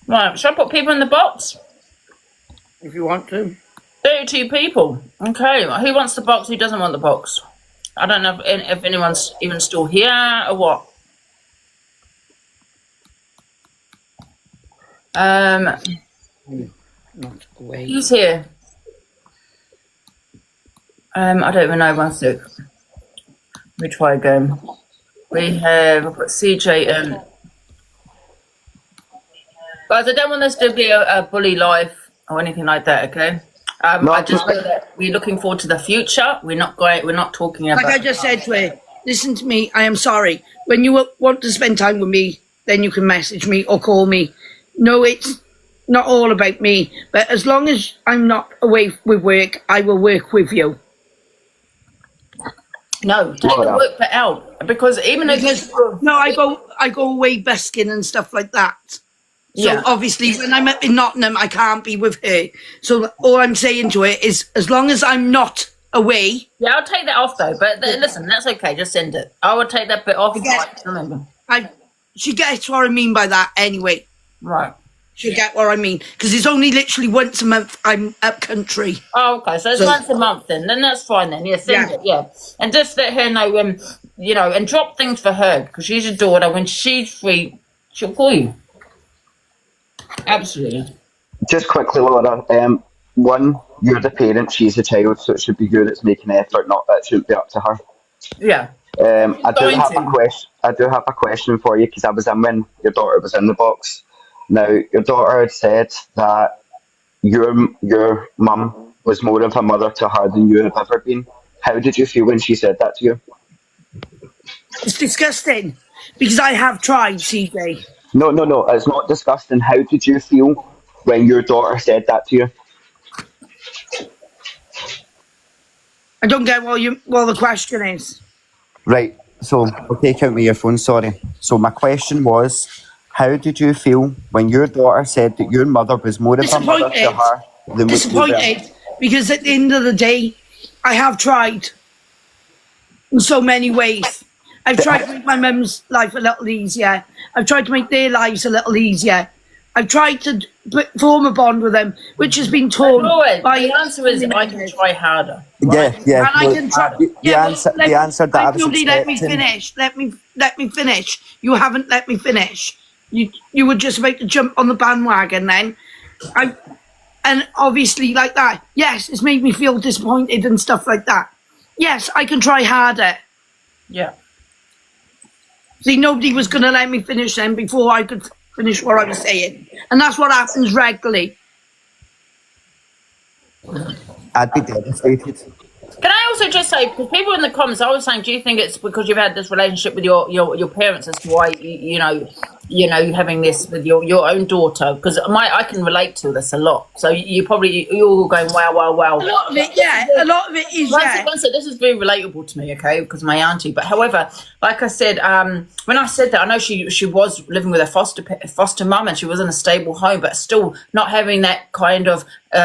Right, should I put people in the box? If you want to. 32 people. Okay, who wants the box? Who doesn't want the box? I don't know if anyone's even still here or what. Not away. Who's here? I don't even know. One sec. Let me try again. We have CJ and guys. I don't want this to be a bully life or anything like that. Okay. I just know that we're looking forward to the future. We're not talking about. Like I just said to her, listen to me. I am sorry. When you want to spend time with me, then you can message me or call me. No, it's not all about me. But as long as I'm not away with work, I will work with you. No, take the work bit out because I go away busking and stuff like that. So obviously when I'm up in Nottingham, I can't be with her. So all I'm saying to her is as long as I'm not away. Yeah, I'll take that off though. But listen, that's okay. Just send it. I will take that bit off. Remember. She gets what I mean by that anyway. Right. She'll get what I mean. Because it's only literally once a month I'm up country. Oh, okay. So it's once a month then. Then that's fine then. Yeah, send it. Yeah. And just let her know when, and drop things for her. Because she's your daughter. When she's free, she'll call you. Absolutely. Just quickly, Laura. One, you're the parent, she's the child, so it should be you that's making effort, not that shouldn't be up to her. Yeah. I do have a question for you because I was in when your daughter was in the box. Now, your daughter had said that your mum was more of a mother to her than you have ever been. How did you feel when she said that to you? It's disgusting because I have tried, CJ. No, it's not disgusting. How did you feel when your daughter said that to you? I don't get what the question is. Right, so I'll take out my earphone, sorry. So my question was, how did you feel when your daughter said that your mother was more of a mother to her than disappointed, because at the end of the day, I have tried in so many ways. I've tried to make my mum's life a little easier. I've tried to make their lives a little easier. I've tried to form a bond with them, which has been torn. The answer is I can try harder. Right? Yeah. And I can try. The answer that I was expecting. Let me finish. Let me finish. You haven't let me finish. You were just about to jump on the bandwagon then. And obviously like that. Yes, it's made me feel disappointed and stuff like that. Yes, I can try harder. Yeah. See, nobody was going to let me finish then before I could finish what I was saying. And that's what happens regularly. I'd be devastated. Can I also just say, because people in the comments, I was saying, do you think it's because you've had this relationship with your parents as to why you having this with your own daughter? Because I can relate to this a lot. So you're all going wow. A lot of it, yeah. A lot of it is. This is very relatable to me, okay? Because my auntie. But however, like I said, when I said that, I know she was living with a foster mum and she was in a stable home, but still not having that kind of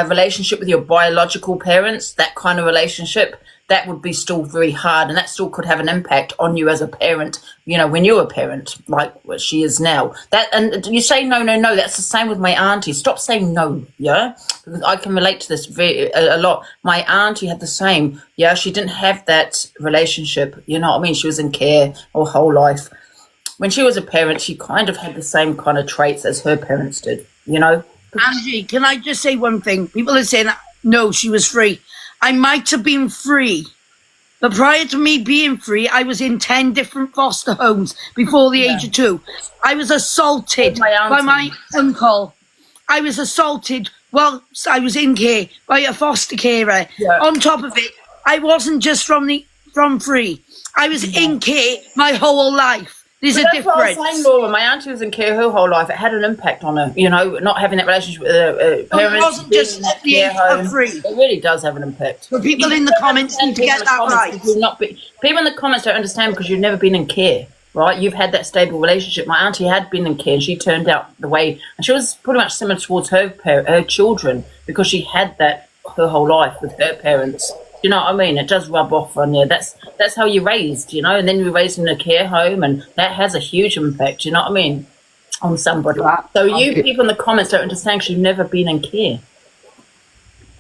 relationship with your biological parents. That kind of relationship. That would be still very hard, and that still could have an impact on you as a parent, when you're a parent, like what she is now. And you say no, that's the same with my auntie. Stop saying no, yeah? Because I can relate to this a lot. My auntie had the same, yeah? She didn't have that relationship, you know what I mean? She was in care her whole life. When she was a parent, she kind of had the same kind of traits as her parents did, Angie, can I just say one thing? People are saying, no, she was free. I might have been free, but prior to me being free, I was in 10 different foster homes before the age of 2. I was assaulted by my uncle. I was assaulted whilst I was in care by a foster carer. Yeah. On top of it, I wasn't just from free. I was in care my whole life. There's a difference. What I was saying, Laura. My auntie was in care her whole life. It had an impact on her, not having that relationship with her parents. It wasn't just at the age of 3. It really does have an impact. But people in the comments need to get that right. People in the comments don't understand because you've never been in care, right? You've had that stable relationship. My auntie had been in care and she turned out the way, and she was pretty much similar towards her children because she had that her whole life with her parents. You know what I mean? It does rub off on you. That's how you're raised, and then you're raised in a care home, and that has a huge impact. You know what I mean? on somebody. So you people in the comments don't understand because you've never been in care.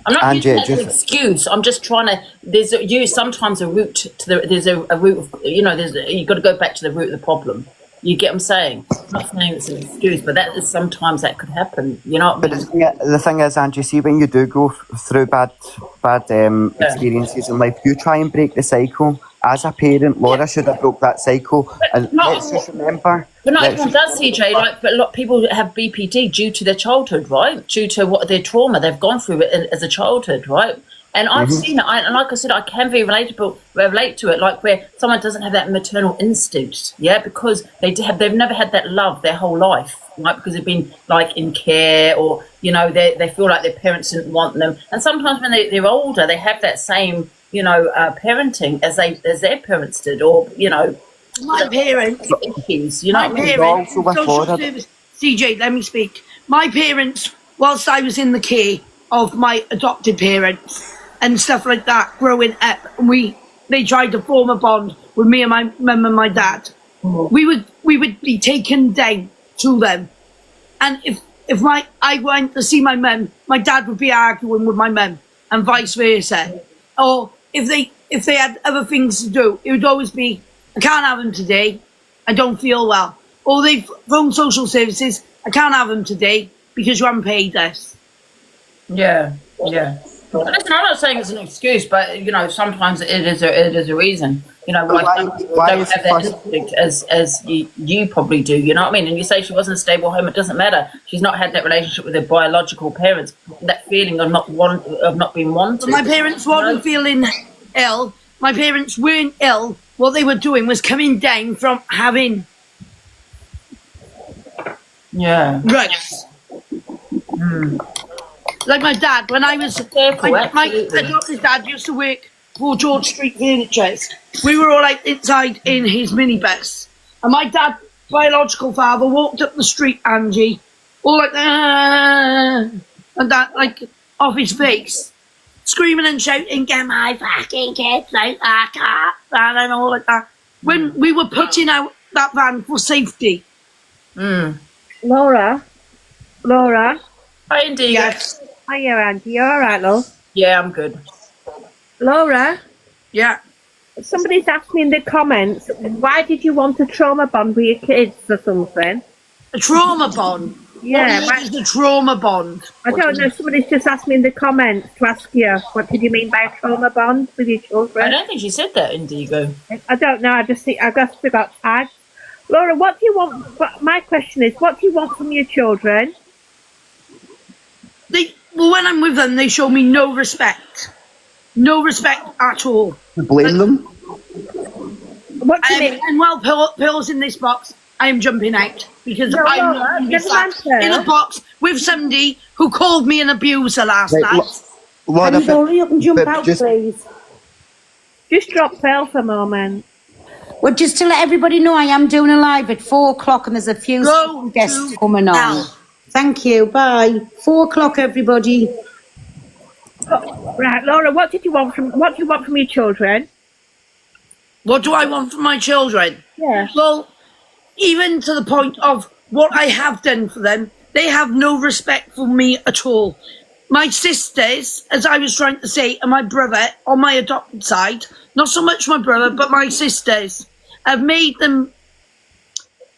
I'm not using that as an excuse. I'm just trying to. There's sometimes a root to the. There's a root of, you've got to go back to the root of the problem. You get what I'm saying? I'm not saying it's an excuse, but that is sometimes that could happen. You know what I mean? But the thing is, Angie, see, when you do go through bad experiences in life, you try and break the cycle. As a parent, Laura should have broke that cycle. And let's just remember. But not everyone does, CJ. But a lot of people have BPD due to their childhood, right? Due to what their trauma they've gone through it as a childhood, right? And I've seen it. And like I said, I can be relate to it, like where someone doesn't have that maternal instinct, yeah, because they've never had that love their whole life, right? Because they've been like in care, or they feel like their parents didn't want them. And sometimes when they're older, they have that same parenting as their parents did, or my parents, social service. CJ, let me speak. My parents, whilst I was in the care of my adopted parents and stuff like that, growing up, they tried to form a bond with me and my mum and my dad. We would be taken down to them, and if I went to see my mum, my dad would be arguing with my mum, and vice versa. Or if they had other things to do, it would always be, I can't have them today, I don't feel well. Or they've phoned social services, I can't have them today because you haven't paid us. Yeah. Listen, I'm not saying it's an excuse, but sometimes it is a reason. Why some people don't have that instinct as you probably do. You know what I mean? And you say she wasn't in a stable home. It doesn't matter. She's not had that relationship with her biological parents. That feeling of not being wanted. But my parents weren't feeling ill. My parents weren't ill. What they were doing was coming down from having drugs. Like my dad, when I was my adopted dad used to work for George Street Furniture. We were all like inside in his minibus, and my dad's biological father walked up the street, Angie, all like and that, like off his face, screaming and shouting, "Get my fucking kids out that car!" and all like that. When we were putting out that van for safety. Laura. Hi, Indigo. Yes. Hiya, Angie. You all right, love? Yeah, I'm good. Laura? Yeah. Somebody's asked me in the comments, why did you want a trauma bond with your kids or something? A trauma bond? Yeah. What is the trauma bond? I don't know. Somebody's just asked me in the comments to ask you, what did you mean by a trauma bond with your children? I don't think she said that, Indigo. I don't know. I just got tagged. Laura, what do you want? My question is, what do you want from your children? When I'm with them, they show me no respect. No respect at all. You blame them? What do you mean? And while Pearl's in this box, I am jumping out. Because I'm not going to be sat in a box with somebody who called me an abuser last night. Can you hurry up and jump out, please? Just drop Pearl for a moment. Well, just to let everybody know, I am doing a live at 4:00 and there's a few guests coming on. Thank you. Bye. 4:00, everybody. Right, Laura. What do you want from your children? What do I want from my children? Yeah. Well, even to the point of what I have done for them, they have no respect for me at all. My sisters, as I was trying to say, and my brother on my adopted side, not so much my brother, but my sisters, have made them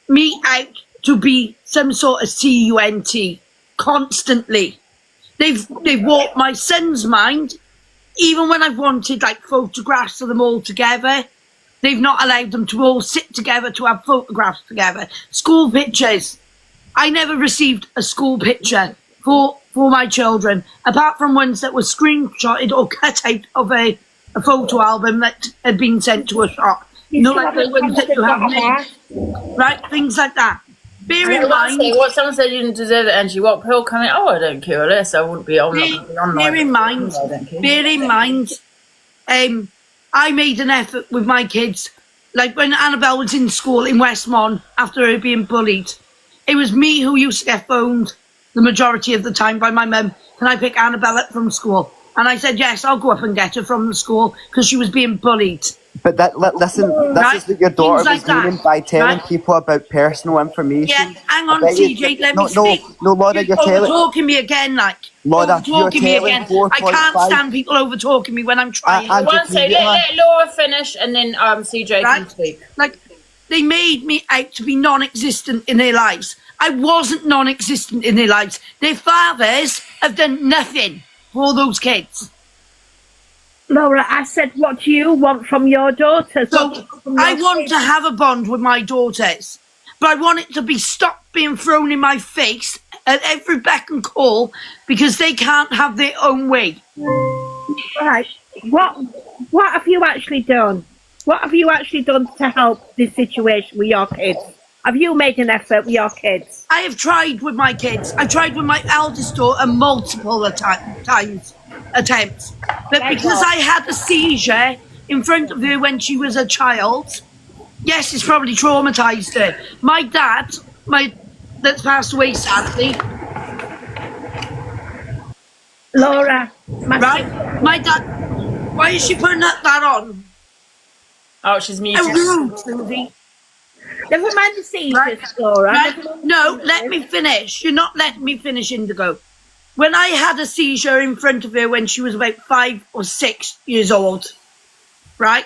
me out to be some sort of cunt constantly. They've warped my son's mind. Even when I've wanted like photographs of them all together, they've not allowed them to all sit together to have photographs together. School pictures. I never received a school picture for my children, apart from ones that were screenshotted or cut out of a photo album that had been sent to a shop. Not like the ones that you have made. Right? Things like that. Bear in mind. What someone said you didn't deserve it, Angie. What Pearl coming? Oh, I don't care less. I wouldn't be on. Bear in mind. I made an effort with my kids. Like when Annabelle was in school in Westmont after her being bullied, it was me who used to get phoned the majority of the time by my mum. Can I pick Annabelle up from school? And I said, yes, I'll go up and get her from the school because she was being bullied. But listen, this is what your daughter Things like was doing that, by telling right? people about personal information. Yeah, hang on, I bet you- TJ, let me speak. No, Laura, you're telling... Over-talking me again, like. Laura, you're Over-talking me telling again. 4.5... I can't stand people over-talking me when I'm trying. One second, let Laura finish, and then CJ can speak. Like, they made me out to be non-existent in their lives. I wasn't non-existent in their lives. Their fathers have done nothing for those kids. Laura, I said, what do you want from your daughters? So I want to have a bond with my daughters, but I want it to be stopped being thrown in my face at every beck and call because they can't have their own way. Right. What have you actually done? What have you actually done to help this situation with your kids? Have you made an effort with your kids? I have tried with my kids. I tried with my eldest daughter multiple attempts. But because I had a seizure in front of her when she was a child, yes, it's probably traumatised her. My dad, that's passed away sadly. Laura, my dad, why is she putting that on? Oh, she's muted. Susie. Never mind the seizures, Laura. No, let me finish. You're not letting me finish, Indigo. When I had a seizure in front of her when she was about 5 or 6 years old, right?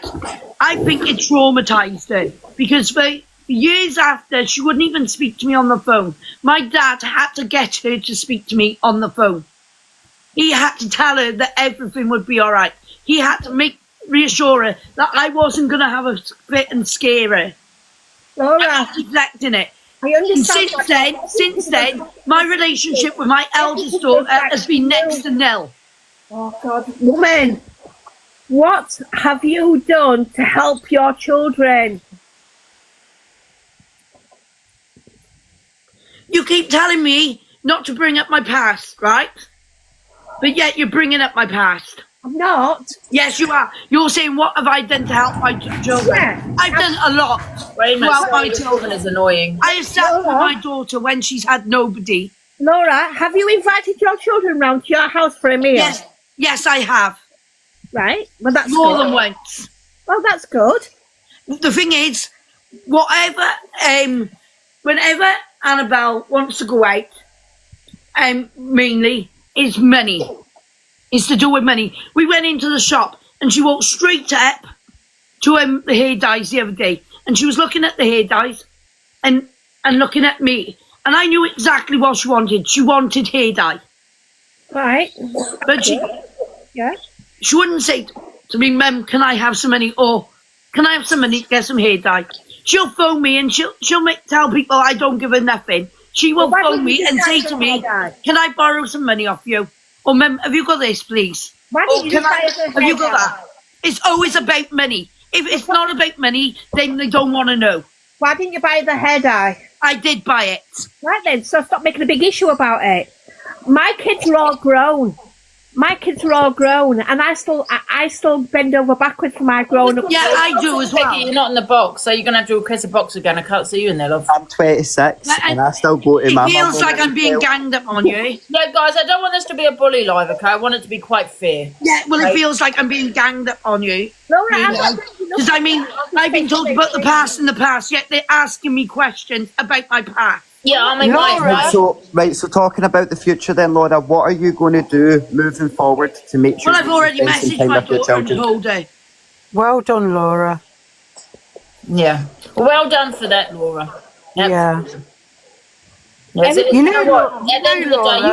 I think it traumatised her because for years after, she wouldn't even speak to me on the phone. My dad had to get her to speak to me on the phone. He had to tell her that everything would be all right. He had to reassure her that I wasn't going to have a fit and scare her. Laura, I'm neglecting it. I understand. Since then, my relationship with my eldest daughter has been next to nil. Oh God, woman, what have you done to help your children? You keep telling me not to bring up my past, right? But yet you're bringing up my past. I'm not. Yes, you are. You're saying, what have I done to help my children? Yeah. I've done a lot. Wait a minute, throughout my your children. children is annoying. I have sat with my daughter when she's had nobody. Laura, have you invited your children round to your house for a meal? Yes, I have. Right. Well, that's More good. than once. Well, that's good. The thing is, whenever Annabelle wants to go out, mainly is money. It's to do with money. We went into the shop and she walked straight up to the hair dyes the other day, and she was looking at the hair dyes and looking at me, and I knew exactly what she wanted. She wanted hair dye. Right. But she wouldn't say to me, Mum, can I have some money, or can I have some money to get some hair dye? She'll phone me and she'll tell people I don't give her nothing. She will phone me and say to me, can I borrow some money off you? Or Mum, have you got this, please? Why didn't you Have you got that? It's always about money. If it's not about money, then they don't want to know. Why didn't you buy the hair dye? I did buy it. Right then, so stop making a big issue about it. My kids are all grown. And I still bend over backwards for my grown up. Yeah, I do as well. You're not in the box, so you're going to have to request a box again. I can't see you in there, love. I'm 26 and I still go to my mum. It feels like I'm being ganged up on you. No, guys, I don't want this to be a bully live, okay? I want it to be quite fair. Yeah, well, it feels like I'm being ganged up on you. Because I mean, I've been talking about the past in the past, yet they're asking me questions about my past. Yeah, I mean, right. So talking about the future then, Laura, what are you going to do moving forward to make sure... Well, I've already messaged my daughter and told her. Well done, Laura. Yeah. Well done for that, Laura. Yeah. You know what? You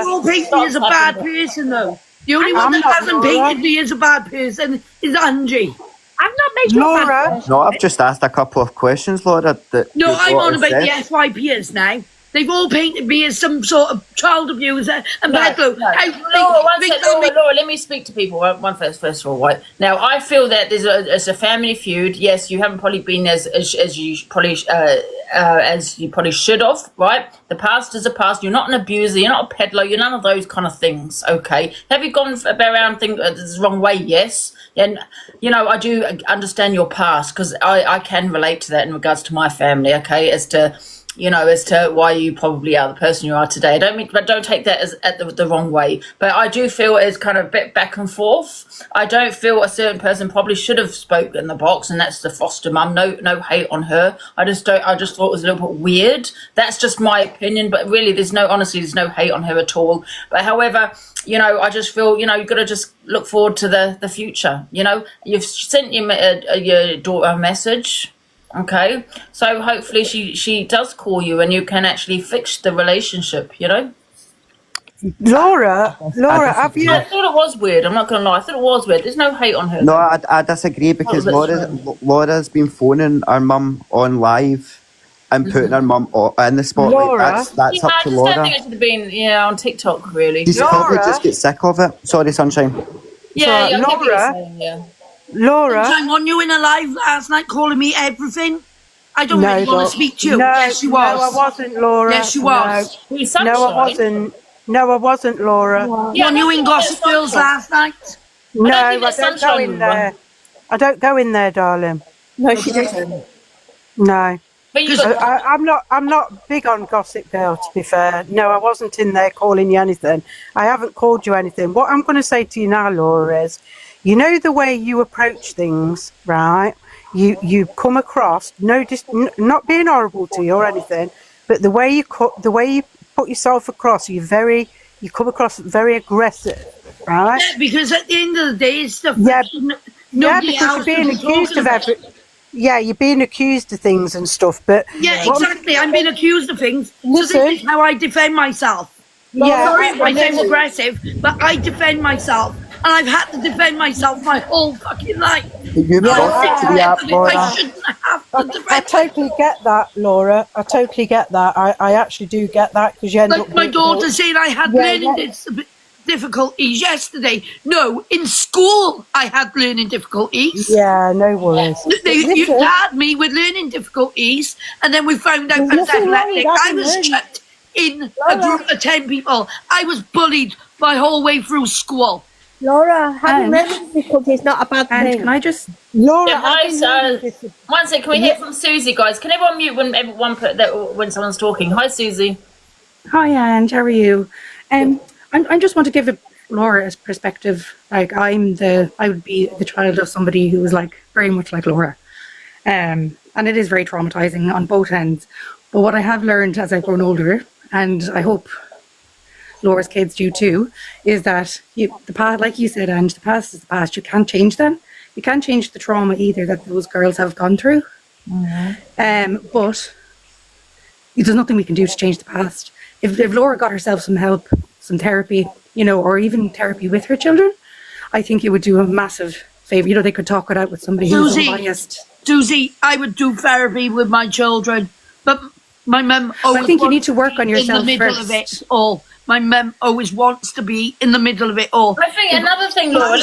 all paint me as a bad person, though. The only one that hasn't painted me as a bad person is Angie. I've not made you a bad person. No, I've just asked a couple of questions, Laura. No, I'm on about the SYPers now. They've all painted me as some sort of child abuser and peddler. Laura, let me speak to people. First of all, right? Now, I feel that it's a family feud. Yes, you haven't probably been as you probably should have, right? The past is the past. You're not an abuser. You're not a peddler. You're none of those kind of things, okay? Have you gone around thinking this the wrong way? Yes. And, you know, I do understand your past because I can relate to that in regards to my family, okay, as to... as to why you probably are the person you are today. Don't take that as the wrong way. But I do feel it's kind of a bit back and forth. I don't feel a certain person probably should have spoke in the box, and that's the foster mum. No hate on her. I just thought it was a little bit weird. That's just my opinion. But really, there's no hate on her at all. But however, I just feel, you've got to just look forward to the future. You've sent your daughter a message. Okay, so hopefully she does call you and you can actually fix the relationship, Laura, have you? I thought it was weird. I'm not going to lie. I thought it was weird. There's no hate on her. No, I disagree because Laura's been phoning our mum on live and putting her mum in the spotlight. Laura? That's up to Laura. I just don't think it should have been, on TikTok, really. She's probably just get sick of it. Sorry, Sunshine. Yeah, I get what you're Laura? saying, yeah. Laura? Time on you in a live last night calling me everything. I don't really want to speak to you. No, Yes, you was. No, I wasn't, Laura. Yes, you was. No, I wasn't. No, I wasn't, Laura. Yeah, you in Gossip Girls last night? No, I don't go in there. I don't go in there, darling. No, she didn't. No. But I'm not big on Gossip Girl, to be fair. No, I wasn't in there calling you anything. I haven't called you anything. What I'm going to say to you now, Laura, is, the way you approach things, right? You come across not being horrible to you or anything, but the way you put yourself across, you come across very aggressive, right? Yeah, because at the end of the day, it's stuff. Yeah, nobody because else you're being is accused talking of about. you're being accused of things and stuff. But Yeah, exactly. I'm being accused of things. So Listen. this is how I defend myself. Yeah, Sorry if I sound aggressive, but I defend myself. And I've had to defend myself my whole fucking life. You've got to be up, Laura. I shouldn't have to I defend totally get that, Laura. I totally get that. I actually do get that because you end up. Like my daughter saying I had Yeah, learning difficulties yesterday. No, in school I had learning difficulties. Yeah, no worries. You had me with learning difficulties, and then we found out I was Nothing wrong with epileptic. I having was learning. chucked in a group of 10 people. I was bullied my whole way through school. Laura, having learning difficulties is not a bad thing. Can I just... Laura, Yeah, hi, so one second, can we hear from Susie, guys? Can everyone mute when someone's talking? Hi, Susie. Hi, Ange. How are you? I just want to give Laura's perspective. Like, I would be the child of somebody who was very much like Laura. And it is very traumatizing on both ends. But what I have learned as I've grown older, and I hope Laura's kids do too, is that the past, like you said, Ange, the past is the past. You can't change them. You can't change the trauma either that those girls have gone through. But there's nothing we can do to change the past. If Laura got herself some help, some therapy, or even therapy with her children, I think it would do a massive favour. They could talk it out with somebody who's unbiased. Susie, I would do therapy with my children, but my mum always I think you need to work on yourself in the middle first. of it all. My mum always wants to be in the middle of it all. I think another thing, Laura,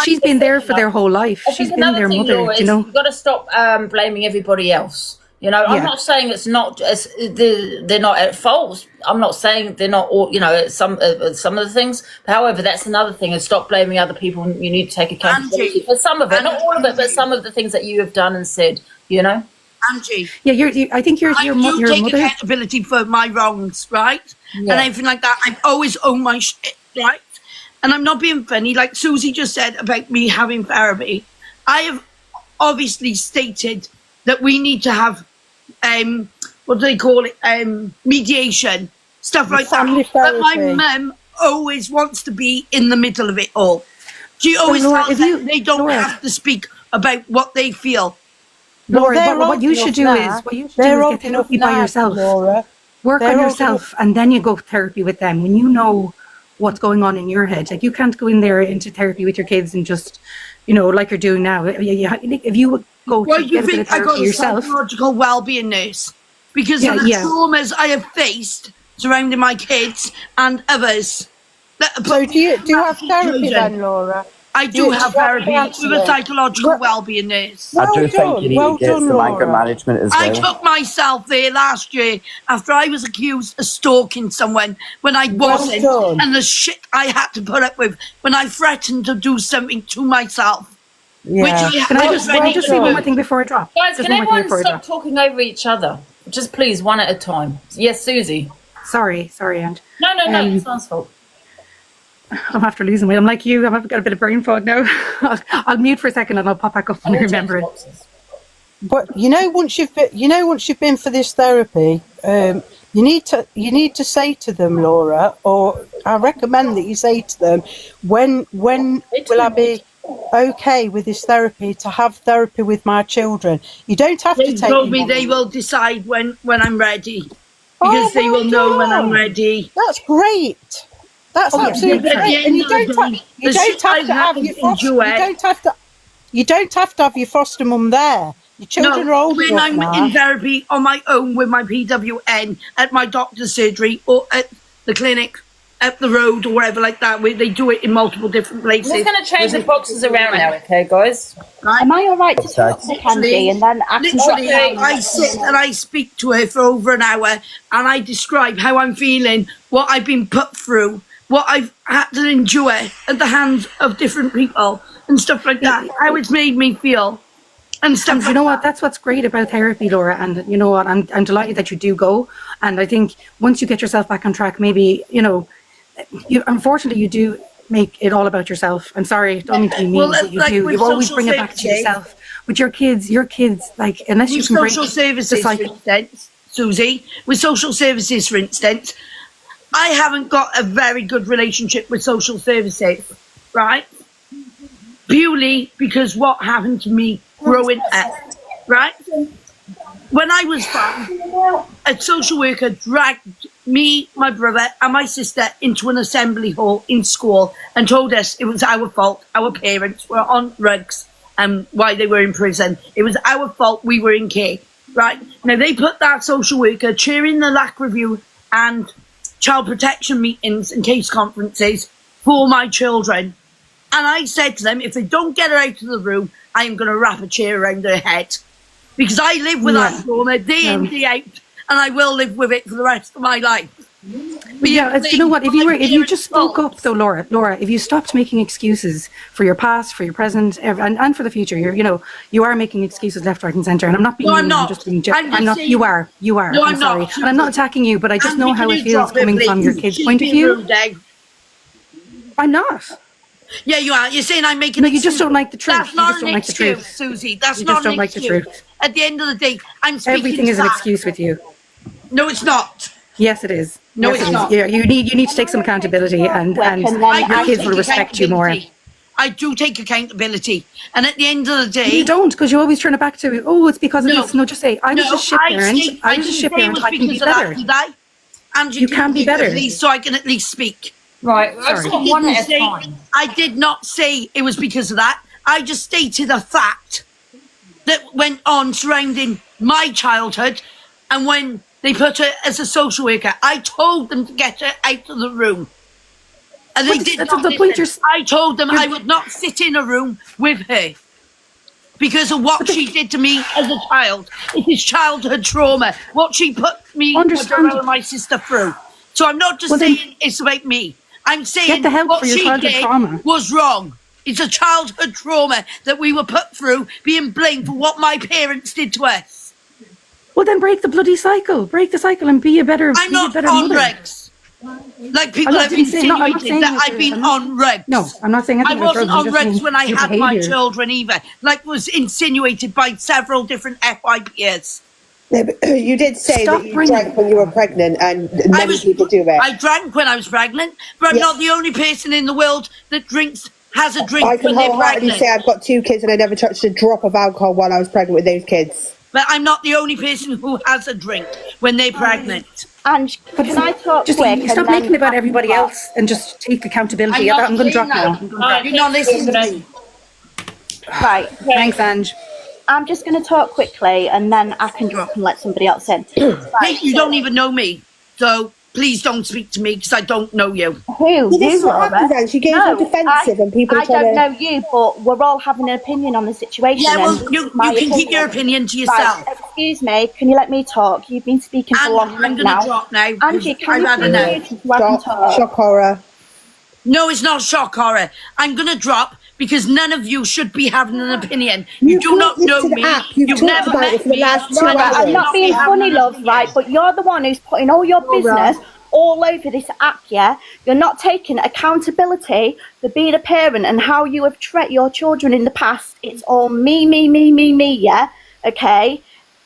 She's been there for their whole life. She's been their mother, Laura, you've got to stop blaming everybody else. I'm not saying they're not at fault. I'm not saying they're not all, some of the things. However, that's another thing, is stop blaming other people. You need to take accountability for some of it, not all of it, but some of the things that you have done and said, Angie. Yeah, I think your you take mother. accountability for my wrongs, right? And everything like that. I've always owned my shit, right? And I'm not being funny. Like Susie just said about me having therapy, I have obviously stated that we need to have what do they call it? Mediation, stuff like that. But my mum always wants to be in the middle of it all. She always tells them they don't have to speak about what they feel. Laura, what you should do is get therapy by yourself. Laura. Work on yourself, and then you go therapy with them when you know what's going on in your head. Like, you can't go in there into therapy with your kids and just, like you're doing now. If you would go to get a bit of therapy yourself. Psychological well-being nurse, because of the traumas I have faced surrounding my kids and others. So do you have therapy then, Laura? I do have therapy with a psychological well-being nurse. I do think you need to get some anger management as well. I took myself there last year after I was accused of stalking someone when I wasn't, and the shit I had to put up with when I threatened to do something to myself. Yeah. Can I just say one more thing before I drop? Guys, can everyone stop talking over each other? just please, one at a time. Yes, Susie. Sorry, Ange. No, it's not his fault. I'm after losing weight. I'm like you. I've got a bit of brain fog now. I'll mute for a second and I'll pop back up when I remember it. But once you've been for this therapy, you need to say to them, Laura, or I recommend that you say to them, when will I be okay with this therapy to have therapy with my children? You don't have to take. They told me they will decide when I'm ready, because they will know when I'm ready. That's great. That's absolutely great. And you don't have to have your foster mum there. Your children are old enough when I'm in therapy on my own with my PWN at my doctor's surgery or at the clinic up the road or wherever like that, where they do it in multiple different places. We're going to change the boxes around now, okay, guys? Right. Am I all right to talk to Candy and then I can drop down? I sit and I speak to her for over an hour and I describe how I'm feeling, what I've been put through, what I've had to endure at the hands of different people and stuff like that, how it's made me feel. And you know what? That's what's great about therapy, Laura. And you know what? I'm delighted that you do go. And I think once you get yourself back on track, maybe, unfortunately, you do make it all about yourself. I'm sorry, don't mean to be mean, but you do. You always bring it back to yourself. With your kids, like, unless you can break social services, the cycle. for instance, Susie, with social services, for instance, I haven't got a very good relationship with social services, right? Purely because what happened to me growing up, right? When I was 5, a social worker dragged me, my brother and my sister into an assembly hall in school and told us it was our fault. Our parents were on drugs and why they were in prison. It was our fault we were in care, right? Now, they put that social worker chairing the LAC review and child protection meetings and case conferences for my children. And I said to them, if they don't get her out of the room, I am going to wrap a chair around their head. Because I live with that trauma day in, day out, and I will live with it for the rest of my life. But you know what? If you just spoke up, though, Laura, if you stopped making excuses for your past, for your present, and for the future, you are making excuses left, right, and centre. And I'm not being. No, mean, I'm not. I'm just being. I'm not saying, you are. No, I'm sorry, not. and I'm not attacking you, but I just know how it feels coming from your kids' point of view. I'm not. Yeah, you are. You're saying I'm making. No, you just don't like the truth. That's not an excuse, Susie. That's not an excuse. You just don't like the truth. At the end of the day, I'm speaking. Everything is an excuse with you. No, it's not. Yes, it is. No, it's not. Yeah, you need to take some accountability, and your kids will respect you more. I do take accountability, and at the end of the day, you don't, because you always turn it back to, oh, it's because of this. No, just say, I was a ship parent. I was a ship parent. I can be better. And you can be better. At least, so I can at least speak. Right. One at a time. I did not say it was because of that. I just stated a fact that went on surrounding my childhood, and when they put her as a social worker, I told them to get her out of the room. And they did not listen. I told them I would not sit in a room with her because of what she did to me as a child. It is childhood trauma. What she put me and my sister through. So I'm not just saying it's about me. I'm saying what she did was wrong. It's a childhood trauma that we were put through, being blamed for what my parents did to us. Well, then break the bloody cycle. Break the cycle and be a better. I'm not on regs. Like people have insinuated that I've been on regs. No, I'm not saying I wasn't on regs when I had my children either. Like was insinuated by several different FYPs. Yeah, but you did say that you drank when you were pregnant, and many people do it. I drank when I was pregnant, but I'm not the only person in the world that has a drink I can when they're wholeheartedly pregnant. say I've got 2 kids and I never touched a drop of alcohol while I was pregnant with those kids. But I'm not the only person who has a drink when they're pregnant. And can I talk quick? Stop making it about everybody else and just take accountability. I'm going to drop now. You're not listening to me. Right. Thanks, Ange. I'm just going to talk quickly and then I can drop and let somebody else in. Hey, you don't even know me, so please don't speak to me because I don't know you. Who? This is what happens, Ange. She gets defensive and people are I don't know you, but we're all having an opinion on the situation. Yeah, well, you can keep your opinion to yourself. Right, excuse me, can you let me talk? You've been speaking for long enough now. I'm going to drop now. Angie, can you shock horror. No, it's not shock horror. I'm going to drop because none of you should be having an opinion. You do not know me. You've never met it for the me. last 2 Right, hours. I'm not being funny, love, right? But you're the one who's putting all your business all over this app, yeah? You're not taking accountability for being a parent and how you have treated your children in the past. It's all me, yeah? Okay?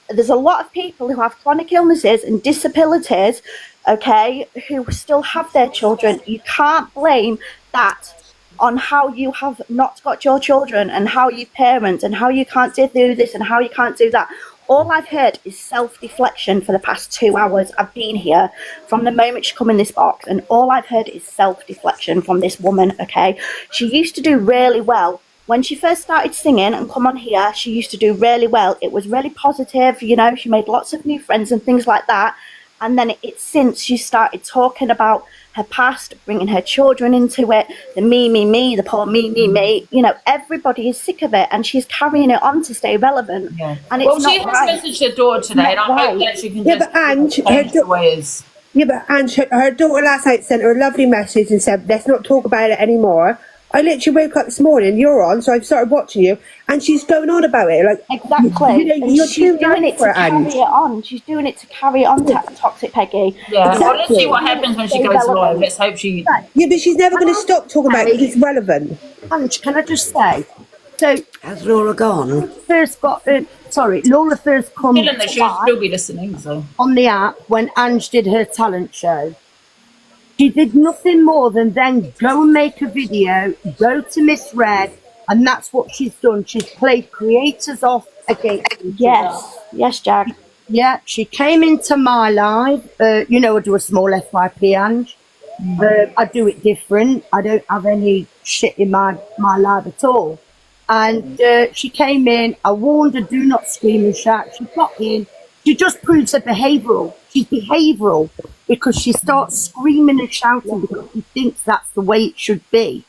There's a lot of people who have chronic illnesses and disabilities, okay, who still have their children. You can't blame that on how you have not got your children and how you parent and how you can't do this and how you can't do that. All I've heard is self-deflection for the past 2 hours. I've been here from the moment she come in this box, and all I've heard is self-deflection from this woman, okay? She used to do really well. When she first started singing and come on here, she used to do really well. It was really positive, you know, she made lots of new friends and things like that. And then it's since she started talking about her past, bringing her children into it, the me, the poor me. You know, everybody is sick of it, and she's carrying it on to stay relevant. Yeah. And it's she has messaged her daughter today, and I hope that she can change the way it is. Yeah, but Ange, her daughter last night sent her a lovely message and said, let's not talk about it anymore. I literally woke up this morning, you're on, so I've started watching you, and she's going on about it. Like, exactly. You know, you're she's doing it to carry it on. She's doing it to carry it on, Toxic Peggy. Yeah, exactly. Well, let's see what happens when she goes live. Let's hope she... Yeah, but she's never going to stop talking about it because it's relevant. Ange, can I just say, so... Has Laura gone? Laura first come that she'll still be listening, so... on the app when Ange did her talent show. She did nothing more than then go and make a video, go to Miss Red, and that's what she's done. She's played creators off against each other. Yes, Jack. Yeah, she came into my live. You know, I do a small FYP, Ange. I do it different. I don't have any shit in my live at all. And she came in. I warned her, do not scream and shout. She got in. She just proves her behavioural. She's behavioural because she starts screaming and shouting because she thinks that's the way it should be.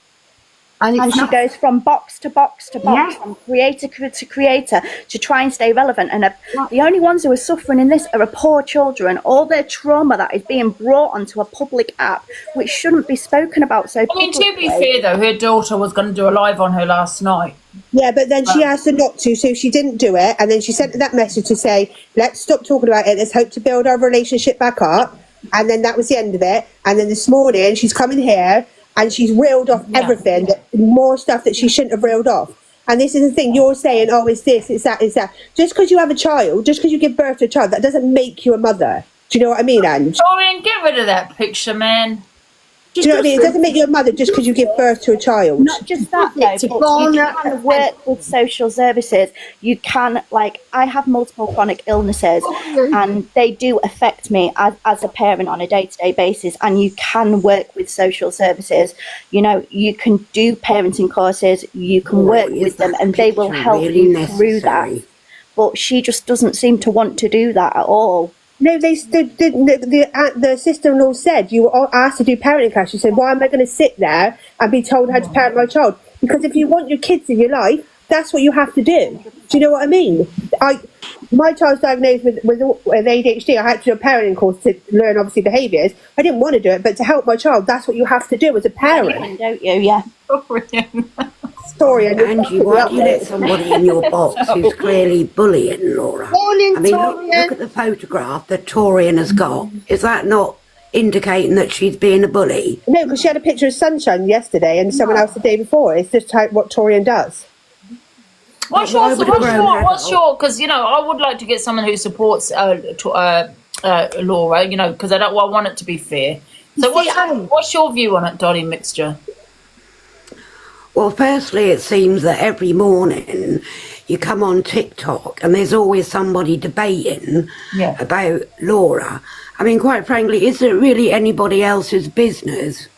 And she goes from box to box to box, from creator to creator to try and stay relevant. And the only ones who are suffering in this are poor children. All their trauma that is being brought onto a public app, which shouldn't be spoken about so publicly. I mean, to be fair, though, her daughter was going to do a live on her last night. Yeah, but then she asked her not to, so she didn't do it. And then she sent that message to say, let's stop talking about it. Let's hope to build our relationship back up. And then that was the end of it. And then this morning, she's coming here and she's reeled off everything, more stuff that she shouldn't have reeled off. And this is the thing, you're saying, oh, it's this, it's that, it's that. Just because you have a child, just because you give birth to a child, that doesn't make you a mother. Do you know what I mean, Ange? Dorian, get rid of that picture, man. Do you know what I mean? It doesn't make you a mother just because you give birth to a child. Not just that, though, but you can work with social services. You can, like, I have multiple chronic illnesses and they do affect me as a parent on a day-to-day basis, and you can work with social services. You know, you can do parenting courses, you can work with them, and they will help you through that. But she just doesn't seem to want to do that at all. No, the sister-in-law said you were asked to do parenting class. She said, why am I going to sit there and be told how to parent my child? Because if you want your kids in your life, that's what you have to do. Do you know what I mean? My child's diagnosed with ADHD. I had to do a parenting course to learn, obviously, behaviours. I didn't want to do it, but to help my child, that's what you have to do as a parent. Don't you? Yeah. Sorry, Angie, why do you let somebody in your box who's clearly bullying Laura? Morning, I mean, look at the photograph that Torian has got. Is that not indicating that she's being a bully? No, because she had a picture of Sunshine yesterday and someone else the day before. It's just what Torian does. What's your, because, you know, I would like to get someone who supports Laura, you know, because I want it to be fair. So what's your view on it, Dolly Mixture? Well, firstly, it seems that every morning you come on TikTok and there's always somebody debating about Laura. I mean, quite frankly, is it really anybody else's business?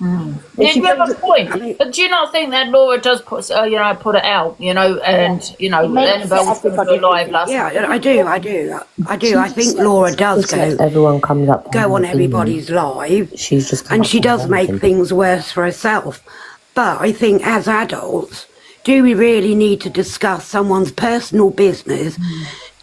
Yeah, you have a point. I mean, but do you not think that Laura does put it out, you know, and, you know, everybody live last night? I do. I think Laura does go on everybody's live. She's just and she does make things worse for herself. But I think as adults, do we really need to discuss someone's personal business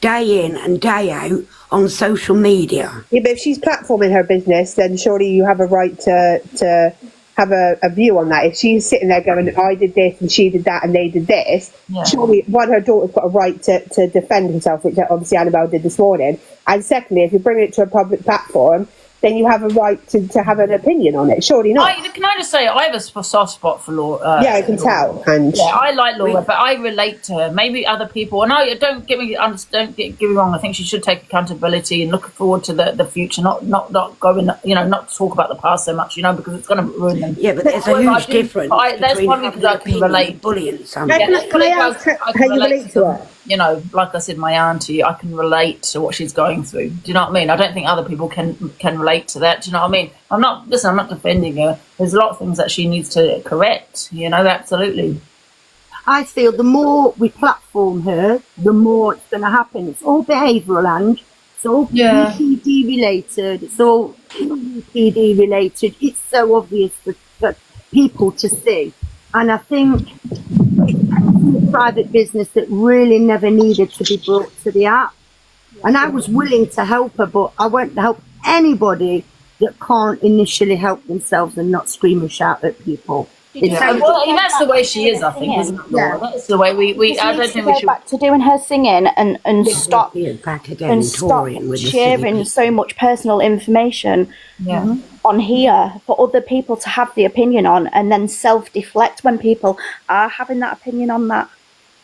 day in and day out on social media? Yeah, but if she's platforming her business, then surely you have a right to have a view on that. If she's sitting there going, I did this and she did that and they did this, surely, one, her daughter's got a right to defend herself, which obviously Annabelle did this morning. And secondly, if you're bringing it to a public platform, then you have a right to have an opinion on it. Surely not. Can I just say, I have a soft spot for Laura. Yeah, I can tell. And yeah, I like Laura, but I relate to her. Maybe other people, and I don't get me wrong. I think she should take accountability and look forward to the future, not going, not talk about the past so much, because it's going to ruin them. Yeah, but there's a huge difference. That's probably because I can relate. Bullying someone. Can I ask how you relate to her? Like I said, my auntie, I can relate to what she's going through. Do you know what I mean? I don't think other people can relate to that. Do you know what I mean? I'm not defending her. There's a lot of things that she needs to correct, absolutely. I feel the more we platform her, the more it's going to happen. It's all behavioural, and it's all PD related. It's all PD related. It's so obvious for people to see. And I think it's a private business that really never needed to be brought to the app. And I was willing to help her, but I won't help anybody that can't initially help themselves and not scream and shout at people. That's the way she is, I think, isn't it, Laura? That's the way we I don't think we should go back to doing her singing and stop stop sharing so much personal information on here for other people to have the opinion on, and then self-deflect when people are having that opinion on that.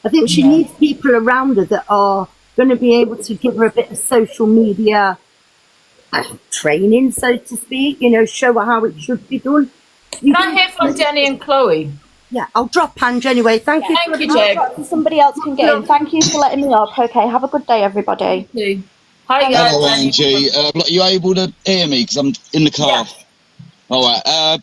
I think she needs people around her that are going to be able to give her a bit of social media training, so to speak, show her how it should be done. Can I hear from Danny and Chloe? Yeah, I'll drop Ange anyway. Thank you. Thank you, Jake. Somebody else can get in. Thank you for letting me up. Okay, have a good day, everybody. Thank you. Hi, hello, Angie. Are you able to hear me? Because I'm in the car. Yeah. All right.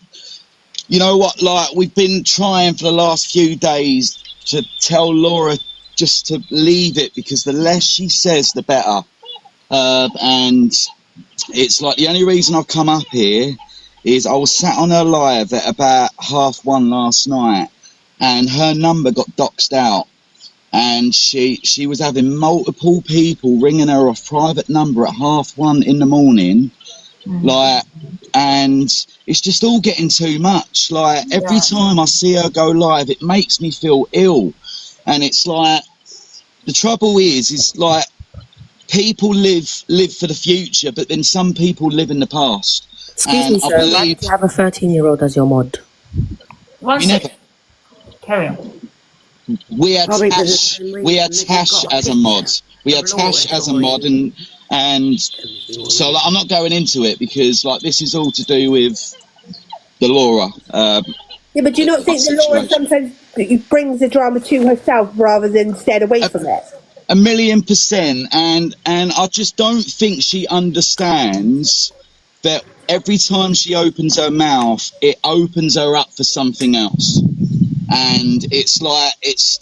You know what? We've been trying for the last few days to tell Laura just to leave it, because the less she says, the better. And it's the only reason I've come up here is I was sat on her live at about 1:30 last night, and her number got doxed out, and she was having multiple people ringing her off private number at 1:30 in the morning, and it's just all getting too much. Every time I see her go live, it makes me feel ill, and it's the trouble is people live for the future, but then some people live in the past. Excuse me, sir. Why do you have a 13-year-old as your mod? Carry on. We had Tash as a mod. We had Tash as a mod, and so I'm not going into it because this is all to do with the Laura. Yeah, but do you not think that Laura sometimes brings the drama to herself rather than staying away from it? 1,000,000%, and I just don't think she understands that every time she opens her mouth, it opens her up for something else. And it's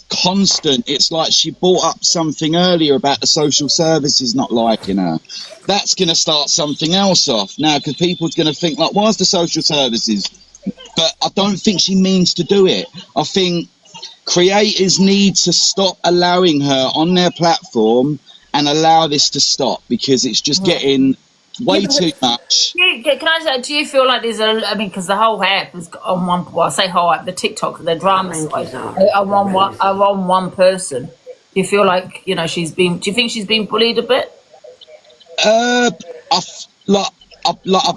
constant. It's she brought up something earlier about the social services not liking her. That's going to start something else off now, because people's going to think why's the social services? But I don't think she means to do it. I think creators need to stop allowing her on their platform and allow this to stop, because it's just getting way too much. Can I say, do you feel like there's because the whole app is on one, I say whole app, the TikTok, the drama side, are on one person. Do you feel like, do you think she's been bullied a bit? I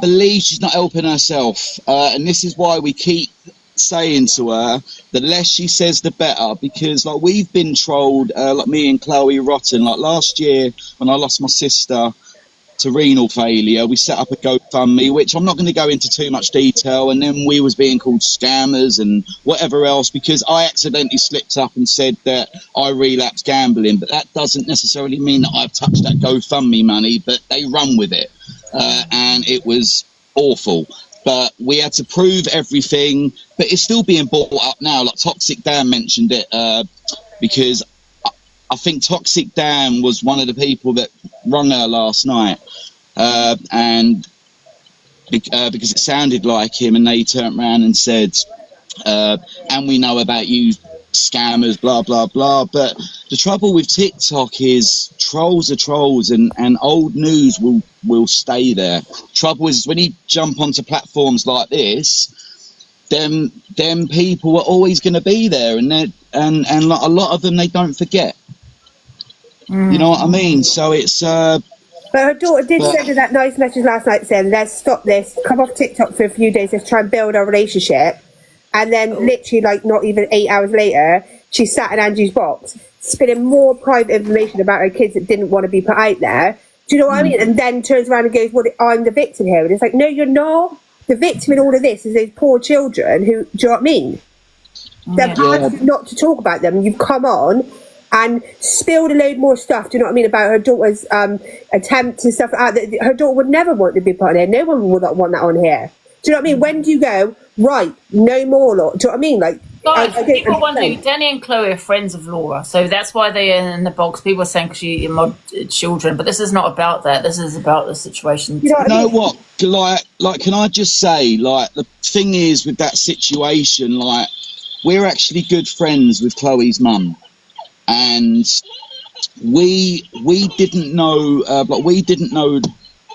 believe she's not helping herself. And this is why we keep saying to her, the less she says, the better, because we've been trolled, me and Chloe Rotten, last year when I lost my sister to renal failure, we set up a GoFundMe, which I'm not going to go into too much detail, and then we was being called scammers and whatever else, because I accidentally slipped up and said that I relapsed gambling, but that doesn't necessarily mean that I've touched that GoFundMe money, but they run with it, and it was awful. But we had to prove everything, but it's still being brought up now, Toxic Dan mentioned it, because I think Toxic Dan was one of the people that rung her last night, and because it sounded like him, and they turned around and said, and we know about you scammers, blah, blah, blah. But the trouble with TikTok is trolls are trolls, and old news will stay there. Trouble is when you jump onto platforms like this, them people are always going to be there, and like a lot of them they don't forget. You know what I mean? So it's. But her daughter did send her that nice message last night saying, "Let's stop this. Come off TikTok for a few days. Let's try and build our relationship." And then, literally, like not even 8 hours later, she sat in Angie's box, spinning more private information about her kids that didn't want to be put out there. Do you know what I mean? And then turns around and goes, "Well, I'm the victim here." And it's like, no, you're not. The victim in all of this is those poor children who, do you know what I mean? They're asking not to talk about them. You've come on and spilled a load more stuff, do you know what I mean, about her daughter's attempts and stuff like that. Her daughter would never want to be put on here. No one would not want that on here. Do you know what I mean? When do you go, right, no more, Laura? Do you know what I mean? Like, guys, people wondering, Danny and Chloe are friends of Laura, so that's why they're in the box. People are saying she mod children, but this is not about that. This is about the situation. You know what? Like, can I just say, like, the thing is with that situation, like, we're actually good friends with Chloe's mum, and we didn't know,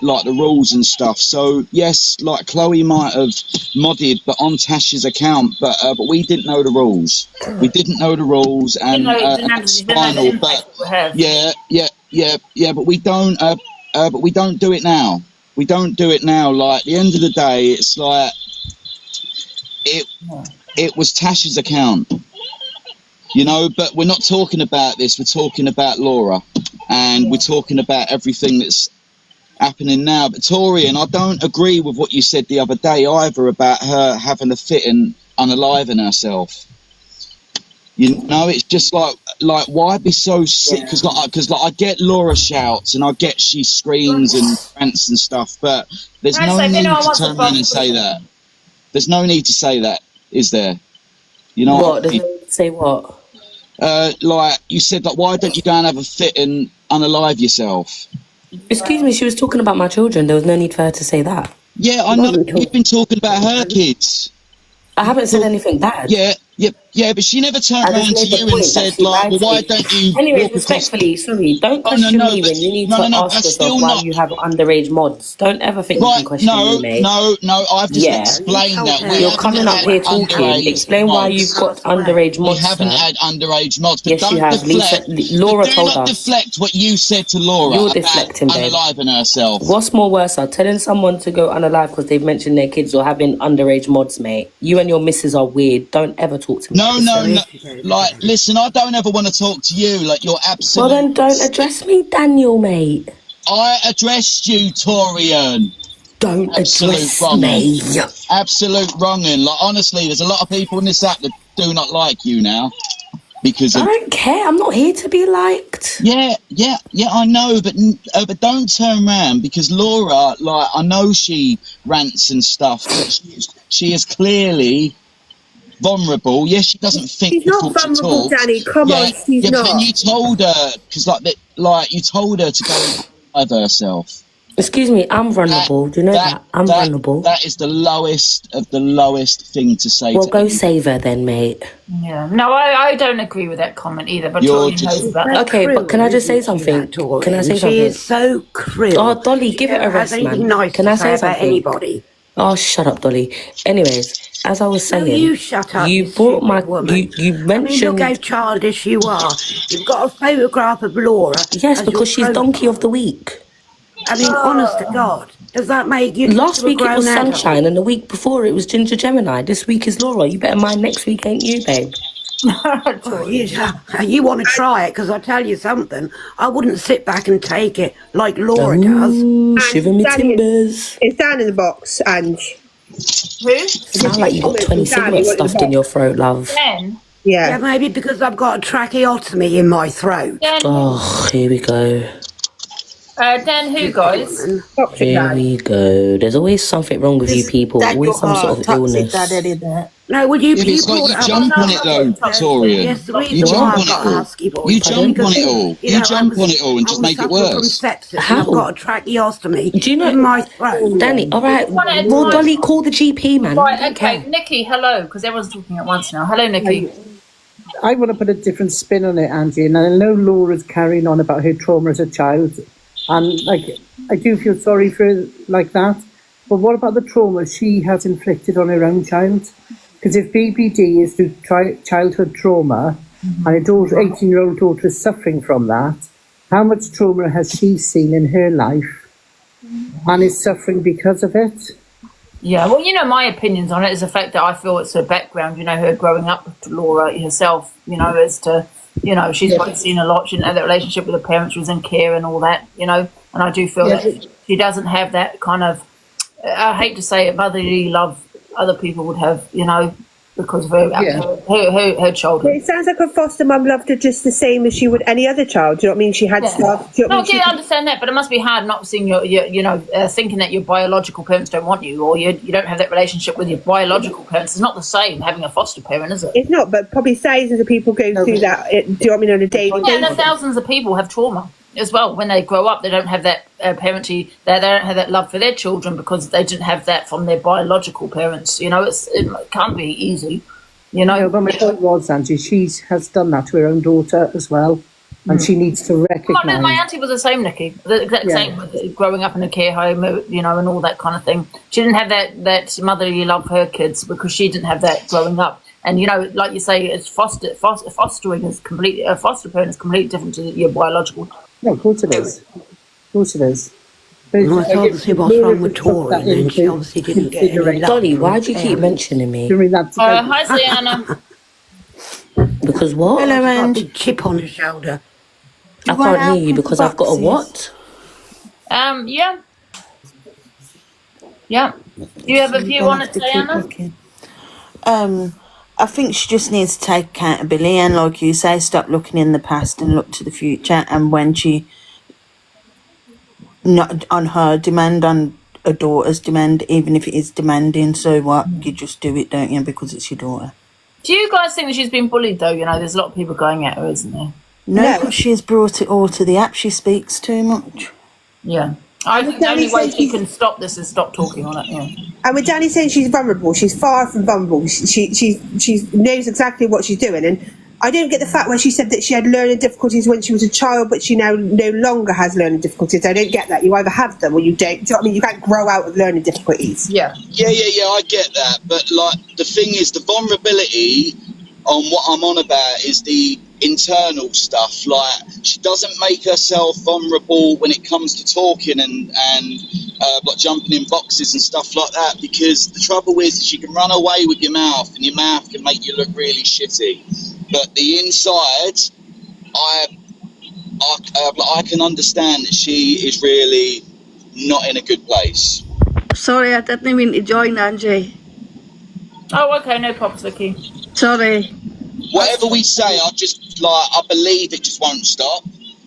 like the rules and stuff. So yes, like Chloe might have modded, but on Tash's account, but we didn't know the rules. We didn't know the rules, and it's final. But yeah. But we don't do it now. We don't do it now. Like, at the end of the day, it's like it was Tash's account, you know. But we're not talking about this. We're talking about Laura, and we're talking about everything that's happening now. But Torian, I don't agree with what you said the other day either about her having a fit and unaliving herself. You know, it's just like why be so sick? Because I get Laura shouts and I get she screams and rants and stuff, but there's no need to turn around and say that. There's no need to say that, is there? You know what? Say what? Like you said, like, why don't you go and have a fit and unalive yourself? Excuse me, she was talking about my children. There was no need for her to say that. Yeah, I know. You've been talking about her kids. I haven't said anything bad. Yeah, but she never turned around to you and said, like, well, why don't you... Anyway, respectfully, sorry, don't question me when you need to ask yourself why you have underage mods. Don't ever think you can question me, mate. No, I've just explained that. You're coming up here talking. Explain why you've got underage mods. We haven't had underage mods. But yes, you have. Laura told us. Do not deflect what you said to Laura. You're deflecting, babe. Unaliving herself. What's more worse, telling someone to go unalive because they've mentioned their kids or having underage mods, mate. You and your missus are weird. Don't ever talk to me. No. Like, listen, I don't ever want to talk to you. Like, you're absolute... Well, then don't address me, Daniel, mate. I addressed you, Torian. Don't address me. Absolute wronging. Like, honestly, there's a lot of people in this app that do not like you now. Because I don't care. I'm not here to be liked. Yeah, I know, but don't turn around, because Laura, like, I know she rants and stuff, but she is clearly... vulnerable. Yes, she doesn't think she's not vulnerable, Danny. Come on, she's not. But you told her, because you told her to go and herself. Excuse me, I'm vulnerable. Do you know that? I'm vulnerable. That is the lowest of the lowest thing to say. Well, go save her then, mate. Yeah. No, I don't agree with that comment either. But Tori knows about that. Okay, but can I just say something? Can I say something? She is so cruel. Oh, Dolly, give it a rest, man. Nice can I say something? Anybody? Oh, shut up, Dolly. Anyways, as I was saying, you shut up. You brought my woman. You mentioned. I mean, look how childish you are. You've got a photograph of Laura. Yes, because she's donkey of the week. I mean, honest to God, does that make you? Last week it was Sunshine, and the week before it was Ginger Gemini. This week is Laura. You better mind next week, ain't you, babe? You want to try it, because I tell you something, I wouldn't sit back and take it like Laura does. Shiver me timbers. It's down in the box, and who? Sound like you got 20 cigarettes stuffed in your throat, love. Ben? Yeah, maybe because I've got a tracheotomy in my throat. Oh, here we go. Dan, who, guys? Here we go. There's always something wrong with you people. Always some sort of illness. No, would you it's like you jump on it though, Torian. Yes, you jump on it all. You jump on it all. You jump on it all and just make it worse. How? I've got a tracheostomy. Do you know in my throat? Danny, all right. Well, Dolly, call the GP, man. Right, okay. Nikki, hello, because everyone's talking at once now. Hello, Nikki. I want to put a different spin on it, Angie, and I know Laura's carrying on about her trauma as a child, and I do feel sorry for her like that. But what about the trauma she has inflicted on her own child? Because if BPD is through childhood trauma, and a 18-year-old daughter is suffering from that, how much trauma has she seen in her life and is suffering because of it? Yeah, well, my opinions on it is the fact that I feel it's her background, her growing up with Laura herself, as to, she's probably seen a lot. She didn't have that relationship with her parents. She was in care and all that, and I do feel that she doesn't have that kind of, I hate to say it, motherly love other people would have, because of her childhood. It sounds like her foster mum loved her just the same as she would any other child. Do you know what I mean? She had stuff. I understand that, but it must be hard not seeing your thinking that your biological parents don't want you, or you don't have that relationship with your biological parents. It's not the same having a foster parent, is it? It's not, but probably thousands of people go through that. Do you know what I mean, on a daily basis? Yeah, and thousands of people have trauma as well. When they grow up, they don't have that parenting. They don't have that love for their children because they didn't have that from their biological parents. It can't be easy. No, but my point was, Angie, she has done that to her own daughter as well, and she needs to recognise. My auntie was the same, Nikki. The exact same, with growing up in a care home, and all that kind of thing. She didn't have that motherly love for her kids because she didn't have that growing up. And like you say, it's fostering is completely a foster parent is completely different to your biological. No, of course it is. Of course it is. Well, that's obviously what's wrong with Tori, and then she obviously didn't get any love. Dolly, why do you keep mentioning me? Hi, Sienna. Because what? Hello, and a chip on her shoulder. I can't hear you because I've got a what? Yeah. Yeah. Do you have a view on it, Sienna? I think she just needs to take accountability and, like you say, stop looking in the past and look to the future. And when she, not on her demand, on a daughter's demand, even if it is demanding, so what? You just do it, don't you? Because it's your daughter. Do you guys think that she's been bullied, though? There's a lot of people going at her, isn't there? No, because she's brought it all to the app. She speaks too much. Yeah. I think the only way she can stop this is stop talking on it, yeah. And with Danny saying she's vulnerable, she's far from vulnerable. She knows exactly what she's doing. And I don't get the fact when she said that she had learning difficulties when she was a child, but she now no longer has learning difficulties. I don't get that. You either have them or you don't. Do you know what I mean? You can't grow out of learning difficulties. Yeah. Yeah, I get that. But, the thing is, the vulnerability on what I'm on about is the internal stuff. She doesn't make herself vulnerable when it comes to talking and jumping in boxes and stuff like that, because the trouble is you can run away with your mouth and your mouth can make you look really shitty, but the inside, I can understand that she is really not in a good place. Sorry, I didn't mean to join, Angie. Oh, okay, no problems, Vicky. Sorry. Whatever we say, I believe it just won't stop.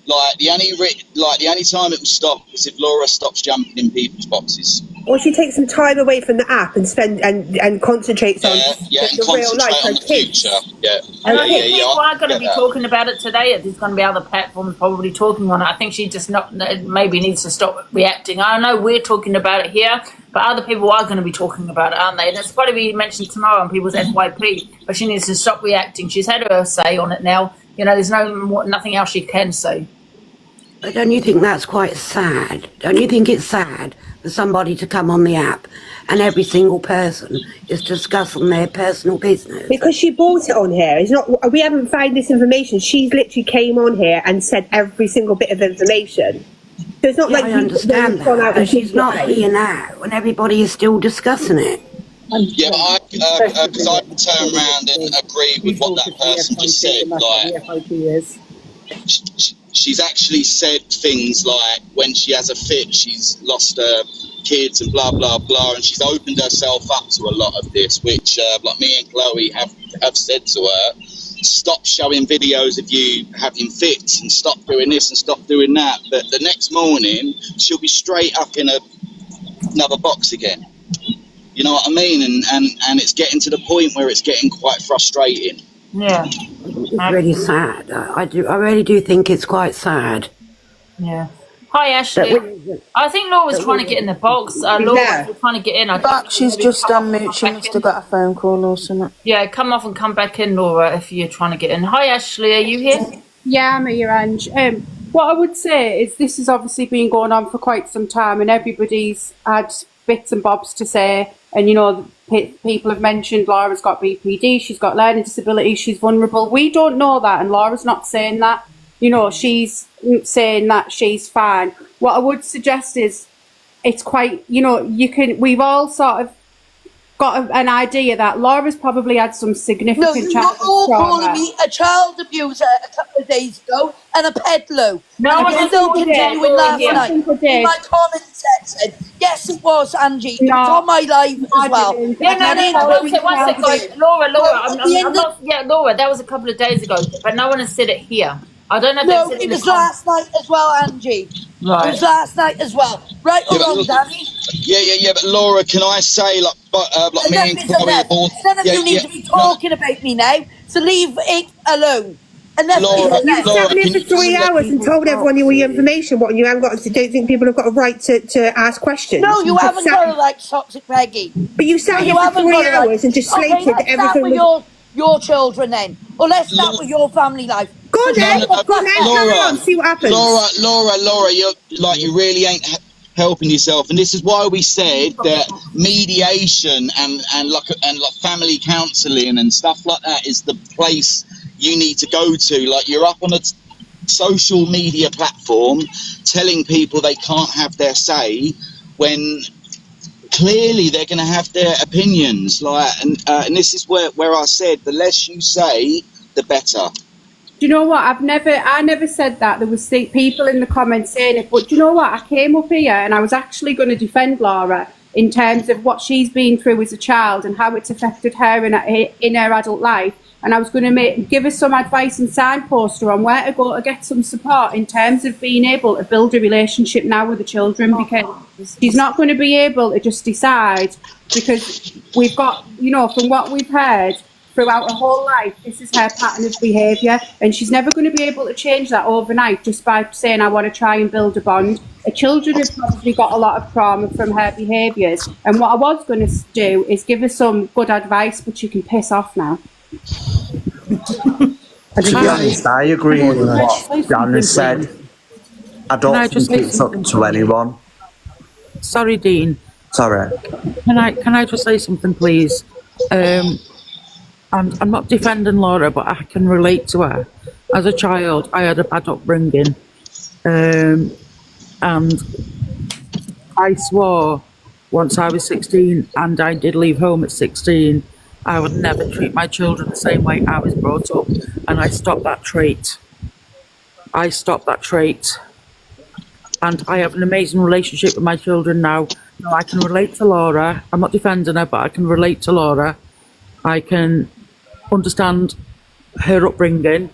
The only time it will stop is if Laura stops jumping in people's boxes. Or she takes some time away from the app and and concentrates on the real life, on the future. Yeah. And I think people are going to be talking about it today. There's going to be other platforms probably talking on it. I think she just maybe needs to stop reacting. I know we're talking about it here, but other people are going to be talking about it, aren't they? And it's got to be mentioned tomorrow on people's FYP. But she needs to stop reacting. She's had her say on it now. There's nothing else she can say. But don't you think that's quite sad? Don't you think it's sad for somebody to come on the app and every single person is discussing their personal business? Because she bought it on here. It's not. We haven't found this information. She's literally came on here and said every single bit of information. So it's not like I understand that, but she's not here now, and everybody is still discussing it. Yeah, but because I can turn around and agree with what that person just said. She's actually said things like when she has a fit, she's lost her kids and blah blah blah, and she's opened herself up to a lot of this, which me and Chloe have said to her, stop showing videos of you having fits and stop doing this and stop doing that. But the next morning she'll be straight up in another box again. You know what I mean? And it's getting to the point where it's getting quite frustrating. Yeah. It's really sad. I really do think it's quite sad. Yeah. Hi, Ashley. I think Laura was trying to get in the box. Laura was trying to get in. But she's just on mute. She must have got a phone call or something. Yeah, come off and come back in, Laura, if you're trying to get in. Hi, Ashley. Are you here? Yeah, I'm here, Ange. What I would say is this has obviously been going on for quite some time and everybody's had bits and bobs to say. And, people have mentioned Laura's got BPD, she's got learning disabilities, she's vulnerable. We don't know that, and Laura's not saying that. You know, she's saying that she's fine. What I would suggest is, it's quite, you know, we've all sort of got an idea that Laura's probably had some significant you're childhood all trauma. calling me a child abuser a couple of days ago and a pedalo. No, and you're still continuing last yeah. night in my comment section. Yes, it was, Angie. No, it was on my live as well. Yeah, one sec, guys. Laura, I'm not, yeah, Laura, that was a couple of days ago, but no one has said it here. I don't know if No, they said it was last night as well, Angie. Right. It was last night as well. Right or wrong, Danny? Yeah, but Laura, can I say, like me and Chloe are both... None of you need to be talking about me now, so leave it alone. Enough Laura, is enough. You sat there for 3 hours and told everyone all your information. What, and you haven't got? Don't think people have got a right to ask questions? No, you haven't got a right, toxic Peggy. But you sat here for 3 hours and just slated that everything let's start with was... your children then. Or let's start with your family life. Go on then, carry on, see what happens. Laura, you really ain't helping yourself, and this is why we said that mediation and family counselling and stuff like that is the place you need to go to. Like, you're up on a social media platform telling people they can't have their say when clearly they're going to have their opinions. And this is where I said the less you say, the better. Do you know what? I never said that. There was people in the comments saying it, but do you know what? I came up here and I was actually going to defend Laura in terms of what she's been through as a child and how it's affected her in her adult life. And I was going to give her some advice and signpost her on where to go to get some support in terms of being able to build a relationship now with the children, because she's not going to be able to just decide, because we've got, you know, from what we've heard throughout her whole life, this is her pattern of behaviour, and she's never going to be able to change that overnight just by saying, I want to try and build a bond. Her children have probably got a lot of trauma from her behaviours, and what I was going to do is give her some good advice, but she can piss off now. To be honest, I agree with what Dan has said. I don't think it's up to anyone. Sorry, Dean. Sorry. Can I just say something, please? I'm not defending Laura, but I can relate to her. As a child, I had a bad upbringing, and I swore once I was 16, and I did leave home at 16, I would never treat my children the same way I was brought up, and I stopped that trait. And I have an amazing relationship with my children now. Now I can relate to Laura. I'm not defending her, but I can relate to Laura. I can understand her upbringing,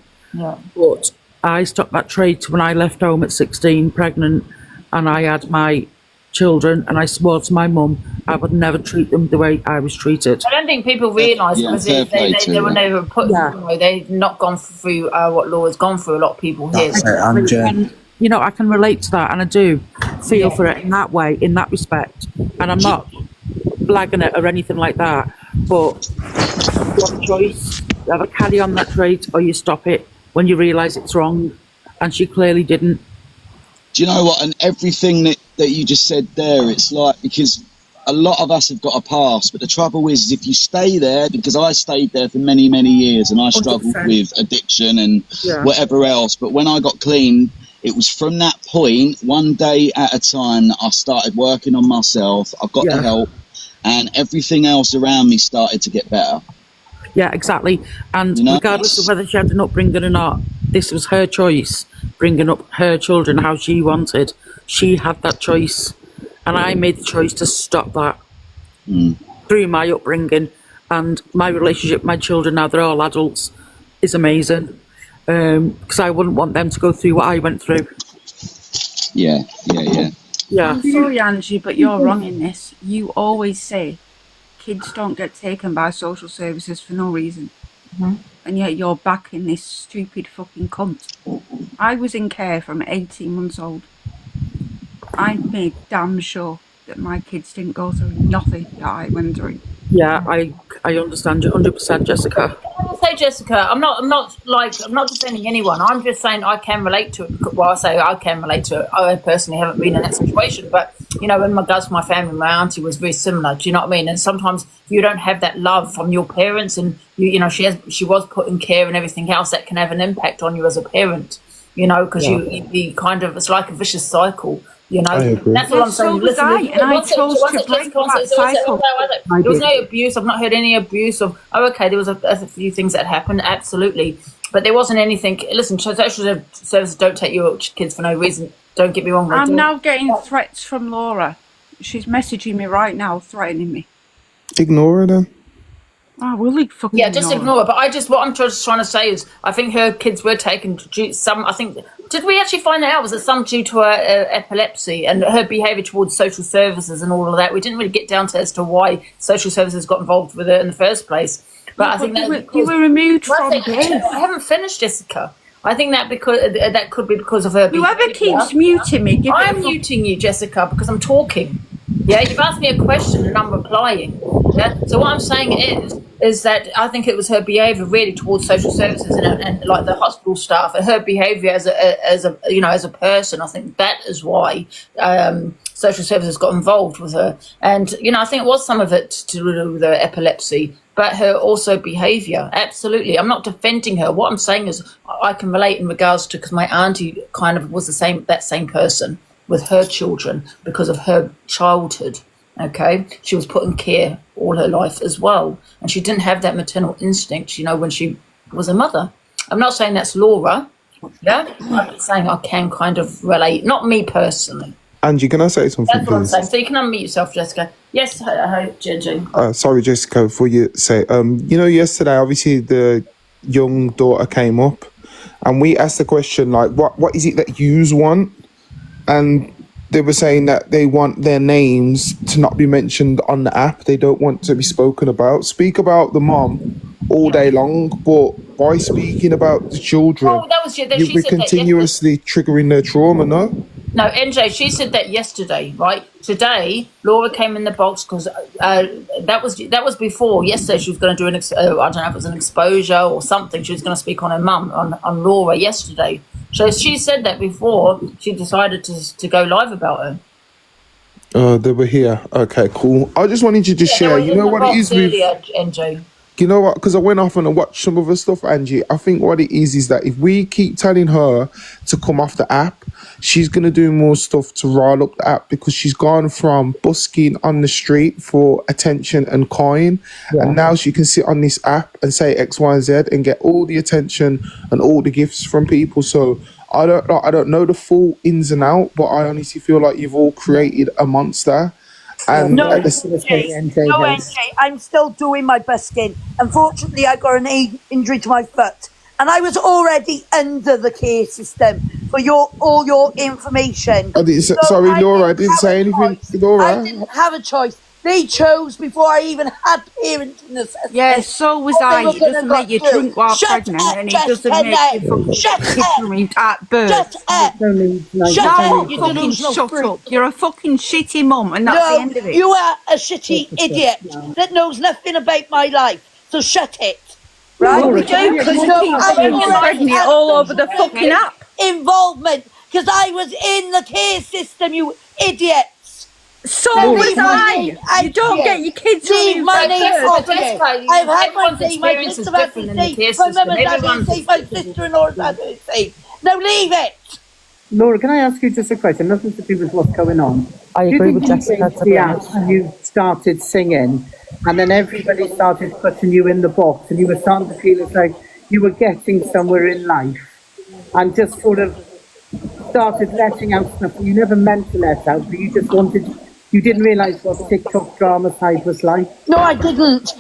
but I stopped that trait when I left home at 16, pregnant, and I had my children, and I swore to my mum I would never treat them the way I was treated. I don't think people realise, because they were never put, you know, they've not gone through what Laura's gone through. A lot of people here. And, you know, I can relate to that, and I do feel for it in that way, in that respect. And I'm not blagging it or anything like that, but you have a choice. You either carry on that trait or you stop it when you realise it's wrong, and she clearly didn't. Do you know what? And everything that you just said there, it's like, because a lot of us have got a past, but the trouble is if you stay there, because I stayed there for many, many years and I struggled 100%. with addiction and whatever else, but when I got clean, it was from that point, one day at a time, that I started working on myself. I got the help, and everything else around me started to get better. Yeah, exactly. And regardless of whether she had an upbringing or not, this was her choice, bringing up her children how she wanted. She had that choice. And I made the choice to stop that through my upbringing. And my relationship with my children, now they're all adults, is amazing. Because I wouldn't want them to go through what I went through. Yeah. I'm sorry, Angie, but you're wrong in this. You always say kids don't get taken by social services for no reason. And yet you're backing this stupid fucking cunt. I was in care from 18 months old. I made damn sure that my kids didn't go through nothing that I went through. Yeah, I understand you 100%, Jessica. I want to say say, Jessica, I'm not defending anyone. I'm just saying I can relate to it. Well, I say I can relate to it. I personally haven't been in that situation, but in regards to my family, my auntie was very similar. Do you know what I mean? And sometimes if you don't have that love from your parents, and she was put in care and everything else, that can have an impact on you as a parent. Because you kind of, it's like a vicious cycle. That's all I'm saying. Listen, I chose to break that cycle. There was no abuse. I've not heard any abuse of. Oh, okay. There was a few things that happened, absolutely, but there wasn't anything. Listen, social services don't take your kids for no reason. Don't get me wrong. I'm now getting threats from Laura. She's messaging me right now, threatening me. Ignore her then. Oh, will fucking just ignore it. But what I'm just trying to say is, I think her kids were taken some. I think, did we actually find that out? Was it some due to her epilepsy and her behaviour towards social services and all of that? We didn't really get down to as to why social services got involved with her in the first place. But I think you were removed from I haven't finished, Jessica. I think that that could be because of her. Whoever keeps muting me, I'm muting you, Jessica, because I'm talking. Yeah, you've asked me a question and I'm replying. Yeah. So what I'm saying is that I think it was her behaviour really towards social services and like the hospital staff, and her behaviour as a person. I think that is why social services got involved with her, and I think it was some of it to do with her epilepsy, but her also behaviour. Absolutely, I'm not defending her. What I'm saying is I can relate in regards to, because my auntie kind of was that same person with her children because of her childhood. Okay, she was put in care all her life as well, and she didn't have that maternal instinct, when she was a mother. I'm not saying that's Laura. Yeah, I'm saying I can kind of relate. Not me personally. Angie, can I say something? That's what I'm please? saying. So you can unmute yourself, Jessica. Yes, hi, Gigi. Sorry, Jessica, before you say, yesterday, obviously the young daughter came up, and we asked the question like, what is it that yous want? And they were saying that they want their names to not be mentioned on the app. They don't want to be spoken about. Speak about the mom all day long, but by speaking about the children, you'll be continuously triggering their trauma, no? No, NJ, she said that yesterday, right? Today, Laura came in the box because that was before. Yesterday, she was going to do I don't know if it was an exposure or something. She was going to speak on her mum, on Laura yesterday. So she said that before she decided to go live about her. They were here. Okay, cool. I just wanted you to share. You know what it is with NJ. You know what? Because I went off and I watched some of her stuff, Angie. I think what it is that if we keep telling her to come off the app, she's going to do more stuff to rile up the app, because she's gone from busking on the street for attention and coin, and now she can sit on this app and say X, Y, and Z and get all the attention and all the gifts from people. So I don't know the full ins and out, but I honestly feel like you've all created a monster. And no, NJ, I'm still doing my busking. Unfortunately, I got an injury to my foot, and I was already under the care system for all your information. Sorry, Laura, I didn't say anything. Laura, I didn't have a choice. They chose before I even had parenting assessment. Yeah, so was I. It doesn't make you drink while pregnant, and it doesn't make you fucking kids removed at birth. Shut up! Shut up. You're a fucking shitty mum, and that's the end of it. You are a shitty idiot that knows nothing about my life. So shut it. Right? We do, because you're pregnant all over the fucking app. Involvement, because I was in the care system, you idiot. So was I. You don't get your kids leave my name off it. I've had my say, my sister had to say, my mum and dad had to say, my sister-in-law's had to say. Now leave it. Laura, can I ask you just a question? Nothing to do with what's going on. I agree with Jessica. And you started singing, and then everybody started putting you in the box, and you were starting to feel it's like you were getting somewhere in life, and just sort of started letting out stuff you never meant to let out, but you just wanted. You didn't realise what TikTok drama side was like? No, I didn't.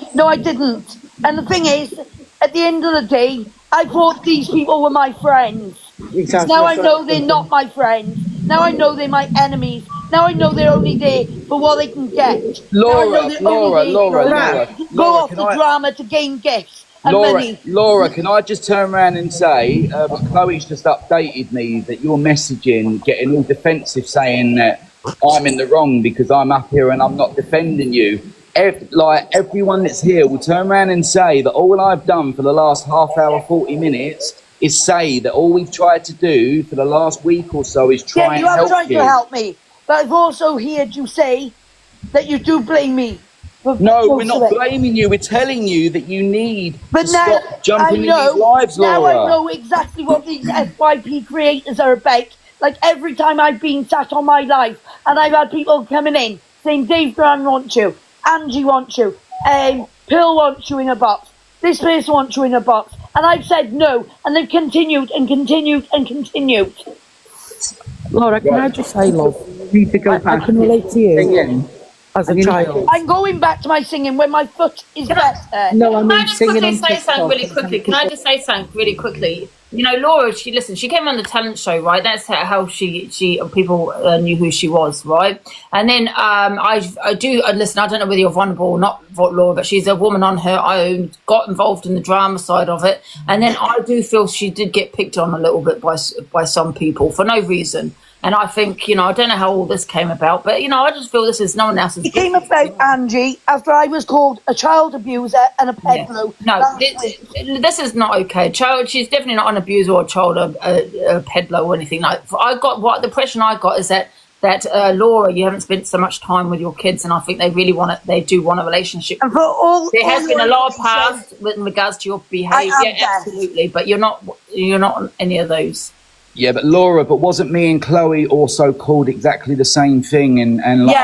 And the thing is, at the end of the day, I thought these people were my friends. Exactly. Now I know they're not my friends. Now I know they're my enemies. Now I know they're only there for what they can get. Laura, go off the drama to gain gifts and money. Laura, can I just turn around and say, Chloe's just updated me that you're messaging, getting all defensive, saying that I'm in the wrong because I'm up here and I'm not defending you. everyone that's here will turn around and say that all I've done for the last half hour, 40 minutes is say that all we've tried to do for the last week or so is try and help you. You have tried to help me, but I've also heard you say that you do blame me. No, we're not blaming you. We're telling you that you need to stop jumping in these lives, Laura. Now I know exactly what these FYP creators are about. Like every time I've been sat on my live and I've had people coming in saying Dave Graham wants you, Angie wants you, Pill wants you in a box, this person wants you in a box, and I've said no, and they've continued and continued and continued. Laura, can I just say, love, I can relate to you as a child. I'm going back to my singing when my foot is better. No, I mean Can I just singing quickly on say something TikTok. really quickly? Can I just say something really quickly? You know, Laura, she came on the talent show, right? That's how she people knew who she was, right? And then I do listen. I don't know whether you're vulnerable or not, Laura, but she's a woman on her own, got involved in the drama side of it, and then I do feel she did get picked on a little bit by some people for no reason. And I think, you know, I don't know how all this came about, but, you know, I just feel this is no one else's. It came about, Angie, after I was called a child abuser and a peddler. No, this is not okay. She's definitely not an abuser or a child, a peddler or anything like that. The impression I got is that Laura, you haven't spent so much time with your kids, and I think they do want a relationship. And for all, there has been a lot of past in regards to your behaviour, absolutely, but you're not on any of those. Yeah, but Laura, wasn't me and Chloe also called exactly the same thing? And like,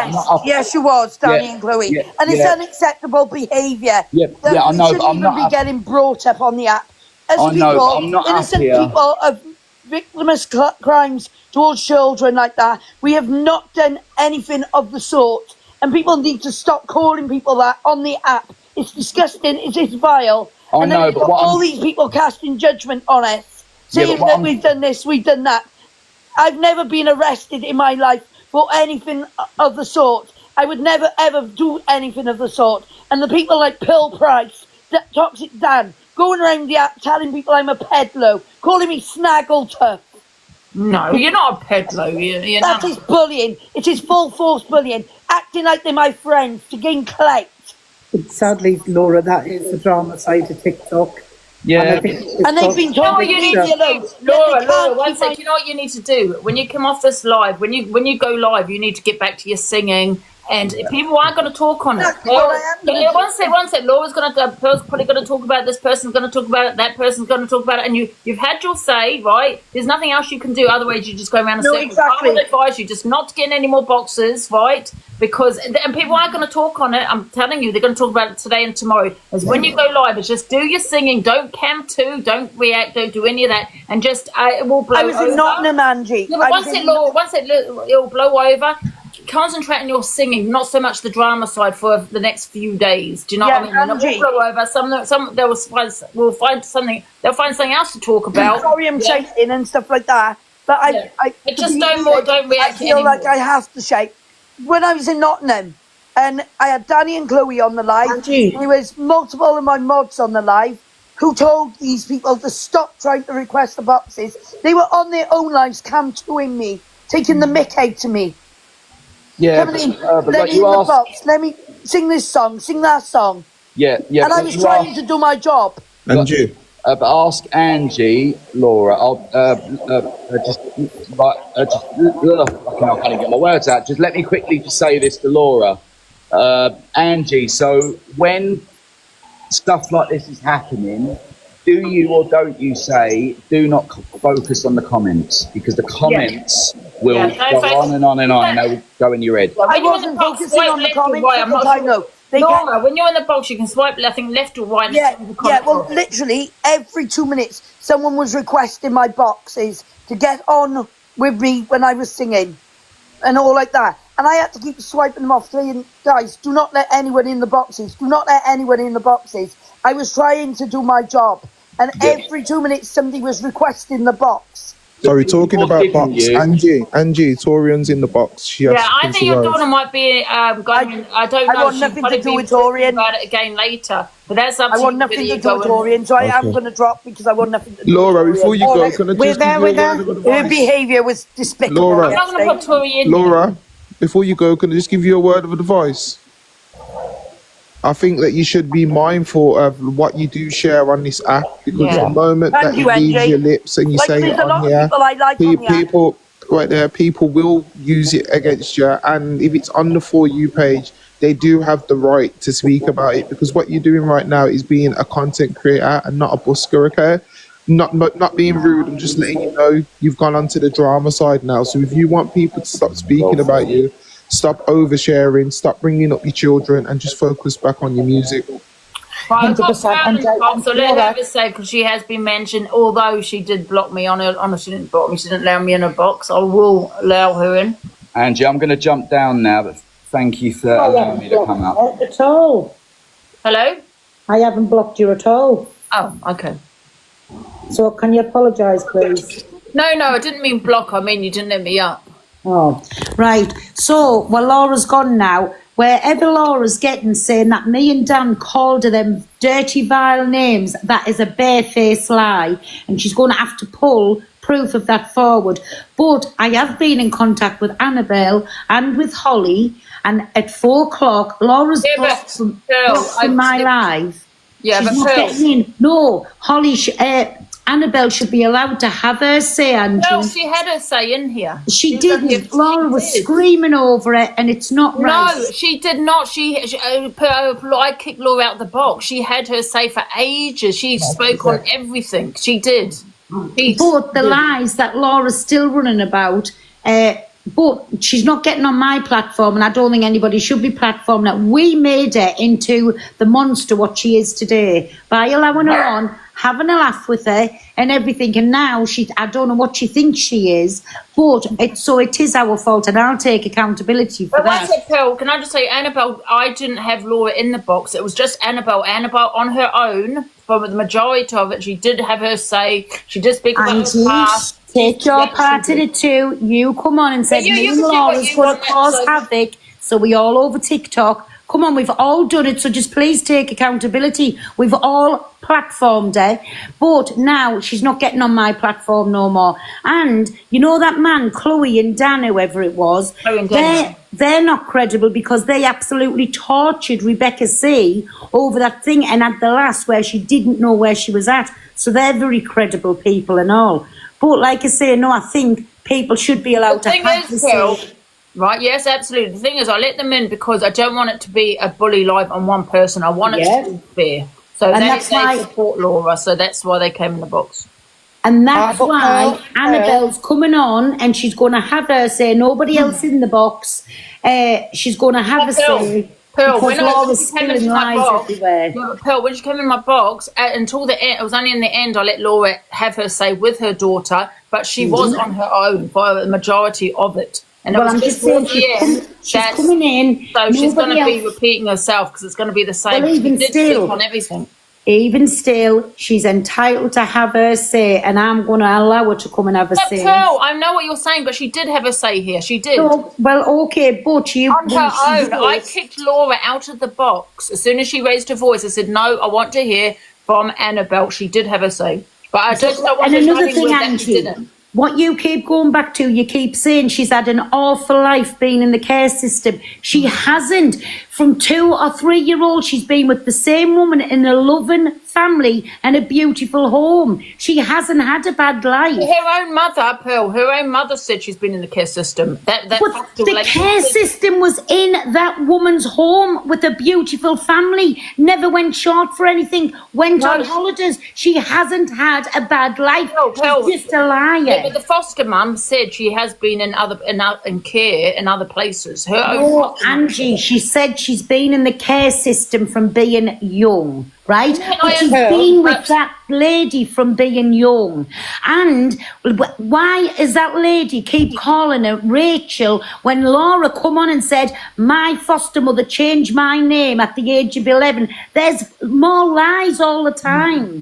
yes, you was, Danny and Chloe. And it's unacceptable behaviour. I know, but I'm not be getting brought up on the app. As I know, but I'm not innocent up here. people of victimless crimes towards children like that. We have not done anything of the sort. And people need to stop calling people that on the app. It's disgusting, it's vile. I know, but all these people casting judgment on us. Saying that we've done this, we've done that. I've never been arrested in my life for anything of the sort. I would never, ever do anything of the sort. And the people like Pill Price, Toxic Dan, going around the app telling people I'm a peddler, calling me Snaggletuff. No, you're not a peddler. That is bullying. It is full force bullying. Acting like they're my friends to gain clout. But sadly, Laura, that is the drama side of TikTok. Yeah. And they've been told to leave me alone. Laura, one sec. You know what you need to do? When you come off this live, when you go live, you need to get back to your singing. And people aren't going to talk on it. One sec. Laura's probably going to talk about it. This person's going to talk about it. That person's going to talk about it. And you've had your say, right? There's nothing else you can do. Otherwise, you just go around and say, exactly. I would advise you just not to get in any more boxes, right? And people aren't going to talk on it. I'm telling you, they're going to talk about it today and tomorrow. As when you go live, it's just do your singing. Don't cam to. Don't react. Don't do any of that. And just it will blow over. I was in Nottingham, Angie. Yeah, but once it'll blow over. Concentrate on your singing, not so much the drama side for the next few days. Do you know what I mean? And it will blow over. Some they'll find something. They'll find something else to talk about. Sorry, I'm shouting and stuff like that. But I just don't react. I feel like I have to shout. When I was in Nottingham, and I had Danny and Chloe on the live, there was multiple of my mods on the live who told these people to stop trying to request the boxes. They were on their own lives, cam-toing me, taking the mick out of me. Yeah, let me in the box. Let me sing this song, sing that song. Yeah. And I was trying to do my job. Angie. But ask Angie, Laura. I can't even get my words out. Just let me quickly just say this to Laura, Angie. So when stuff like this is happening, do you or don't you say do not focus on the comments, because the comments will go on and on and on, and they will go in your head. I wasn't focusing on the comments because I know. Laura, when you're in the box, you can swipe, I think, left or right. Well, literally every 2 minutes, someone was requesting my boxes to get on with me when I was singing, and all like that. And I had to keep swiping them off, saying, guys, do not let anyone in the boxes. Do not let anyone in the boxes. I was trying to do my job. And every 2 minutes, somebody was requesting the box. Sorry, talking about box, Angie, Torian's in the box. I think your daughter might be going. I don't know. I want nothing to do with Torian. About it again later, but that's up to I want nothing to do with Torian, so I am going to drop because I want nothing to do Laura, with before you go, can I just give you a word of advice? Her behaviour was despicable. Laura, I'm not going to put Torian. Laura, before you go, can I just give you a word of advice? I think that you should be mindful of what you do share on this app, because the moment that Thank it you, leaves Angie. your lips and you Like, say there's it a on lot of here, people I like on the app. people right there, people will use it against you. And if it's on the For You page, they do have the right to speak about it, because what you're doing right now is being a content creator and not a busker, okay? Not being rude. I'm just letting you know you've gone onto the drama side now. So if you want people to stop speaking about you, stop oversharing, stop bringing up your children, and just focus back on your music. Right, I've got Karen box, so let her have a say, because she has been mentioned. Although she did block me she didn't block me. She didn't allow me in her box. I will allow her in. Angie, I'm going to jump down now, but thank you for allowing me to come up. Not at all. Hello? I haven't blocked you at all. Oh, okay. So can you apologise, please? No, I didn't mean block. I mean you didn't let me up. Oh, right. So, well, Laura's gone now. Wherever Laura's getting saying that me and Dan called her them dirty, vile names, that is a barefaced lie. And she's going to have to pull proof of that forward. But I have been in contact with Annabelle and with Holly. And at 4 o'clock, Laura's blocked from my live. Yeah, she's but not getting in. No, Holly, Annabelle should be allowed to have her say, Angie. No, she had her say in here. She didn't. Laura was screaming over it, and it's not right. No, she did not. I kicked Laura out of the box. She had her say for ages. She spoke on everything. She did. But the lies that Laura's still running about, but she's not getting on my platform, and I don't think anybody should be platforming that. We made her into the monster what she is today by allowing her on, having a laugh with her and everything, and now I don't know what she thinks she is, but it is our fault, and I'll take accountability for that. Pearl, can I just say, Annabelle, I didn't have Laura in the box. It was just Annabelle on her own. For the majority of it, she did have her say. She did speak about her past. Take your part in it too. You come on and said me and Laura's going to cause havoc, so we all over TikTok. Come on, we've all done it, so just please take accountability. We've all platformed her, but now she's not getting on my platform no more. And you know that man, Chloe and Dan, whoever it was, they're not credible because they absolutely tortured Rebecca C over that thing, and at the last where she didn't know where she was at. So they're very credible people and all. But like I say, no, I think people should be allowed to have the say. Right, yes, absolutely. The thing is, I let them in because I don't want it to be a bully live on one person. I want it to be fair. So they support Laura, so that's why they came in the box. And that's why Annabelle's coming on and she's going to have her say, nobody else in the box. She's going to have a say. Pearl, when Laura's spilling lies everywhere. Yeah, Pearl, when she came in my box, until the end, it was only in the end I let Laura have her say with her daughter, but she was on her own for the majority of it. And well, I'm just saying she's coming in. So she's going to be repeating herself because it's going to be the same. Well, even still, on everything. Even still, she's entitled to have her say, and I'm going to allow her to come and have a say. Pearl, I know what you're saying, but she did have a say here. She did. No, well, okay, but you on her own. I kicked Laura out of the box as soon as she raised her voice. I said, "No, I want to hear from Annabelle." She did have a say, but I just don't want to that she didn't. What you keep going back to, you keep saying she's had an awful life being in the care system. She hasn't. From 2 or 3 year old, she's been with the same woman in a loving family and a beautiful home. She hasn't had a bad life. Her own mother, Pearl, her own mother said she's been in the care system. But the care system was in that woman's home with a beautiful family. Never went short for anything. Went on holidays. She hasn't had a bad life. She's just a liar. Yeah, but the foster mum said she has been in care in other places. Her own Angie, she said she's been in the care system from being young, right? But she's been with that lady from being young. And why is that lady keep calling her Rachel when Laura come on and said, my foster mother changed my name at the age of 11? There's more lies all the time.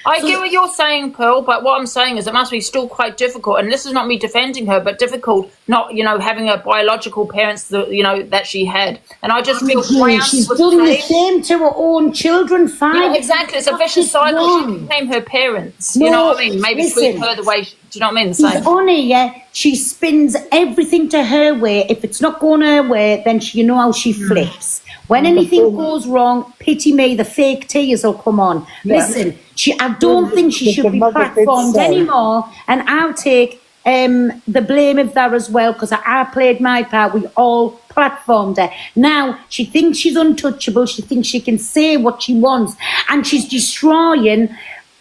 I get what you're saying, Pearl, but what I'm saying is it must be still quite difficult, and this is not me defending her, but difficult not, having her biological parents, that she had. And I just feel she's done the same to her own children, fine. Yeah, exactly. It's a vicious cycle. She became her parents. No, you know what I mean? Maybe treat her the way Do you know what I mean? She's on here, she spins everything to her way. If it's not going her way, then you know how she flips. When anything goes wrong, pity me, the fake tears will come on. Yeah. Listen, I don't think she should be platformed anymore, and I'll take the blame of that as well, because I played my part. We all platformed her. Now she thinks she's untouchable. She thinks she can say what she wants, and she's destroying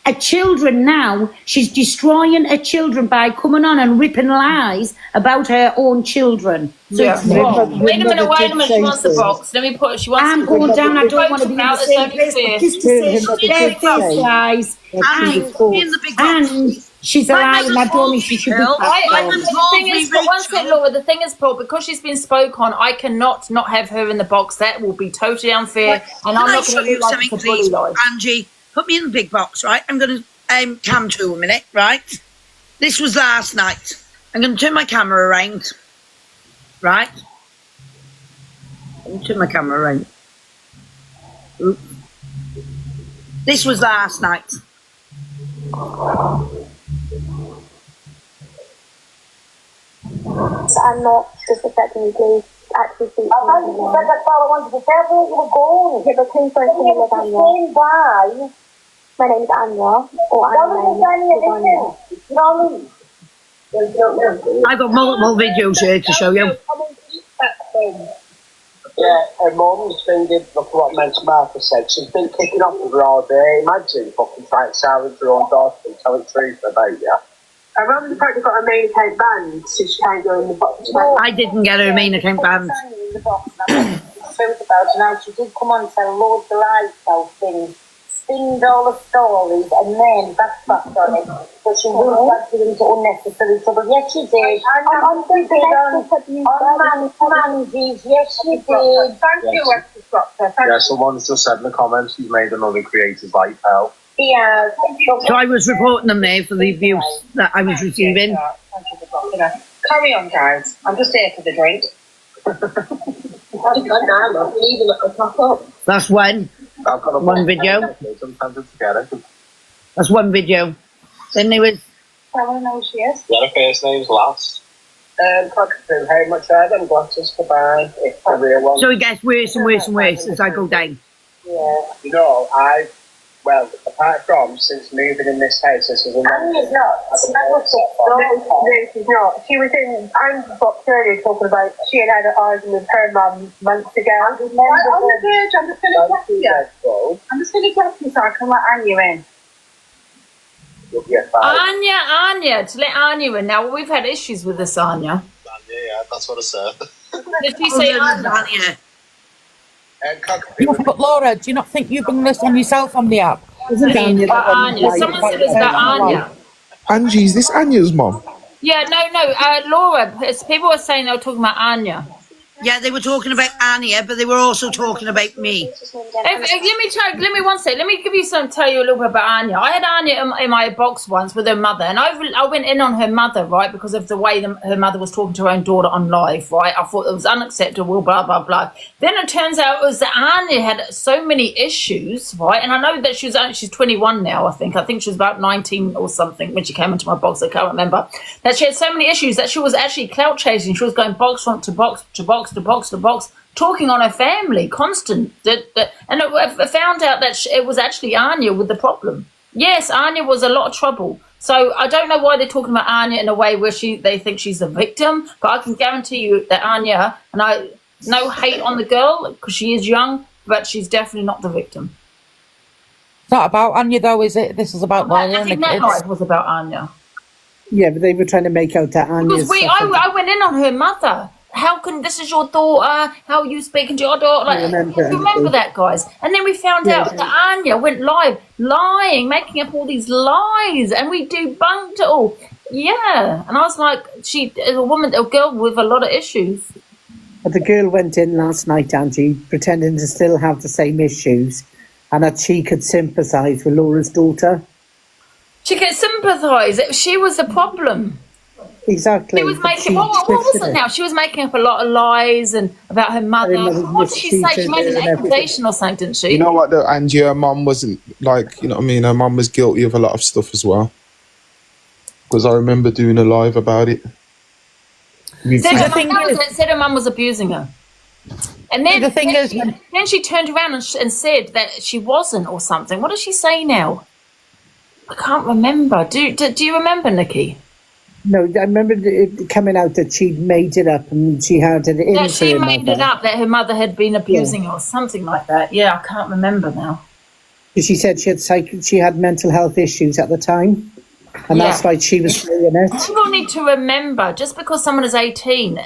her children now. She's destroying her children by coming on and ripping lies about her own children. So it's wrong. Wait a minute, she wants the box. Let me put she wants I'm going down, I don't want to be in the same place, but just to say she's false lies. And she's a liar, and I don't think she should be Laura, the thing is, Paul, because she's been spoke on, I cannot not have her in the box. That will be totally unfair. And I'm not going to do like a bully lie. Angie, put me in the big box, right? I'm going to cam to a minute, right? This was last night. I'm going to turn my camera around, right? Let me turn my camera around. Oops. This was last night. I'm not disrespecting you, please. Actually, speak to me. That's all I wanted to say. I thought you were going. Yeah, but please don't call me Anya. Why? My name's Anya. Or Anya. You know what I mean? I got multiple videos here to show you. Yeah, her mum's been good. Look at what Men's Martha said. She's been kicking off with her all day. Imagine fucking trying to salvage her own daughter and tell the truth about you. I remember the fact you got her main account banned, so she can't go in the box. I didn't get her main account banned. Now she did come on and tell loads of lies, self things, spinned all the stories, and then backtracked on it. But she wouldn't want to into unnecessary trouble. Yes, she did. On Mandy's, yes, she did. Thank you, Extra Doctor. Yeah, someone's just said in the comments she's made another creator's life hell. Yeah. So I was reporting them there for the abuse that I was receiving. Carry on, guys. I'm just here for the drink. That's one. Video. That's one video. Then there was. I want to know who she is. Yeah, her first name's last. Cockapoo, how much are them glasses to buy? It's a real one. So it gets worse and worse and worse as I go down. Yeah. You know, well, apart from since moving in this house, this is a Annie's not. No, she's not. She was in. I'm box earlier talking about she had an argument with her mum months ago. I'm just going to text you. I'm just going to text you so I can let Anya in. Anya, to let Anya in. Now, we've had issues with this Anya. Yeah, that's what I said. Did she say Anya? But Laura, do you not think you bring this on yourself on the app? Anya. Someone said it's about Anya. Angie, is this Anya's mom? Yeah, no, Laura. People were saying they were talking about Anya. Yeah, they were talking about Anya, but they were also talking about me. Let me give you tell you a little bit about Anya. I had Anya in my box once with her mother, and I went in on her mother, right, because of the way her mother was talking to her own daughter on live, right? I thought it was unacceptable, blah, blah, blah. Then it turns out it was that Anya had so many issues, right? And I know that she's 21 now, I think. I think she was about 19 or something when she came into my box. I can't remember. That she had so many issues that she was actually clout chasing. She was going box to box to box to box to box, talking on her family, constant. And I found out that it was actually Anya with the problem. Yes, Anya was a lot of trouble. So I don't know why they're talking about Anya in a way where they think she's a victim, but I can guarantee you that Anya, no hate on the girl because she is young, but she's definitely not the victim. It's not about Anya though, is it? This is about Anya. I think that life was about Anya. Yeah, but they were trying to make out that Anya. Because I went in on her mother. How can this is your daughter? How are you speaking to your daughter? Like, remember that, guys. And then we found out that Anya went live, lying, making up all these lies, and we debunked it all. Yeah, and I was like, she is a girl with a lot of issues. But the girl went in last night, Angie, pretending to still have the same issues, and that she could sympathise with Laura's daughter. She could sympathise. She was the problem. Exactly. She was making what was it now? She was making up a lot of lies and about her mother. What did she say? She made an accusation or something, didn't she? You know what though, Angie, her mum wasn't like, you know what I mean, her mum was guilty of a lot of stuff as well. because I remember doing a live about it. Said her mum was abusing her. And then then she turned around and said that she wasn't or something. What does she say now? I can't remember. Do you remember, Nikki? No, I remember it coming out that she'd made it up and she had it in That for she her made mother. it up that her mother had been abusing her or something like that. Yeah, I can't remember now. She said she had mental health issues at the time, and that's why she was saying it. People need to remember, just because someone is 18,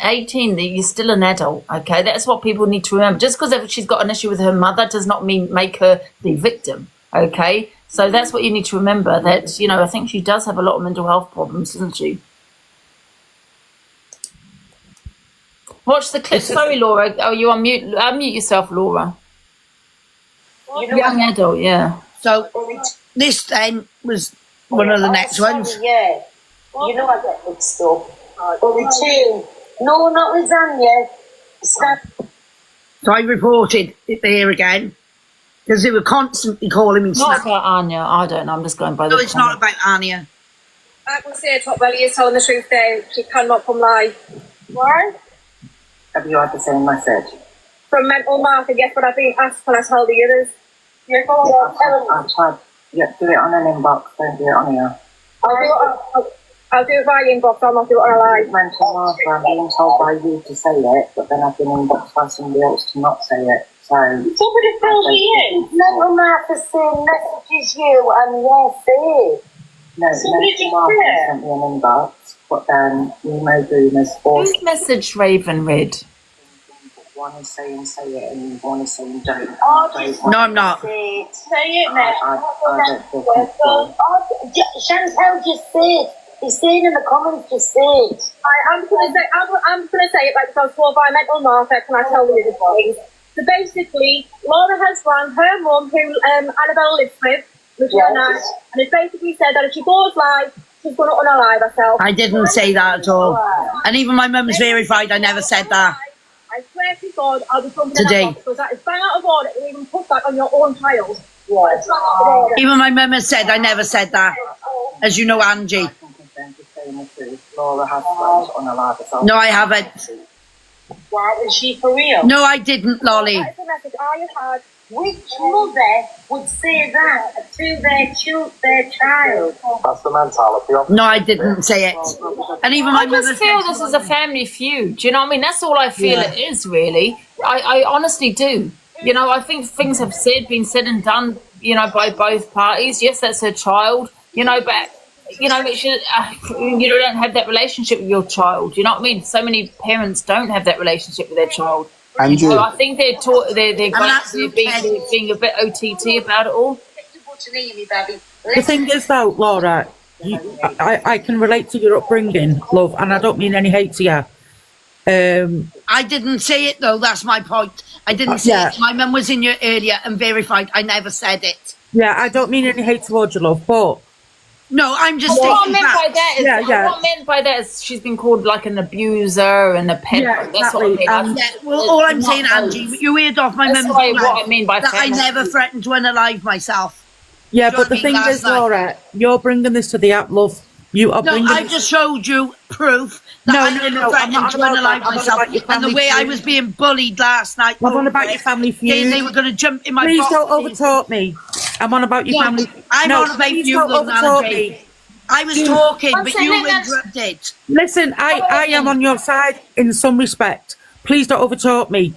you're still an adult, okay? That's what people need to remember. Just because she's got an issue with her mother does not mean make her the victim, okay? So that's what you need to remember, that, you know, I think she does have a lot of mental health problems, doesn't she? Watch the clip. Sorry, Laura. Oh, you unmute. Unmute yourself, Laura. Young adult, yeah. So this then was one of the next ones. Yeah. You know I get mixed up. No, not lasagna. So I reported it there again because they were constantly calling me. Not about Anya. I don't know. I'm just going by the. No, it's not about Anya. I can say Top Belly is telling the truth there. She cannot come live. Why? Have you had the same message? From mental mark, guess what I've been asked when I tell the others. Yeah, go on. I've tried. Yeah, do it on an inbox, don't do it on here. I'll do it via inbox, I'll not do it on a live. Mental mark, I'm being told by you to say it, but then I've been inboxed by somebody else to not say it. So somebody fills me in. Mental mark the same messages you and yes, no, mental mark sent me an inbox, but then email boomers forced. Whose message Raven read? One is saying say it and one is saying don't. No, I'm not. Say it, mate. I don't feel comfortable. Chantel, just say it. He's saying in the comments, just say it. I'm gonna say it like I was told by mental marker. Can I tell you the boys? So basically, Laura has rang her mum, who Annabelle lives with, Luciana, and it's basically said that if she goes live, she's going to unalive herself. I didn't say that at all. And even my mum's verified I never said that. I swear to God, I'll be jumping Today. in that box because that is bang out of order to even put that on your own child. Even my mum has said I never said that. As you know, Angie. Laura has unalive herself. No, I haven't. Wow, is she for real? No, I didn't, Lolly. That's the message I have had. Which mother would say that to their child? That's the mentality of No, I didn't say it. And even my I just feel this is a family feud. Do you know what I mean? That's all I feel it is, really. I honestly do. You know, I think things have been said and done, you know, by both parties. Yes, that's her child, you know, but, you know, you don't have that relationship with your child. You know what I mean? So many parents don't have that relationship with their child. Andrew. So I think they're being a bit OTT about it all. The thing is, though, Laura, I can relate to your upbringing, love, and I don't mean any hate to you. I didn't say it, though. That's my point. I didn't say it. My mum was in your earlier and verified. I never said it. Yeah, I don't mean any hate towards you, love, but... No, I'm just what I taking meant by that is, Yeah. what I meant by that is she's been called like an abuser and a pet. Yeah, That's what I mean. Well, all I'm saying, Angie, you heard off my mum's what I mean by that I family. never threatened to unalive myself. Yeah, Do you but the know what I thing mean? is, Last night. Laura, you're bringing this to the app, love. You are No, bringing I this... just showed you proof that No, I no, didn't no, I'm threaten not to about that. unalive I'm on myself. about your And the family way I feud. was being bullied last night. I'm on about your family feud. They were going to jump in my Please box. don't overtalk me. I'm on about your family... I'm No, on about please you, don't Love overtalk Nana me. G. I was talking, but you interrupted. Listen, I am on your side in some respect. Please don't overtalk me.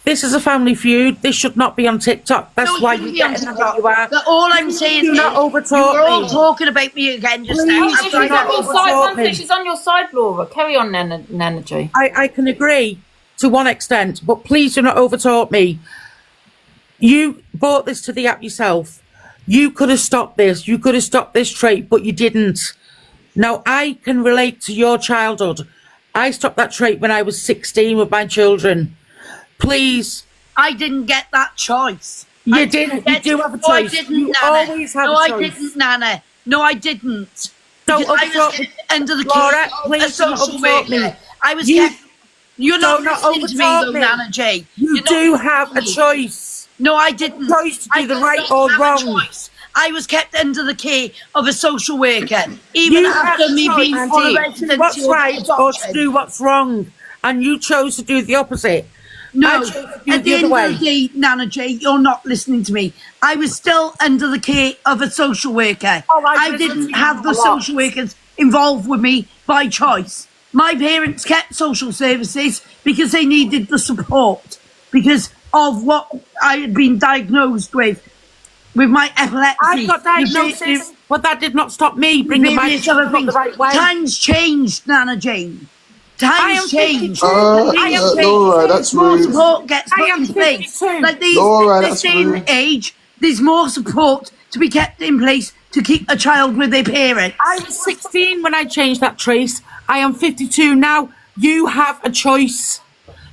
This is a family feud. This should not be on TikTok. That's why you're getting how you are. But all I'm saying Do is, not overtalk you were all me. talking about me again just now. Please She's on your side. She's on your side, Laura. Carry on, Nana G. I can agree to one extent, but please do not overtalk me. You brought this to the app yourself. You could have stopped this. You could have stopped this trait, but you didn't. Now, I can relate to your childhood. I stopped that trait when I was 16 with my children. Please. I didn't get that choice. You didn't. You do have a choice. No, I didn't, You Nana. always have no, a choice. I didn't, Nana. No, I didn't. Don't Because I overtalk was me. under the Laura, care please of don't social overtalk worker. me. I was You- kept... You're not listening to me, though, Nana J. You do have a choice. No, I didn't. Choice to do the I right didn't or have a wrong. choice. I was kept under the care of a social worker, even You after had me a being choice, full of Auntie, to do residential what's right or to adoption. do what's wrong, and you chose to do the opposite. No, I chose to do at the the other end way. of the day, Nana J, you're not listening to me. I was still under the care of a social worker. I didn't have the social workers involved with me by choice. My parents kept social services because they needed the support because of what I had been diagnosed with my epilepsy. I got diagnosis, but that did not stop me bringing my various other children up the things. right way. Times changed, Nana Jane. Times changed. Laura, that's more rude. support gets put in place. Like Laura, this that's day and rude. age, there's more support to be kept in place to keep a child with their parents. I was 16 when I changed that trace. I am 52 now. You have a choice.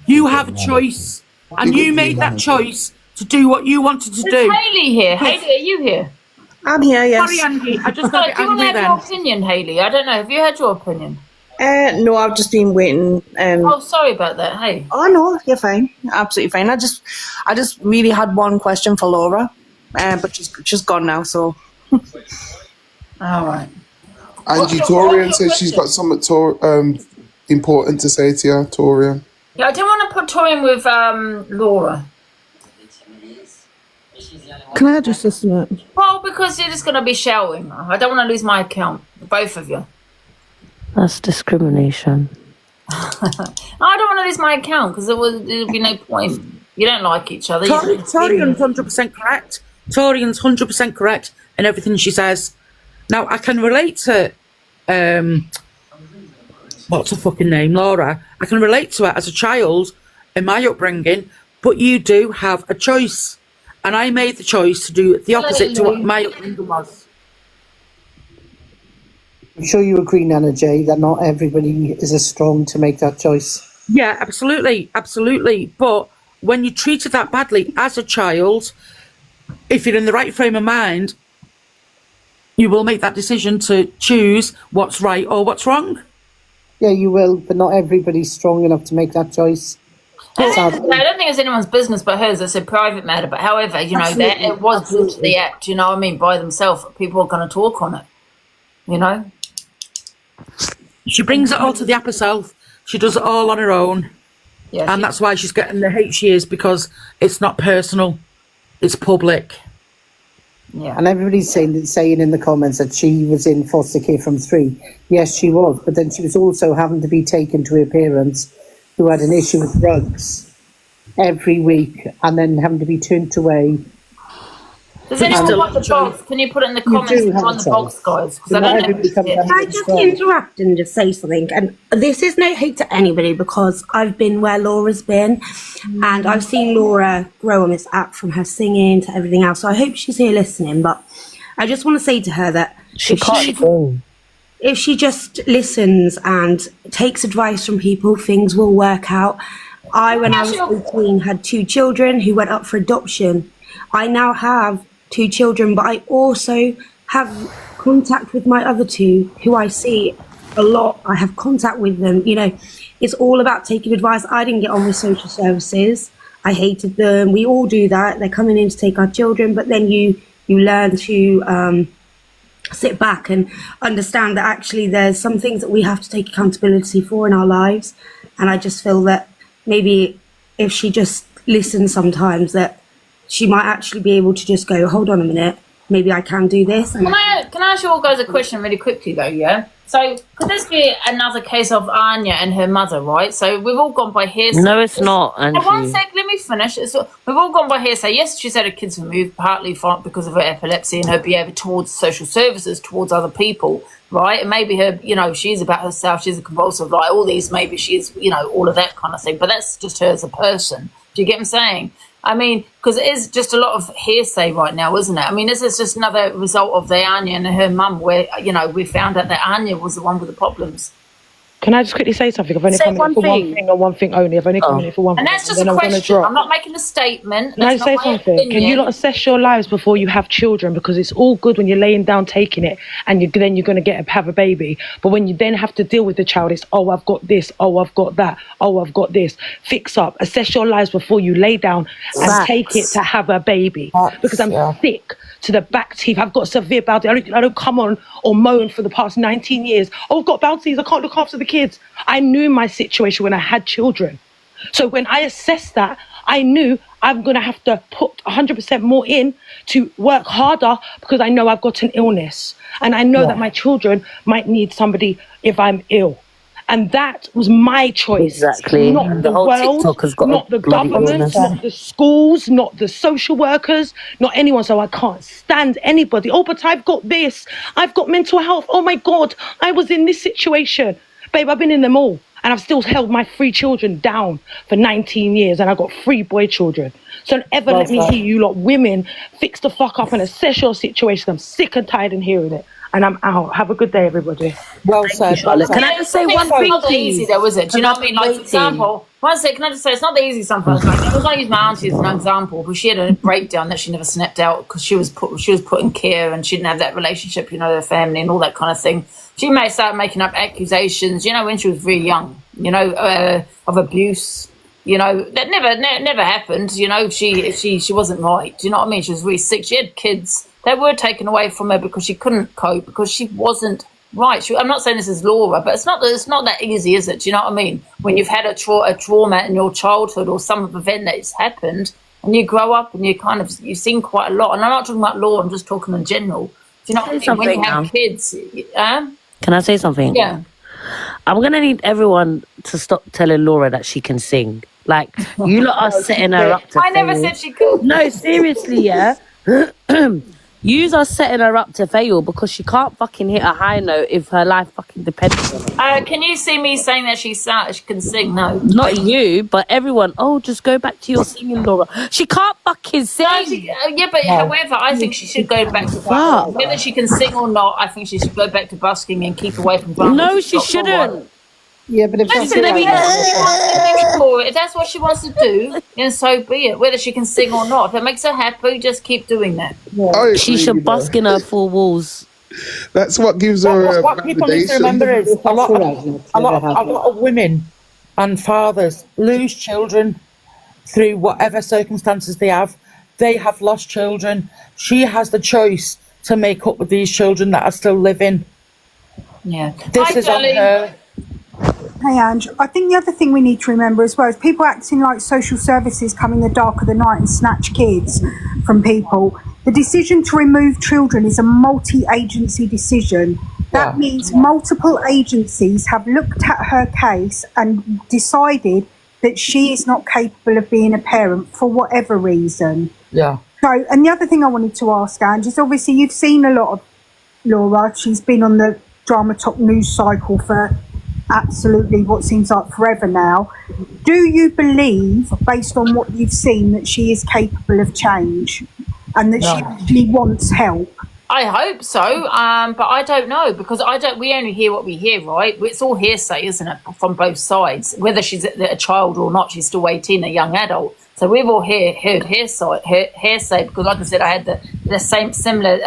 You have a choice. And you made that choice to do what you wanted to do. Is Hayley here? Hayley, are you here? I'm here, yes. Sorry, Angie. I just Do got a bit you want to angry have your then. opinion, Hayley? I don't know. Have you had your opinion? No, I've just been waiting. Oh, sorry about that. Hey. Oh no, you're fine. Absolutely fine. I just really had one question for Laura, but she's gone now. So. All right. Angie, Torian says she's got something important to say to you, Torian. Yeah, I didn't want to put Torian with Laura. Can I just listen to it? Well, because you're just going to be shouting. I don't want to lose my account. Both of you. That's discrimination. I don't want to lose my account because there'll be no point. You don't like each other. Torian's 100% correct. Torian's 100% correct in everything she says. Now, I can relate to, what's her fucking name, Laura. I can relate to her as a child in my upbringing, but you do have a choice. And I made the choice to do the opposite to what my upbringing was. I'm sure you agree, Nana J, that not everybody is as strong to make that choice. Yeah, absolutely, absolutely. But when you treated that badly as a child, if you're in the right frame of mind, you will make that decision to choose what's right or what's wrong. Yeah, you will, but not everybody's strong enough to make that choice. I don't think it's anyone's business but hers. It's a private matter. But however, you know, that it was due to the act, you know what I mean, by themselves. People are going to talk on it, you know? She brings it all to the app herself. She does it all on her own. Yeah, and that's why she's getting the hate she is, because it's not personal. It's public. Yeah. And everybody's saying in the comments that she was in foster care from 3. Yes, she was. But then she was also having to be taken to her parents who had an issue with drugs every week and then having to be turned away. Does anyone want the box? Can you put it in the comments on the box, guys? Because I don't know. Can I just interrupt and just say something? And this is no hate to anybody, because I've been where Laura's been, and I've seen Laura grow on this app from her singing to everything else. So I hope she's here listening. But I just want to say to her that if she just listens and takes advice from people, things will work out. When I was 18, had 2 children who went up for adoption. I now have 2 children, but I also have contact with my other 2 who I see a lot. I have contact with them. You know, it's all about taking advice. I didn't get on with social services. I hated them. We all do that. They're coming in to take our children, but then you learn to sit back and understand that actually there's some things that we have to take accountability for in our lives. And I just feel that maybe if she just listens sometimes, that she might actually be able to just go, hold on a minute, maybe I can do this. And Can I ask you all guys a question really quickly though, yeah? So could this be another case of Anya and her mother, right? So we've all gone by hearsay. No, it's not, Angie. One sec, let me finish. We've all gone by hearsay. Yes, she said her kids were moved partly because of her epilepsy and her behaviour towards social services, towards other people, right? And maybe her, you know, she's about herself, she's a compulsive, like all these, maybe she's, you know, all of that kind of thing. But that's just her as a person. Do you get what I'm saying? I mean, because it is just a lot of hearsay right now, isn't it? I mean, this is just another result of the Anya and her mum where, you know, we found out that Anya was the one with the problems. Can I just quickly say something? I've only Say come in one for one thing. thing and one thing only. I've only come in for one And thing. that's just then a I'm gonna question. drop. I'm not making a statement. Can I That's say not my something? Can you opinion. not assess your lives before you have children? Because it's all good when you're laying down taking it and then you're going to have a baby. But when you then have to deal with the child, it's, oh, I've got this. Oh, I've got that. Oh, I've got this. Fix up. Assess your lives before you lay down and take it to have a baby. Because I'm sick to the back teeth. I've got severe bowel disease. I don't come on or moan for the past 19 years. Oh, I've got bowel disease. I can't look after the kids. I knew my situation when I had children. So when I assessed that, I knew I'm going to have to put 100% more in to work harder because I know I've got an illness. And I know that my children might need somebody if I'm ill. And that was my choice. Exactly. Not The whole world, TikTok has got not a the bloody government, illness. not the schools, not the social workers, not anyone. So I can't stand anybody. Oh, but I've got this. I've got mental health. Oh my God, I was in this situation. Babe, I've been in them all. And I've still held my 3 children down for 19 years. And I've got 3 boy children. So don't ever let me hear you lot women fix the fuck up and assess your situation. I'm sick and tired of hearing it. And I'm out. Have a good day, everybody. Well said. Charlotte. Can I just say one It's thing, not that easy, please? though, is it? Do you know what I mean? Like, for example, one second, can I just say, it's not that easy sometimes. Like, I was going to use my auntie as an example, but she had a breakdown that she never snapped out because she was put in care and she didn't have that relationship, you know, their family and all that kind of thing. She may start making up accusations, you know, when she was really young, you know, of abuse. You know, that never happened. You know, she wasn't right. Do you know what I mean? She was really sick. She had kids that were taken away from her because she couldn't cope, because she wasn't right. I'm not saying this is Laura, but it's not that easy, is it? Do you know what I mean? When you've had a trauma in your childhood or some event that's happened, and you grow up and you've seen quite a lot. And I'm not talking about Laura. I'm just talking in general. Do you know what I mean? When you have kids, Can I say something? Yeah. I'm going to need everyone to stop telling Laura that she can sing. Like, you lot are setting her up to I never fail. said she could. No, seriously, yeah. Yous are setting her up to fail because she can't fucking hit a high note if her life fucking depends on it. Can you see me saying that she can sing? No. Not you, but everyone. Oh, just go back to your singing, Laura. She can't fucking sing. No, but however, I think she should go back to busking. Whether she can sing or not, I think she should go back to busking and keep away from drama. No, she shouldn't. Yeah, but if if that's what she wants to do, then so be it. Whether she can sing or not, if it makes her happy, just keep doing that. She should busk in her 4 walls. That's what gives her What people need to remember is a lot of women and fathers lose children through whatever circumstances they have. They have lost children. She has the choice to make up with these children that are still living. Yeah. This is on her. Hey, Ange, I think the other thing we need to remember as well is people acting like social services come in the dark of the night and snatch kids from people. The decision to remove children is a multi-agency decision. That means multiple agencies have looked at her case and decided that she is not capable of being a parent for whatever reason. Yeah. So, and the other thing I wanted to ask, Ange, is obviously you've seen a lot of Laura. She's been on the Drama Talk news cycle for absolutely what seems like forever now. Do you believe, based on what you've seen, that she is capable of change and that she actually wants help? I hope so, but I don't know, because we only hear what we hear, right? It's all hearsay, isn't it, from both sides? Whether she's a child or not, she's still 18, a young adult. So we've all heard hearsay, because like I said, I had the same similar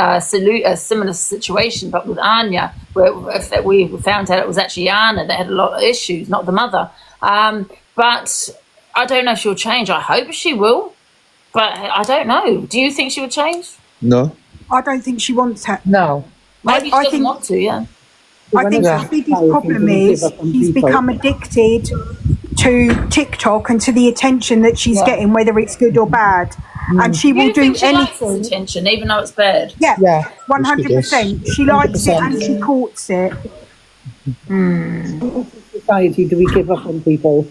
situation, but with Anya, where we found out it was actually Anna that had a lot of issues, not the mother. But I don't know if she'll change. I hope she will, but I don't know. Do you think she would change? No. I don't think she wants to. No. Maybe she doesn't want to, yeah. I think the biggest problem is she's become addicted to TikTok and to the attention that she's getting, whether it's good or bad. And she will do anything. Attention, even though it's bad. Yeah, 100%. She likes it and she courts it. In society, do we give up on people?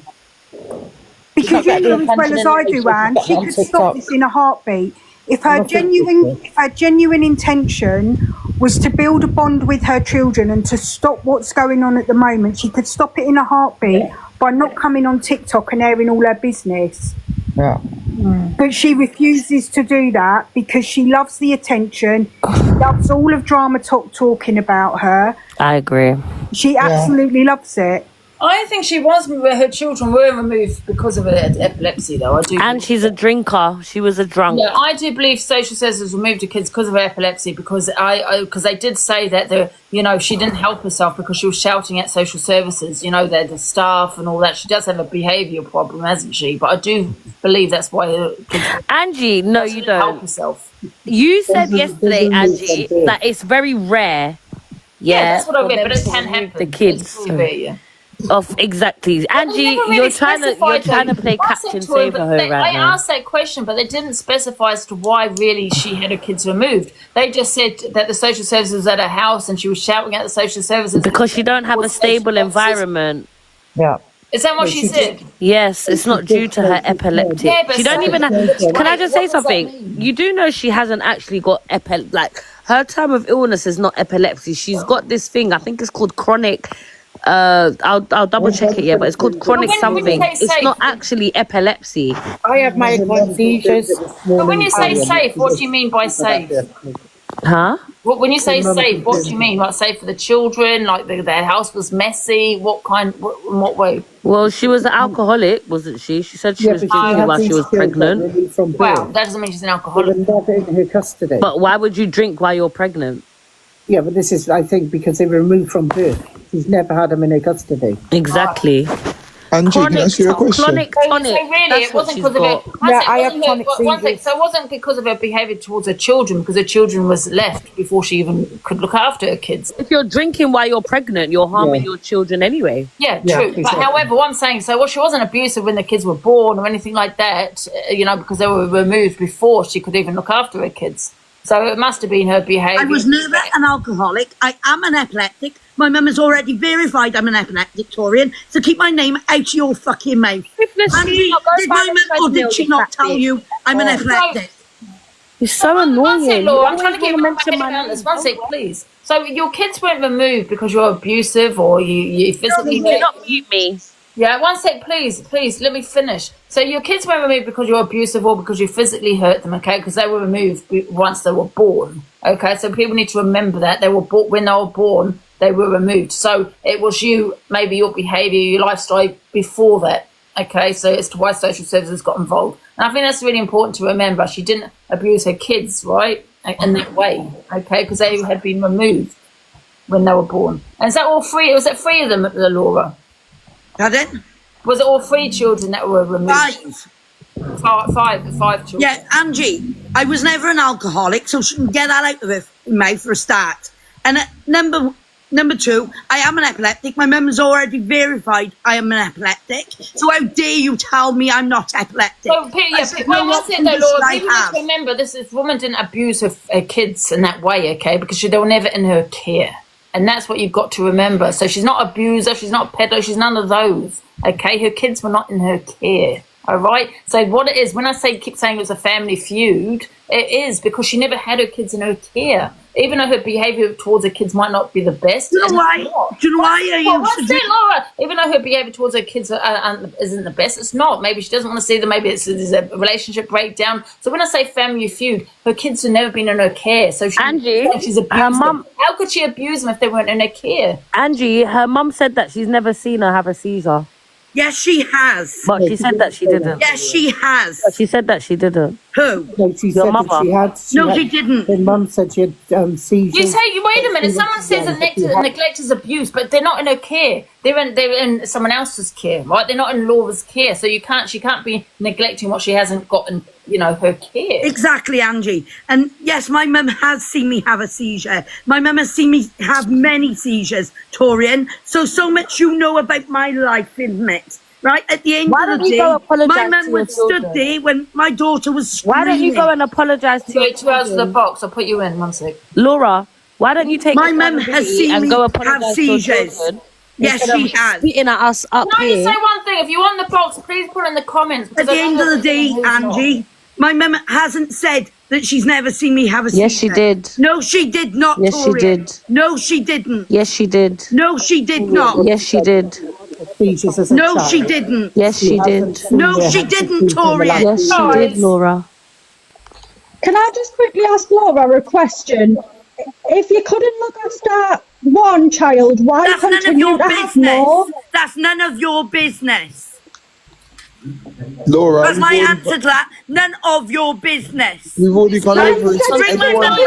Because you know as well as I do, Anne, she could stop this in a heartbeat. If her genuine intention was to build a bond with her children and to stop what's going on at the moment, she could stop it in a heartbeat by not coming on TikTok and airing all her business. Yeah. But she refuses to do that because she loves the attention. She loves all of Drama Talk talking about her. I agree. She absolutely loves it. I think she was. Her children were removed because of her epilepsy, though. I do. And she's a drinker. She was a drunk. Yeah, I do believe social services removed her kids because of her epilepsy. Because because they did say that she didn't help herself because she was shouting at social services. The staff and all that. She does have a behavioural problem, hasn't she? But I do believe that's why her kids. Angie, no, you don't help herself. You said yesterday, Angie, that it's very rare. Yeah, that's what I read, but it can happen. The kids. Exactly. Angie, really you're trying to play captain save her right now. I asked that question, but they didn't specify as to why really she had her kids removed. They just said that the social services was at her house and she was shouting at the social services. Because she don't have a stable environment. Yeah. Is that what she said? Yes, it's not due to her epileptic. Yeah, but she don't even have, can I just say something? You do know she hasn't actually got her time of illness is not epilepsy. She's got this thing, I think it's called chronic. I'll double check it, but it's called chronic something. It's not actually epilepsy. I have migraine seizures. But when you say safe, what do you mean by safe? Huh? When you say safe, what do you mean? Like safe for the children? Like their house was messy? In what way? Well, she was an alcoholic, wasn't she? She said she was drinking while she was pregnant. Well, that doesn't mean she's an alcoholic. Never in her custody. But why would you drink while you're pregnant? Yeah, but this is, I think, because they were removed from birth. She's never had them in her custody. Exactly. Angie, can I ask you a question? Chronic tonic. So really, it wasn't because of her. I have tonic seizures. So it wasn't because of her behaviour towards her children, because her children was left before she even could look after her kids. If you're drinking while you're pregnant, you're harming your children anyway. Yeah, true. Exactly. But however, what I'm saying, she wasn't abusive when the kids were born or anything like that, because they were removed before she could even look after her kids. So it must have been her behaviour. I was never an alcoholic. I am an epileptic. My mum has already verified I'm an epileptic, Torian. So keep my name out of your fucking mouth. Angie, did my mum or did she not tell you I'm an epileptic? You're so annoying. Laura, I'm trying to get my head around this. One sec, please. So your kids weren't removed because you're abusive or you physically... No, not mute me. Yeah, one sec, please, let me finish. So your kids were removed because you're abusive or because you physically hurt them, okay? Because they were removed once they were born, okay? So people need to remember that. They were born, when they were born, they were removed. So it was you, maybe your behaviour, your lifestyle before that, okay? So it's why social services got involved. And I think that's really important to remember. She didn't abuse her kids, right, in that way, okay? Because they had been removed when they were born. And is that all three? Was it three of them, Laura? Pardon? Was it all three children that were removed? Five children. Yeah, Angie, I was never an alcoholic, so she can get that out of her mouth for a start. And number two, I am an epileptic. My mum has already verified I am an epileptic. So how dare you tell me I'm not epileptic? So, what's it though, Laura? People need to remember this woman didn't abuse her kids in that way, okay? Because they were never in her care. And that's what you've got to remember. So she's not an abuser, she's not a pedo, she's none of those. Okay, her kids were not in her care. All right. So what it is, when I keep saying it was a family feud, it is because she never had her kids in her care. Even though her behaviour towards her kids might not be the best. Do you know why? Laura? Even though her behaviour towards her kids isn't the best, it's not. Maybe she doesn't want to see them. Maybe there's a relationship breakdown. So when I say family feud, her kids have never been in her care. So she's abused them. How could she abuse them if they weren't in her care? Angie, her mum said that she's never seen her have a seizure. Yes, she has. But she said that she didn't. Yes, she has. But she said that she didn't. Who? No, she Your said mother. that she didn't. Her mum said she had seizures. You say, wait a minute, someone says neglect is abuse, but they're not in her care. They're in someone else's care, right? They're not in Laura's care. So she can't be neglecting what she hasn't got in, her care. Exactly, Angie. And yes, my mum has seen me have a seizure. My mum has seen me have many seizures, Torian. So much you know about my life, isn't it? Right, at the end of the day, my mum was stood there when my daughter was screaming. Why don't you go and apologise to your 2 hours of the box? I'll put you in, 1 sec. Laura, why don't you take my mum has seen and me go have seizures. Yes, she has. Spitting at us up Can I here. just say one thing? If you want the box, please put it in the comments. At the end of the day, Angie, my mum hasn't said that she's never seen me have a seizure. Yes, she did. No, she did not, Yes, she Torian. did. No, she didn't. Yes, she did. No, she did not. Yes, she did. No, she didn't. Yes, she did. No, she didn't, Torian. Yes, she did, Laura. Can I just quickly ask Laura a question? If you couldn't look after one child, why That's none of continue your to have more? That's none of your business. Laura, That's my answer to that. None of your business. we've already gone over it. Everyone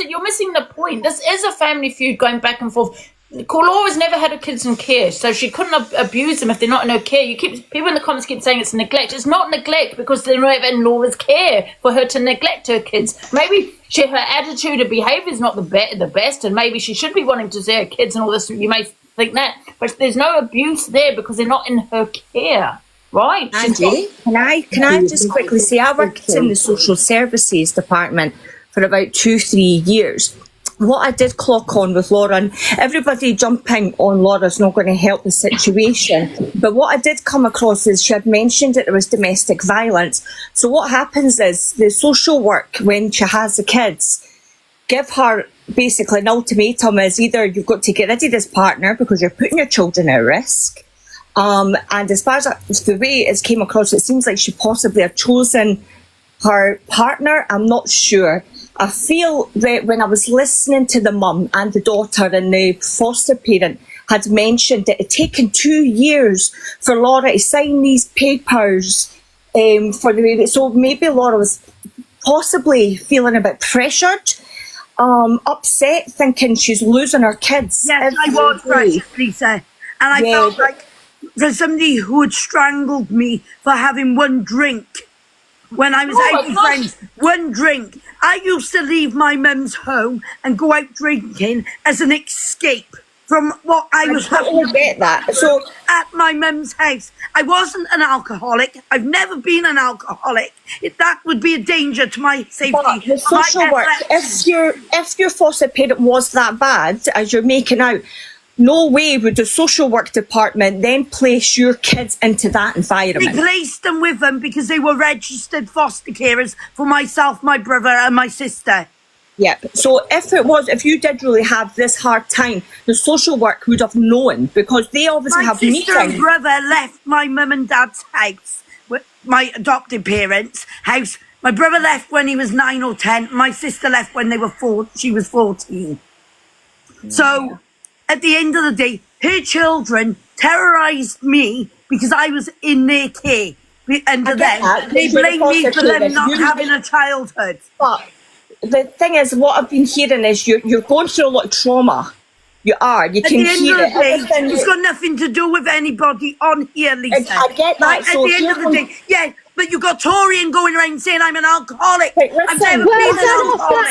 You're missing the point. This is a family feud going back and forth. Laura's never had her kids in care, so she couldn't abuse them if they're not in her care. People in the comments keep saying it's neglect. It's not neglect because they're not in Laura's care for her to neglect her kids. Maybe her attitude and behaviour is not the best, and maybe she should be wanting to see her kids and all this. You may think that, but there's no abuse there because they're not in her care. Right. Angie, can I just quickly say, I worked in the social services department for about 2-3 years. What I did clock on with Laura, and everybody jumping on Laura's not going to help the situation, but what I did come across is she had mentioned that there was domestic violence. So what happens is the social work, when she has the kids, give her basically an ultimatum is either you've got to get rid of this partner because you're putting your children at risk. And as far as the way it's came across, it seems like she possibly had chosen her partner. I'm not sure. I feel that when I was listening to the mum and the daughter and the foster parent had mentioned that it had taken 2 years for Laura to sign these papers for the baby. So maybe Laura was possibly feeling a bit pressured, upset, thinking she's losing her kids. Yes, I was pressured, Lisa. And I felt like for somebody who had strangled me for having one drink. When I was out with friends, one drink. I used to leave my mum's home and go out drinking as an escape from what I was having to get that. So at my mum's house. I wasn't an alcoholic. I've never been an alcoholic. That would be a danger to my safety. But the social work, if your foster parent was that bad as you're making out, no way would the social work department then place your kids into that environment. We placed them with them because they were registered foster carers for myself, my brother and my sister. Yep. So if you did really have this hard time, the social work would have known because they obviously have meetings. My sister and brother left my mum and dad's house, my adopted parents' house. My brother left when he was 9 or 10. My sister left when she was 14. So at the end of the day, her children terrorised me because I was in their care. Under them, they blame me for them not having a childhood. But the thing is, what I've been hearing is you're going through a lot of trauma. You are. You can hear it. It's got nothing to do with anybody on here, Lisa. I get that. At the end of the day, yeah. But you got Torian going around saying I'm an alcoholic. I've never been an alcoholic.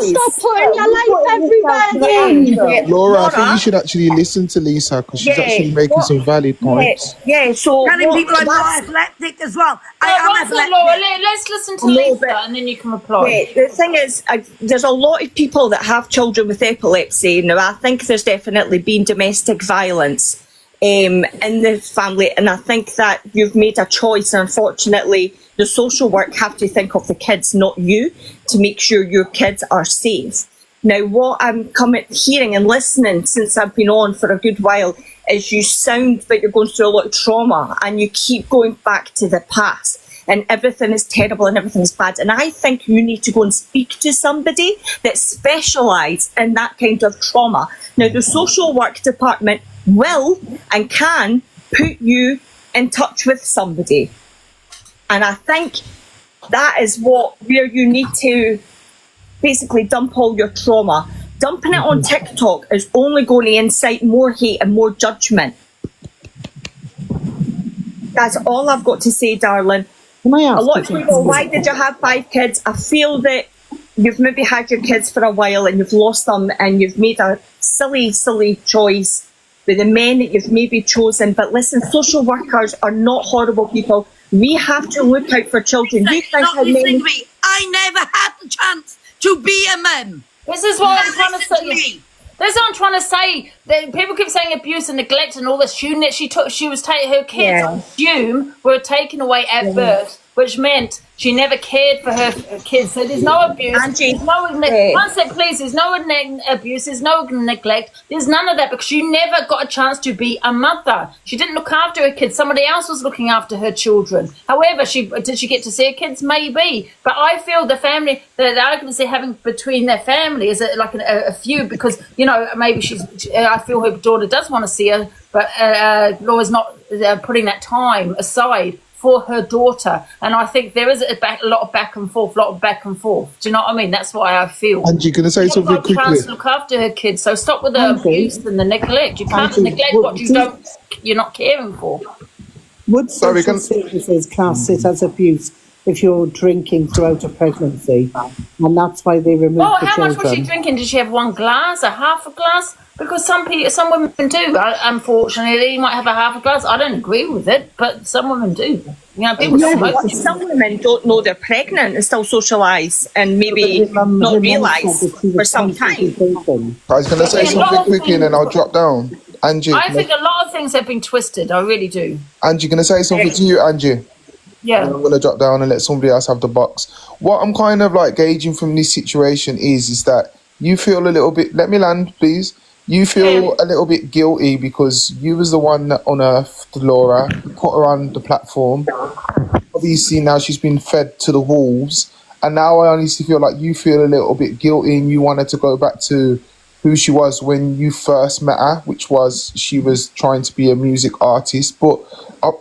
Stop putting your life everywhere. Laura, I think you should actually listen to Lisa because she's actually making some valid points. Yeah, so telling people I'm not epileptic as well. I am epileptic. Laura, let's listen to Lisa and then you can reply. The thing is, there's a lot of people that have children with epilepsy. Now, I think there's definitely been domestic violence in the family, and I think that you've made a choice, and unfortunately the social work have to think of the kids, not you, to make sure your kids are safe. Now what I'm hearing and listening since I've been on for a good while is you sound that you're going through a lot of trauma and you keep going back to the past and everything is terrible and everything's bad, and I think you need to go and speak to somebody that specialises in that kind of trauma. Now the social work department will and can put you in touch with somebody, and I think that is where you need to basically dump all your trauma. Dumping it on TikTok is only going to incite more hate and more judgment. That's all I've got to say, darling. A lot of people, why did you have 5 kids? I feel that you've maybe had your kids for a while and you've lost them and you've made a silly choice with the men that you've maybe chosen. But listen, social workers are not horrible people. We have to look out for children. You think how many... I never had the chance to be a mum. This is what I'm trying to say. That's what I'm trying to say. People keep saying abuse and neglect and all this. Her kids, I assume, were taken away at birth which meant she never cared for her kids. So there's no abuse. Angie, there's no one sec, please. There's no abuse. There's no neglect. There's none of that because she never got a chance to be a mother. She didn't look after her kids. Somebody else was looking after her children. However, did she get to see her kids? Maybe. But I feel the family, the arguments they're having between their family is like a feud because, you know, maybe I feel her daughter does want to see her, but Laura's not putting that time aside for her daughter, and I think there is a lot of back and forth. Do you know what I mean? That's why I feel. And you're going to say something quickly. Chance to look after her kids, so stop with the abuse and the neglect. You can't neglect what you're not caring for. Would social services class it as abuse if you're drinking throughout a pregnancy, and that's why they remove the children? How much was she drinking? Did she have one glass, a half a glass? Because some women do. Unfortunately, you might have a half a glass. I don't agree with it, but some women do. You know, people smoke. Some women don't know they're pregnant and still socialise and maybe not realise for some time. I was going to say something quickly and then I'll drop down. Angie. I think a lot of things have been twisted. I really do. Angie, going to say something to you, Angie? Yeah. And I'm going to drop down and let somebody else have the box. What I'm kind of like gauging from this situation is that you feel a little bit, let me land, please. You feel a little bit guilty because you was the one that unearthed Laura, put her on the platform. Obviously now she's been fed to the wolves, and now I honestly feel like you feel a little bit guilty and you wanted to go back to who she was when you first met her, which was she was trying to be a music artist. But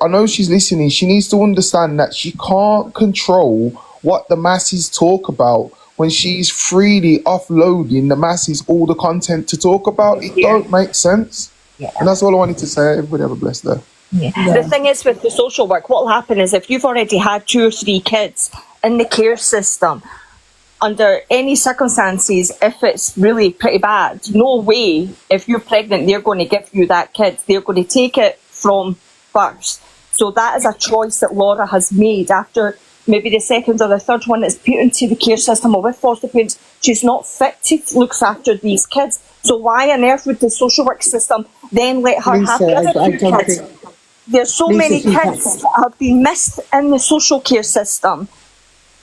I know she's listening. She needs to understand that she can't control what the masses talk about. When she's freely offloading the masses all the content to talk about, it don't make sense. Yeah. And that's all I wanted to say. Everybody have a blessed day. Yeah. The thing is with the social work, what will happen is if you've already had 2 or 3 kids in the care system, under any circumstances, if it's really pretty bad, no way, if you're pregnant, they're going to give you that kid. They're going to take it from birth. So that is a choice that Laura has made after maybe the second or the third one is put into the care system or with foster parents. She's not fit to look after these kids. So why on earth would the social work system then let her have the other 2 kids? There's so many kids that have been missed in the social care system.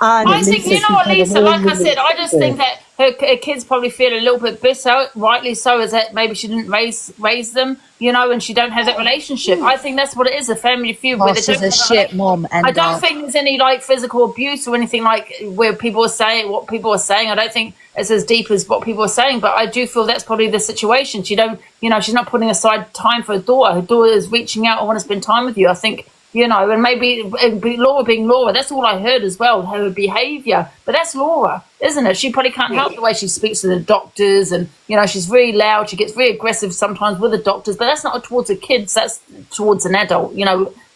And I think, you know what, Lisa, like I said, I just think that her kids probably feel a little bit bitter, rightly so, is that maybe she didn't raise them, you know, and she don't have that relationship. I think that's what it is, a family feud. Oh, she's a shit mum. I don't think there's any, like, physical abuse or anything like where people are saying what people are saying. I don't think it's as deep as what people are saying, but I do feel that's probably the situation. She's not putting aside time for her daughter. Her daughter is reaching out, I want to spend time with you. I think, you know, and maybe Laura being Laura, that's all I heard as well, her behaviour. But that's Laura, isn't it? She probably can't help the way she speaks to the doctors, and, you know, she's very loud. She gets very aggressive sometimes with the doctors, but that's not towards the kids, that's towards an adult,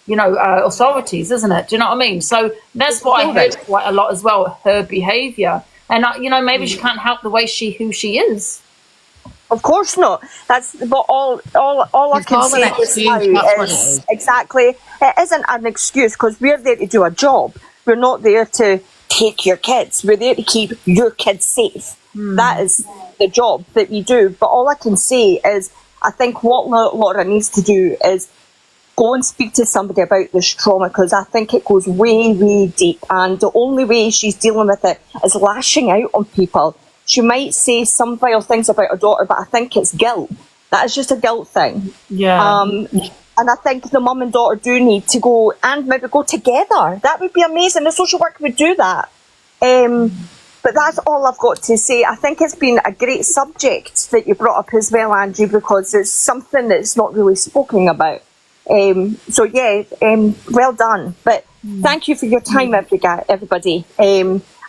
authorities, isn't it? Do you know what I mean? So that's what I heard quite a lot as well, her behaviour. And, maybe she can't help the way who she is. Of course not. That's but all I can say is exactly. It isn't an excuse because we're there to do a job. We're not there to take your kids. We're there to keep your kids safe. That is the job that we do. But all I can say is, I think what Laura needs to do is go and speak to somebody about this trauma, because I think it goes way, way deep. And the only way she's dealing with it is lashing out on people. She might say some vile things about her daughter, but I think it's guilt. That is just a guilt thing. Yeah. And I think the mum and daughter do need to go and maybe go together. That would be amazing. The social worker would do that. But that's all I've got to say. I think it's been a great subject that you brought up as well, Angie, because it's something that's not really spoken about. Well done. But thank you for your time, everybody.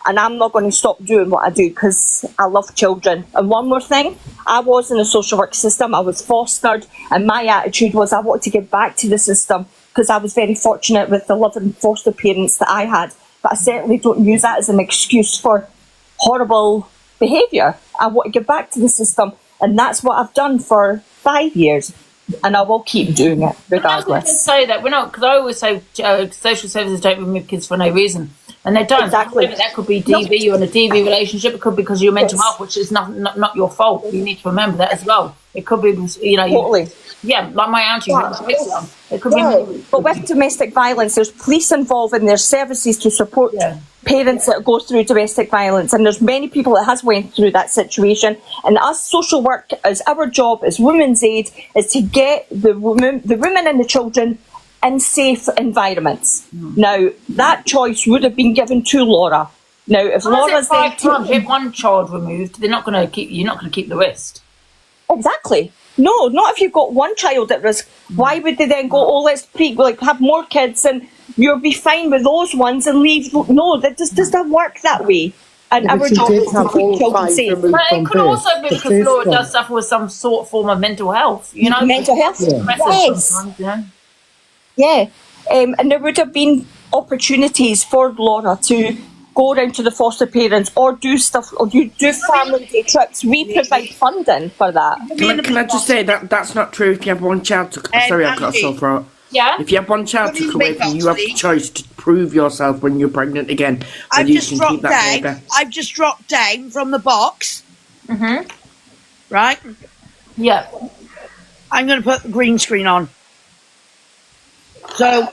And I'm not going to stop doing what I do because I love children. And one more thing, I was in the social work system, I was fostered, and my attitude was I wanted to give back to the system because I was very fortunate with the loving foster parents that I had. But I certainly don't use that as an excuse for horrible behaviour. I want to give back to the system, and that's what I've done for 5 years. And I will keep doing it regardless. I was say that we're not, because I always say social services don't remove kids for no reason, and they don't. Exactly. That could be DV, you're in a DV relationship. It could be because of your mental health, which is not your fault. You need to remember that as well. It could be, Totally. Yeah, like my auntie. It could be. But with domestic violence, there's police involved and there's services to support parents that go through domestic violence, and there's many people that has went through that situation. And us social work, as our job as Women's Aid, is to get the women and the children in safe environments. Now, that choice would have been given to Laura. Now, if Laura's then if one child removed, they're not going to keep. You're not going to keep the rest. Exactly. No, not if you've got one child at risk. Why would they then go, oh, let's have more kids and you'll be fine with those ones and leave? No, that just doesn't work that way. And our job is to keep children safe. But it could also be because Laura does suffer with some form of mental health. You know, mental health. Yes. Yeah. And there would have been opportunities for Laura to go around to the foster parents or do stuff, or you do family day trips. We provide funding for that. Can I just say that's not true if you have one child to... Sorry, I've got a sore throat. Yeah? If you have one child to come away from you have the choice to prove yourself when you're pregnant again. I've you just can dropped keep that down. baby. I've just dropped down from the box. Mm-hmm. Right? Yeah. I'm going to put the green screen on. So,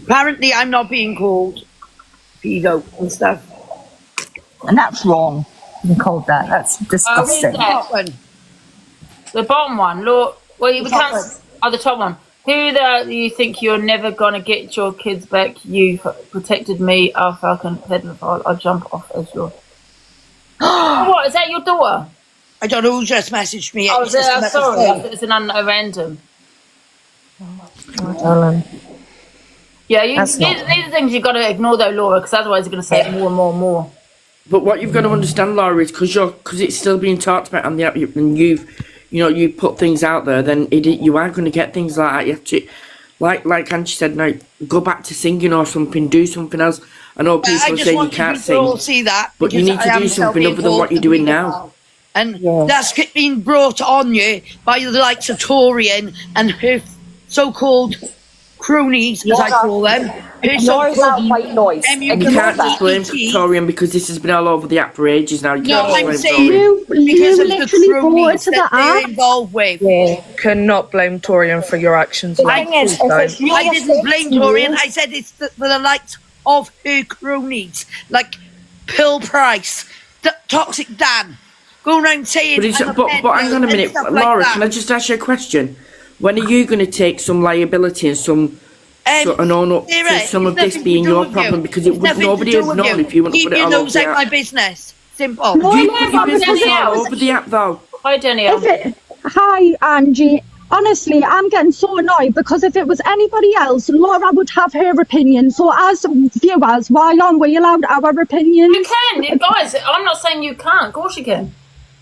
apparently I'm not being called pedo and stuff. And that's wrong. You called that. That's disgusting. The bottom one. Look, well, we can't... Oh, the top one. Who do you think you're never going to get your kids back? You protected me, our falcon pedophile. I'll jump off as your... What, is that your daughter? I don't know who just messaged me. Oh, sorry. It's a random. Yeah, these are things you've got to ignore though, Laura, because otherwise you're going to say it more and more and more. But what you've got to understand, Laura, is because it's still being talked about on the app, and you put things out there, then you are going to get things like that. You have to, like Angie said, now go back to singing or something, do something else. I know people say you can't sing, see that but you need to do something other than what you're doing now. And that's been brought on you by the likes of Torian and her so-called cronies, as I call them. Her so-called white noise. You can't just blame Torian because this has been all over the app for ages now. No, I'm saying because of the cronies that they're involved with. You cannot blame Torian for your actions. I didn't blame Torian. I said it's for the likes of her cronies, like Pearl Price, Toxic Dan, going around saying... But hang on a minute, Laura, can I just ask you a question? When are you going to take some liability and and own up to some of this being your problem? Because nobody has known if you want to put it all over the app. my business. Simple. Do you put your business all over the app, though? Hi, Danielle. Hi, Angie. Honestly, I'm getting so annoyed because if it was anybody else, Laura would have her opinion. So as viewers, why aren't we allowed our opinions? You can, guys. I'm not saying you can't. Of course you can.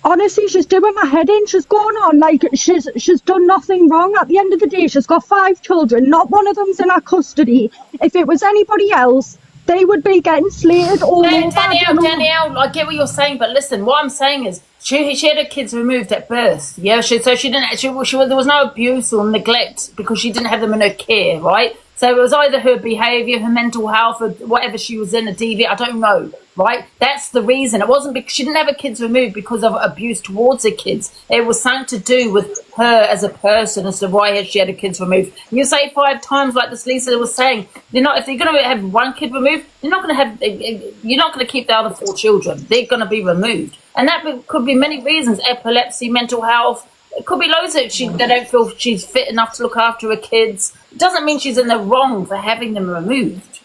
Honestly, she's doing my head in. She's going on like she's done nothing wrong. At the end of the day, she's got 5 children. Not one of them's in her custody. If it was anybody else, they would be getting slated all over. Danielle, I get what you're saying, but listen, what I'm saying is she had her kids removed at birth. Yeah, so she didn't. There was no abuse or neglect because she didn't have them in her care, right? So it was either her behaviour, her mental health, or whatever she was in, a DV, I don't know, right? That's the reason. It wasn't because she didn't have her kids removed because of abuse towards her kids. It was something to do with her as a person as to why she had her kids removed. You say 5 times, like this Lisa was saying, if you're going to have one kid removed, you're not going to keep the other 4 children. They're going to be removed. And that could be many reasons: epilepsy, mental health. It could be loads of they don't feel she's fit enough to look after her kids. It doesn't mean she's in the wrong for having them removed.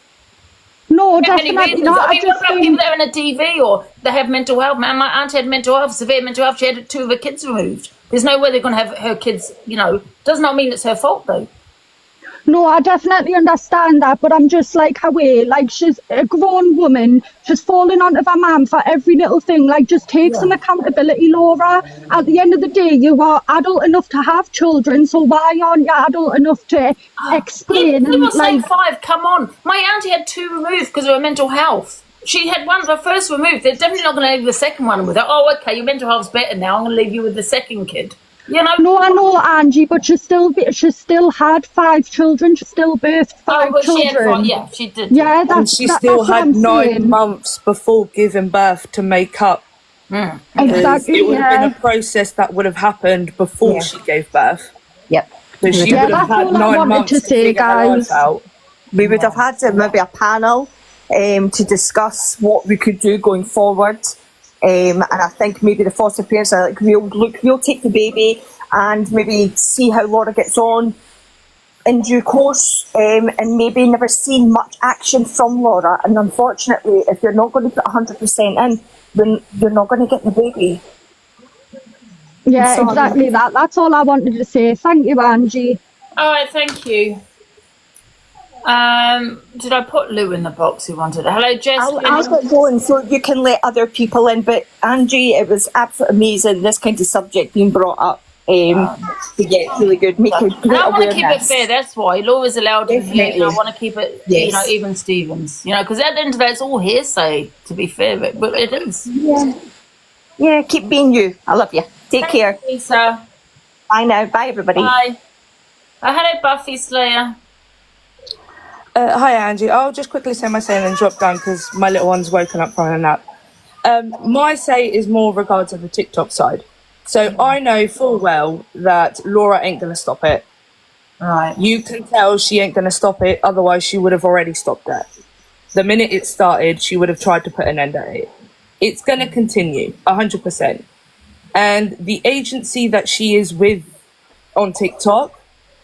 No, definitely not. I mean, what about people that are in a DV or they have mental health? Man, my aunt had mental health, severe mental health. She had 2 of her kids removed. There's no way they're going to have her kids, does not mean it's her fault, though. No, I definitely understand that, but I'm just like her way. Like, she's a grown woman. She's falling onto her mum for every little thing. Like, just take some accountability, Laura. At the end of the day, you are adult enough to have children, so why aren't you adult enough to explain? People say 5, come on. My auntie had 2 removed because of her mental health. She had one of her first removed. They're definitely not going to leave the second one with her. Oh, okay, your mental health's better now. I'm going to leave you with the second kid. No, I know, Angie, but she still had 5 children. She still birthed 5 children. She did. Yeah, and she still had 9 months before giving birth to make up Hmm. Because Exactly, it would have been yeah. a process that would have happened before Yeah. she gave birth. Yep. So she Yeah, would have that's had all I 9 wanted months to to say, figure her life guys. out. We would have had maybe a panel to discuss what we could do going forward. And I think maybe the foster parents are like, we'll take the baby and maybe see how Laura gets on in due course, and maybe never seen much action from Laura. And unfortunately, if you're not going to put 100% in, then you're not going to get the baby. Yeah, Sorry. exactly that. That's all I wanted to say. Thank you, Angie. All right, thank you. Did I put Lou in the box who wanted it? Hello, Jess. I'll get going so you can let other people in. But Angie, it was absolutely amazing, this kind of subject being brought up. To get really good, make a great And I want to keep it awareness. fair. That's why Laura's allowed to hear. You know, I want to keep it, Yes. even Stevens. Because at the end of the day, it's all hearsay. To be fair, but it is. Yeah. Yeah, keep being you. I love you. Take care. Lisa. Bye now. Bye, everybody. Bye. Hello, Buffy Slayer. Hi, Angie. I'll just quickly say my say and then drop down because my little one's woken up from a nap. My say is more regards to the TikTok side. So I know full well that Laura ain't going to stop it. Right. You can tell she ain't going to stop it, otherwise she would have already stopped it. The minute it started, she would have tried to put an end at it. It's going to continue, 100%. And the agency that she is with on TikTok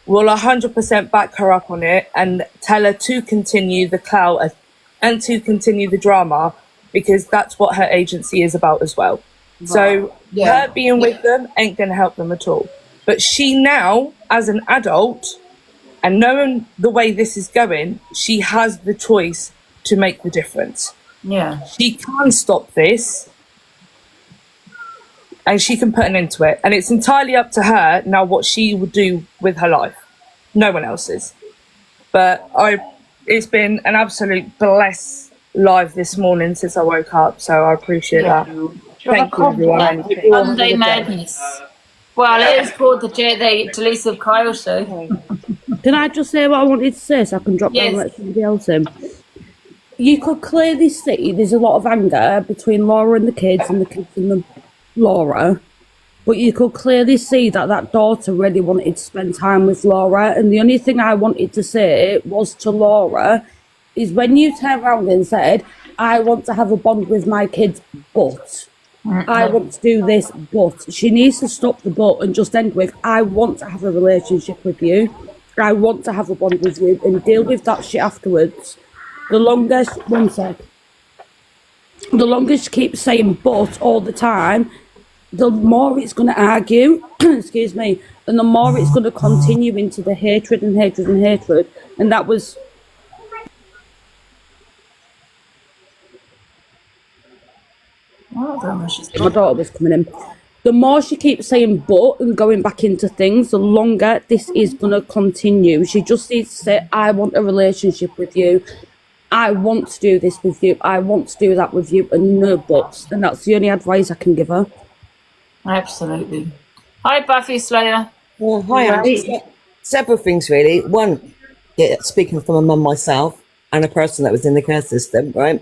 will 100% back her up on it and tell her to continue the clout and to continue the drama, because that's what her agency is about as well. So Yeah. her being with them ain't going to help them at all. But she now, as an adult, and knowing the way this is going, she has the choice to make the difference. Yeah. She can stop this and she can put an end to it. And it's entirely up to her now what she will do with her life. No one else's. But it's been an absolute bless live this morning since I woke up. So I appreciate that. Thank you, everyone. Monday Madness. Well, it is called the Delusive Kyle show. Can I just say what I wanted to say so I can drop down and let somebody else in? You could clearly see there's a lot of anger between Laura and the kids and Laura, but you could clearly see that daughter really wanted to spend time with Laura, and the only thing I wanted to say was to Laura is when you turned around and said, I want to have a bond with my kids, but I want to do this, but she needs to stop the but and just end with, I want to have a relationship with you, I want to have a bond with you, and deal with that shit afterwards. The longer she keeps saying but all the time, the more it's going to argue, excuse me, and the more it's going to continue into the hatred and hatred and hatred. And that was... My daughter was coming in. The more she keeps saying but and going back into things, the longer this is going to continue. She just needs to say, I want a relationship with you. I want to do this with you. I want to do that with you, and no buts. And that's the only advice I can give her. Absolutely. Hi, Buffy Slayer. Well, hi, Angie. Several things, really. One, speaking from a mum myself and a person that was in the care system, right?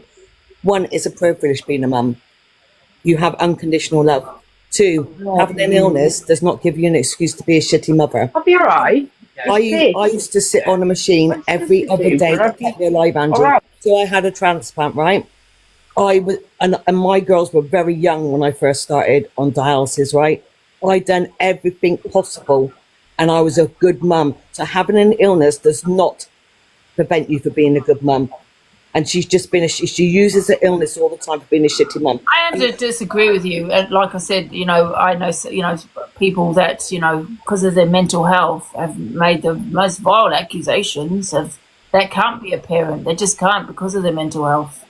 One, it's a privilege being a mum. You have unconditional love. Two, having an illness does not give you an excuse to be a shitty mother. I'll be all right. I used to sit on a machine every other day to keep me alive, Angie. Right. So I had a transplant, right? I was, and my girls were very young when I first started on dialysis, right? I done everything possible, and I was a good mum. So having an illness does not prevent you from being a good mum. And she's just been she uses the illness all the time for being a shitty mum. I have to disagree with you. And like I said, I know, people that, because of their mental health have made the most vile accusations of that can't be a parent. They just can't because of their mental health.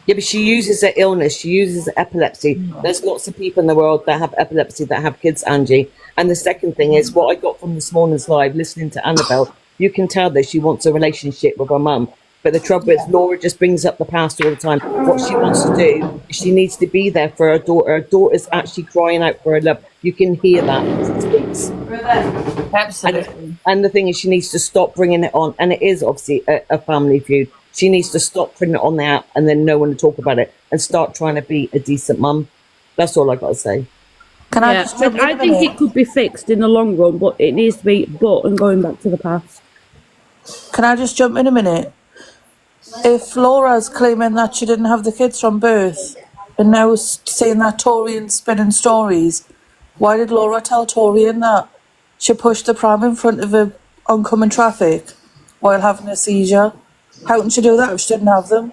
Yeah, but she uses her illness. She uses epilepsy. There's lots of people in the world that have epilepsy that have kids, Angie. And the second thing is what I got from this morning's live, listening to Annabelle, you can tell that she wants a relationship with her mum. But the trouble is, Laura just brings up the past all the time. What she wants to do, she needs to be there for her daughter. Her daughter's actually crying out for her love. You can hear that as it speaks. Absolutely. And the thing is, she needs to stop bringing it on. And it is obviously a family feud. She needs to stop putting it on the app and then no one to talk about it and start trying to be a decent mum. That's all I got to say. I think it could be fixed in the long run, but it needs to be but and going back to the past. Can I just jump in a minute? If Laura's claiming that she didn't have the kids from birth and now is saying that Torian's spinning stories, why did Laura tell Torian that she pushed the pram in front of her oncoming traffic while having a seizure? How can she do that if she didn't have them?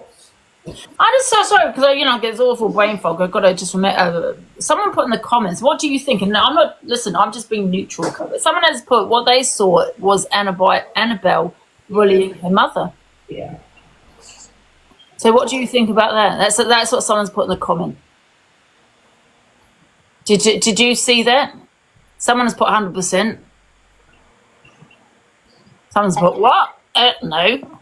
I'm just so sorry because I get this awful brain fog. I've got to just remember. Someone put in the comments, what do you think? And I'm not, listen, I'm just being neutral. Someone has put what they saw was Annabelle bullying her mother. Yeah. So what do you think about that? That's what someone's put in the comment. Did you see that? Someone has put 100%. Someone's put what? No.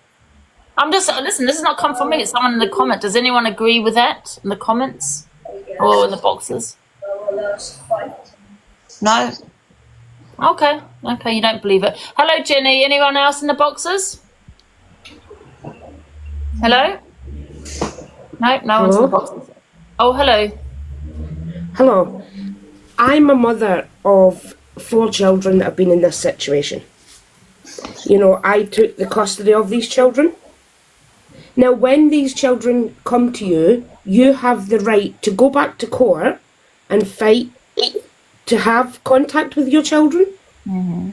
I'm just, listen, this has not come from me. It's someone in the comment. Does anyone agree with that in the comments or in the boxes? No? Okay, you don't believe it. Hello, Jenny. Anyone else in the boxes? Hello? No one's in the boxes. Oh, hello. Hello. I'm a mother of 4 children that have been in this situation. I took the custody of these children. Now, when these children come to you, you have the right to go back to court and fight to have contact with your children. Mm-hmm.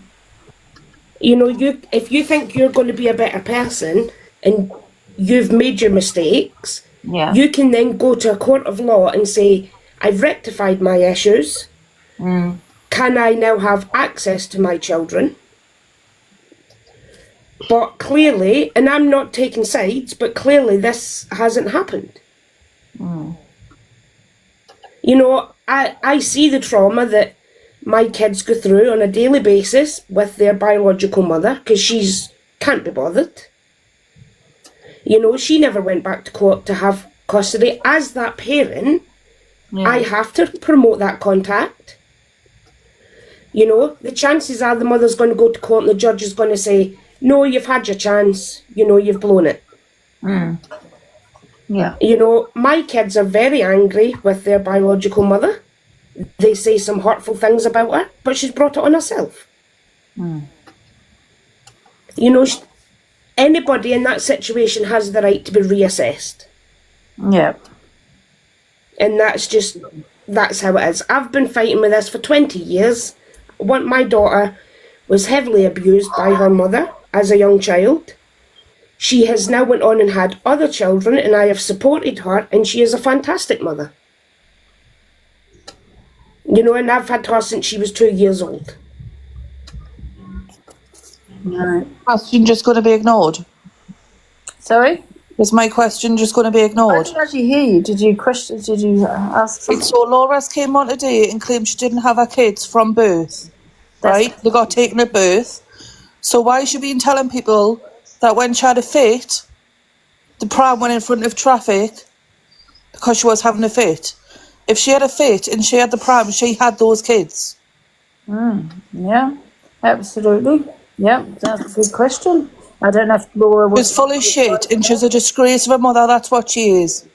If you think you're going to be a better person and you've made your mistakes, you can then go to a court of law and say, I've rectified my issues. Can I now have access to my children? But clearly, and I'm not taking sides, but clearly this hasn't happened. I see the trauma that my kids go through on a daily basis with their biological mother because she's can't be bothered. She never went back to court to have custody. As that parent, I have to promote that contact. The chances are the mother's going to go to court and the judge is going to say, no, you've had your chance, you've blown it. Yeah. My kids are very angry with their biological mother. They say some hurtful things about her, but she's brought it on herself. Anybody in that situation has the right to be reassessed. Yeah. And that's how it is. I've been fighting with this for 20 years. My daughter was heavily abused by her mother as a young child. She has now went on and had other children, and I have supported her, and she is a fantastic mother. And I've had her since she was 2 years old. Question just going to be ignored? Sorry? Is my question just going to be ignored? I didn't actually hear you. Did you ask something? So Laura's came on today and claimed she didn't have her kids from birth. Right? They got taken at birth. So why is she been telling people that when she had a fit, the pram went in front of traffic because she was having a fit? If she had a fit and she had the pram, she had those kids. Yeah, absolutely. Yeah, that's a good question. I don't know if Laura was... She's full of shit and she's a disgrace of a mother, that's what she is.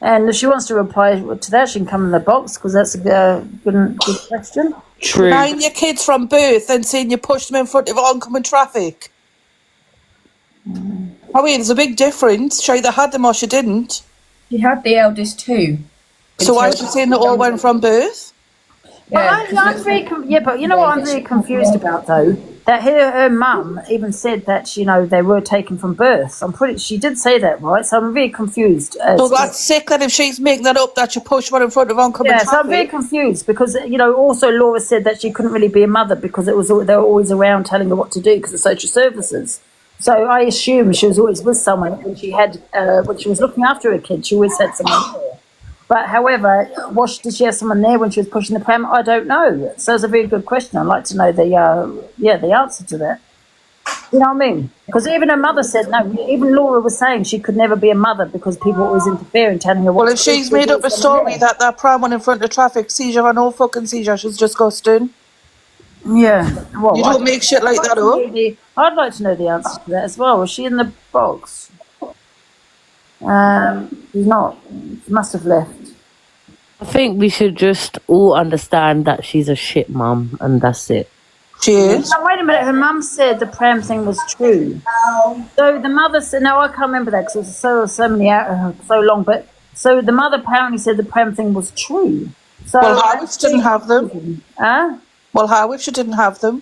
And if she wants to reply to that, she can come in the box because that's a good question. True. Denying your kids from birth and saying you pushed them in front of oncoming traffic. I mean, there's a big difference. She either had them or she didn't. She had the eldest too. So why is she saying they all went from birth? Yeah, I'm very but you know what I'm very confused about though? That her mum even said that they were taken from birth. She did say that, right? So I'm very confused. So that's sick that if she's making that up, that she pushed one in front of oncoming traffic. So I'm very confused because also Laura said that she couldn't really be a mother because they were always around telling her what to do because of social services. So I assume she was always with someone when she was looking after her kid. She always had someone there. But however, did she have someone there when she was pushing the pram? I don't know. So it's a very good question. I'd like to know the answer to that. You know what I mean? Because even her mother said no. Even Laura was saying she could never be a mother because people always interfere and telling her what. Well, if she's made up a story that pram went in front of traffic, seizure or no fucking seizure, she's disgusting. Yeah. Well, you don't make shit like that up. I'd like to know the answer to that as well. Was she in the box? She's not. She must have left. I think we should just all understand that she's a shit mum, and that's it. She is. Now, wait a minute. Her mum said the pram thing was true. So the mother said, no, I can't remember that because it was so many so long. But so the mother apparently said the pram thing was true. So Well, how if she didn't have them? Huh? Well, how if she didn't have them?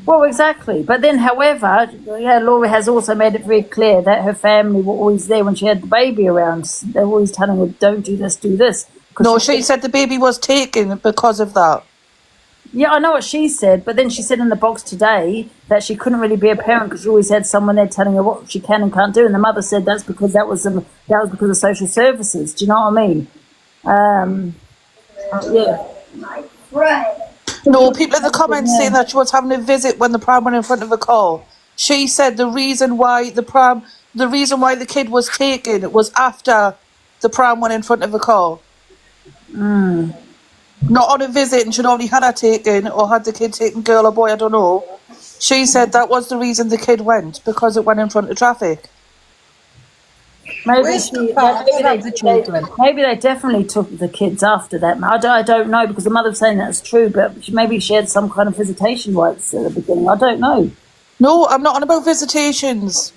Well, exactly. But then, however, Laura has also made it very clear that her family were always there when she had the baby around. They were always telling her, don't do this, do this. No, she said the baby was taken because of that. Yeah, I know what she said, but then she said in the box today that she couldn't really be a parent because she always had someone there telling her what she can and can't do, and the mother said that's because that was because of social services. Do you know what I mean? Yeah. No, people in the comments saying that she was having a visit when the pram went in front of a car. She said the reason why the kid was taken was after the pram went in front of a car. Not on a visit, and she'd already had her taken, or had the kid taken, girl or boy, I don't know. She said that was the reason the kid went, because it went in front of traffic. Maybe they definitely took the kids after that. I don't know, because the mother was saying that's true, but maybe she had some kind of visitation rights at the beginning. I don't know. No, I'm not on about visitations.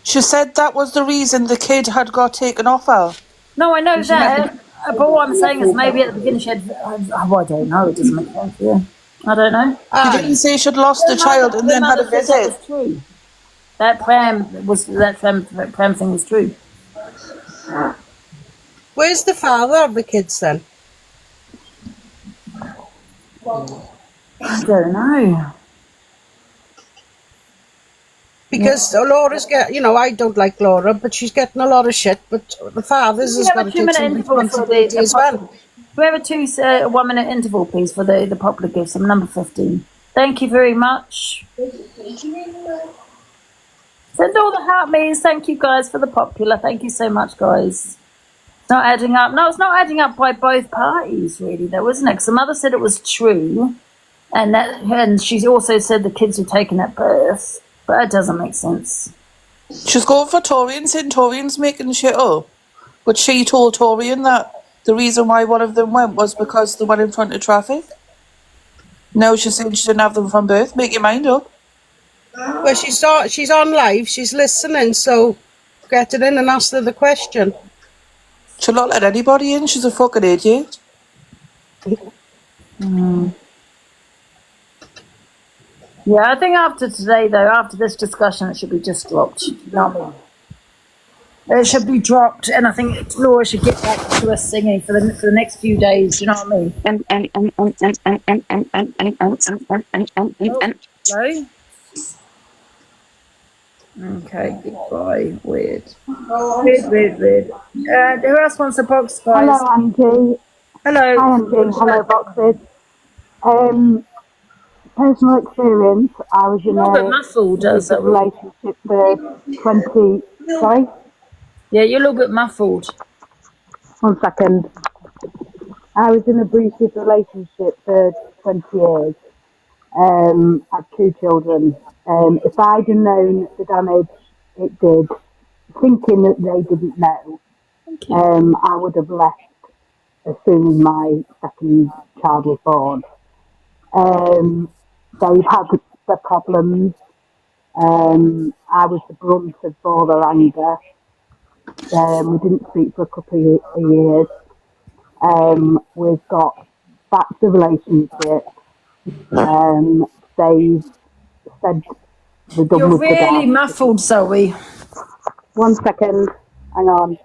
She said that was the reason the kid had got taken off her. No, I know that. But what I'm saying is maybe at the beginning she had... I don't know. It doesn't make sense. Yeah. I don't know. She didn't say she'd lost the child and then had a visit. That pram thing was true. Where's the father of the kids then? I don't know. Because Laura's I don't like Laura, but she's getting a lot of shit. But the father's has got to take some responsibility as well. We have a 1 minute interval, please, for the popular gifts. I'm number 15. Thank you very much. Send all the heart me's. Thank you guys for the popular. Thank you so much, guys. It's not adding up. No, it's not adding up by both parties, really, though, isn't it? Because the mother said it was true, and she also said the kids were taken at birth. But that doesn't make sense. She's going for Torian, saying Torian's making shit up. But she told Torian that the reason why one of them went was because they went in front of traffic. Now she's saying she didn't have them from birth. Make your mind up. Well, she's on live, she's listening, so get it in and ask her the question. She'll not let anybody in, she's a fucking idiot. Yeah, I think after today, though, after this discussion, it should be just dropped. You know what I mean? It should be dropped, and I think Laura should get back to us singing for the next few days. You know what I mean? Hello? Okay, goodbye. Weird. Weird. Who else wants a box, guys? Hello, Angie. Hello. Hi, Angie. Hello, boxes. Personal experience, I was in a relationship for 20... Sorry? Yeah, you're a little bit muffled. 1 second. I was in an abusive relationship for 20 years. Had 2 children. If I'd have known the damage it did, thinking that they didn't know, I would have left as soon as my second child was born. They've had the problems. I was the brunt of all their anger. We didn't speak for a couple of years. We've got back to the relationship. They've said they're done You're with the dad. really muffled, Zoe. 1 second. Hang on.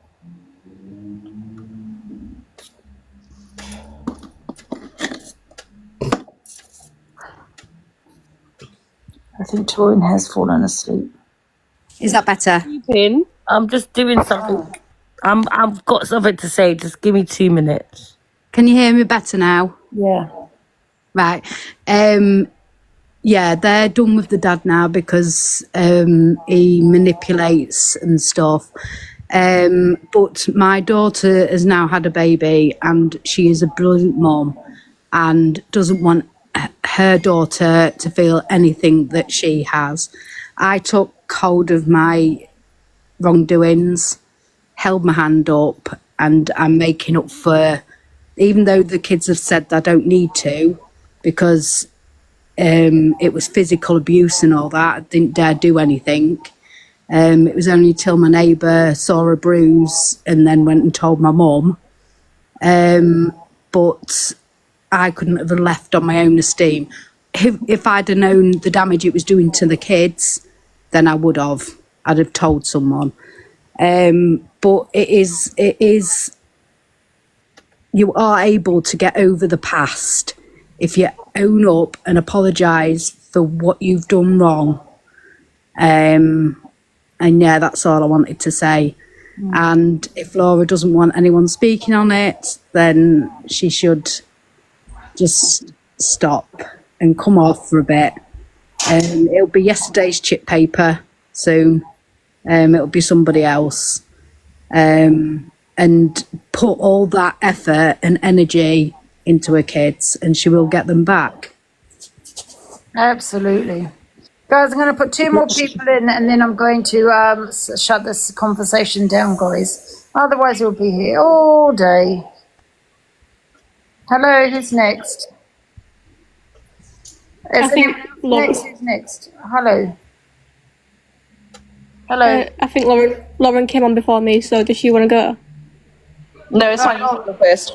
I think Torian has fallen asleep. Is that better? I'm just doing something. I've got something to say. Just give me 2 minutes. Can you hear me better now? Yeah. Right. Yeah, they're done with the dad now because he manipulates and stuff. But my daughter has now had a baby and she is a brilliant mom and doesn't want her daughter to feel anything that she has. I took hold of my wrongdoings, held my hand up, and I'm making up for even though the kids have said I don't need to, because it was physical abuse and all that, I didn't dare do anything. It was only till my neighbour saw a bruise and then went and told my mum. But I couldn't have left on my own esteem. If I'd have known the damage it was doing to the kids, then I would have. I'd have told someone. But it is, you are able to get over the past if you own up and apologise for what you've done wrong. And yeah, that's all I wanted to say. And if Laura doesn't want anyone speaking on it, then she should just stop and come off for a bit. It'll be yesterday's chip paper soon. It'll be somebody else. And put all that effort and energy into her kids, and she will get them back. Absolutely. Guys, I'm going to put 2 more people in, and then I'm going to shut this conversation down, guys. Otherwise, we'll be here all day. Hello, who's next? Who's next? Hello. Hello. I think Lauren came on before me, so does she want to go? No, it's fine. You can go first.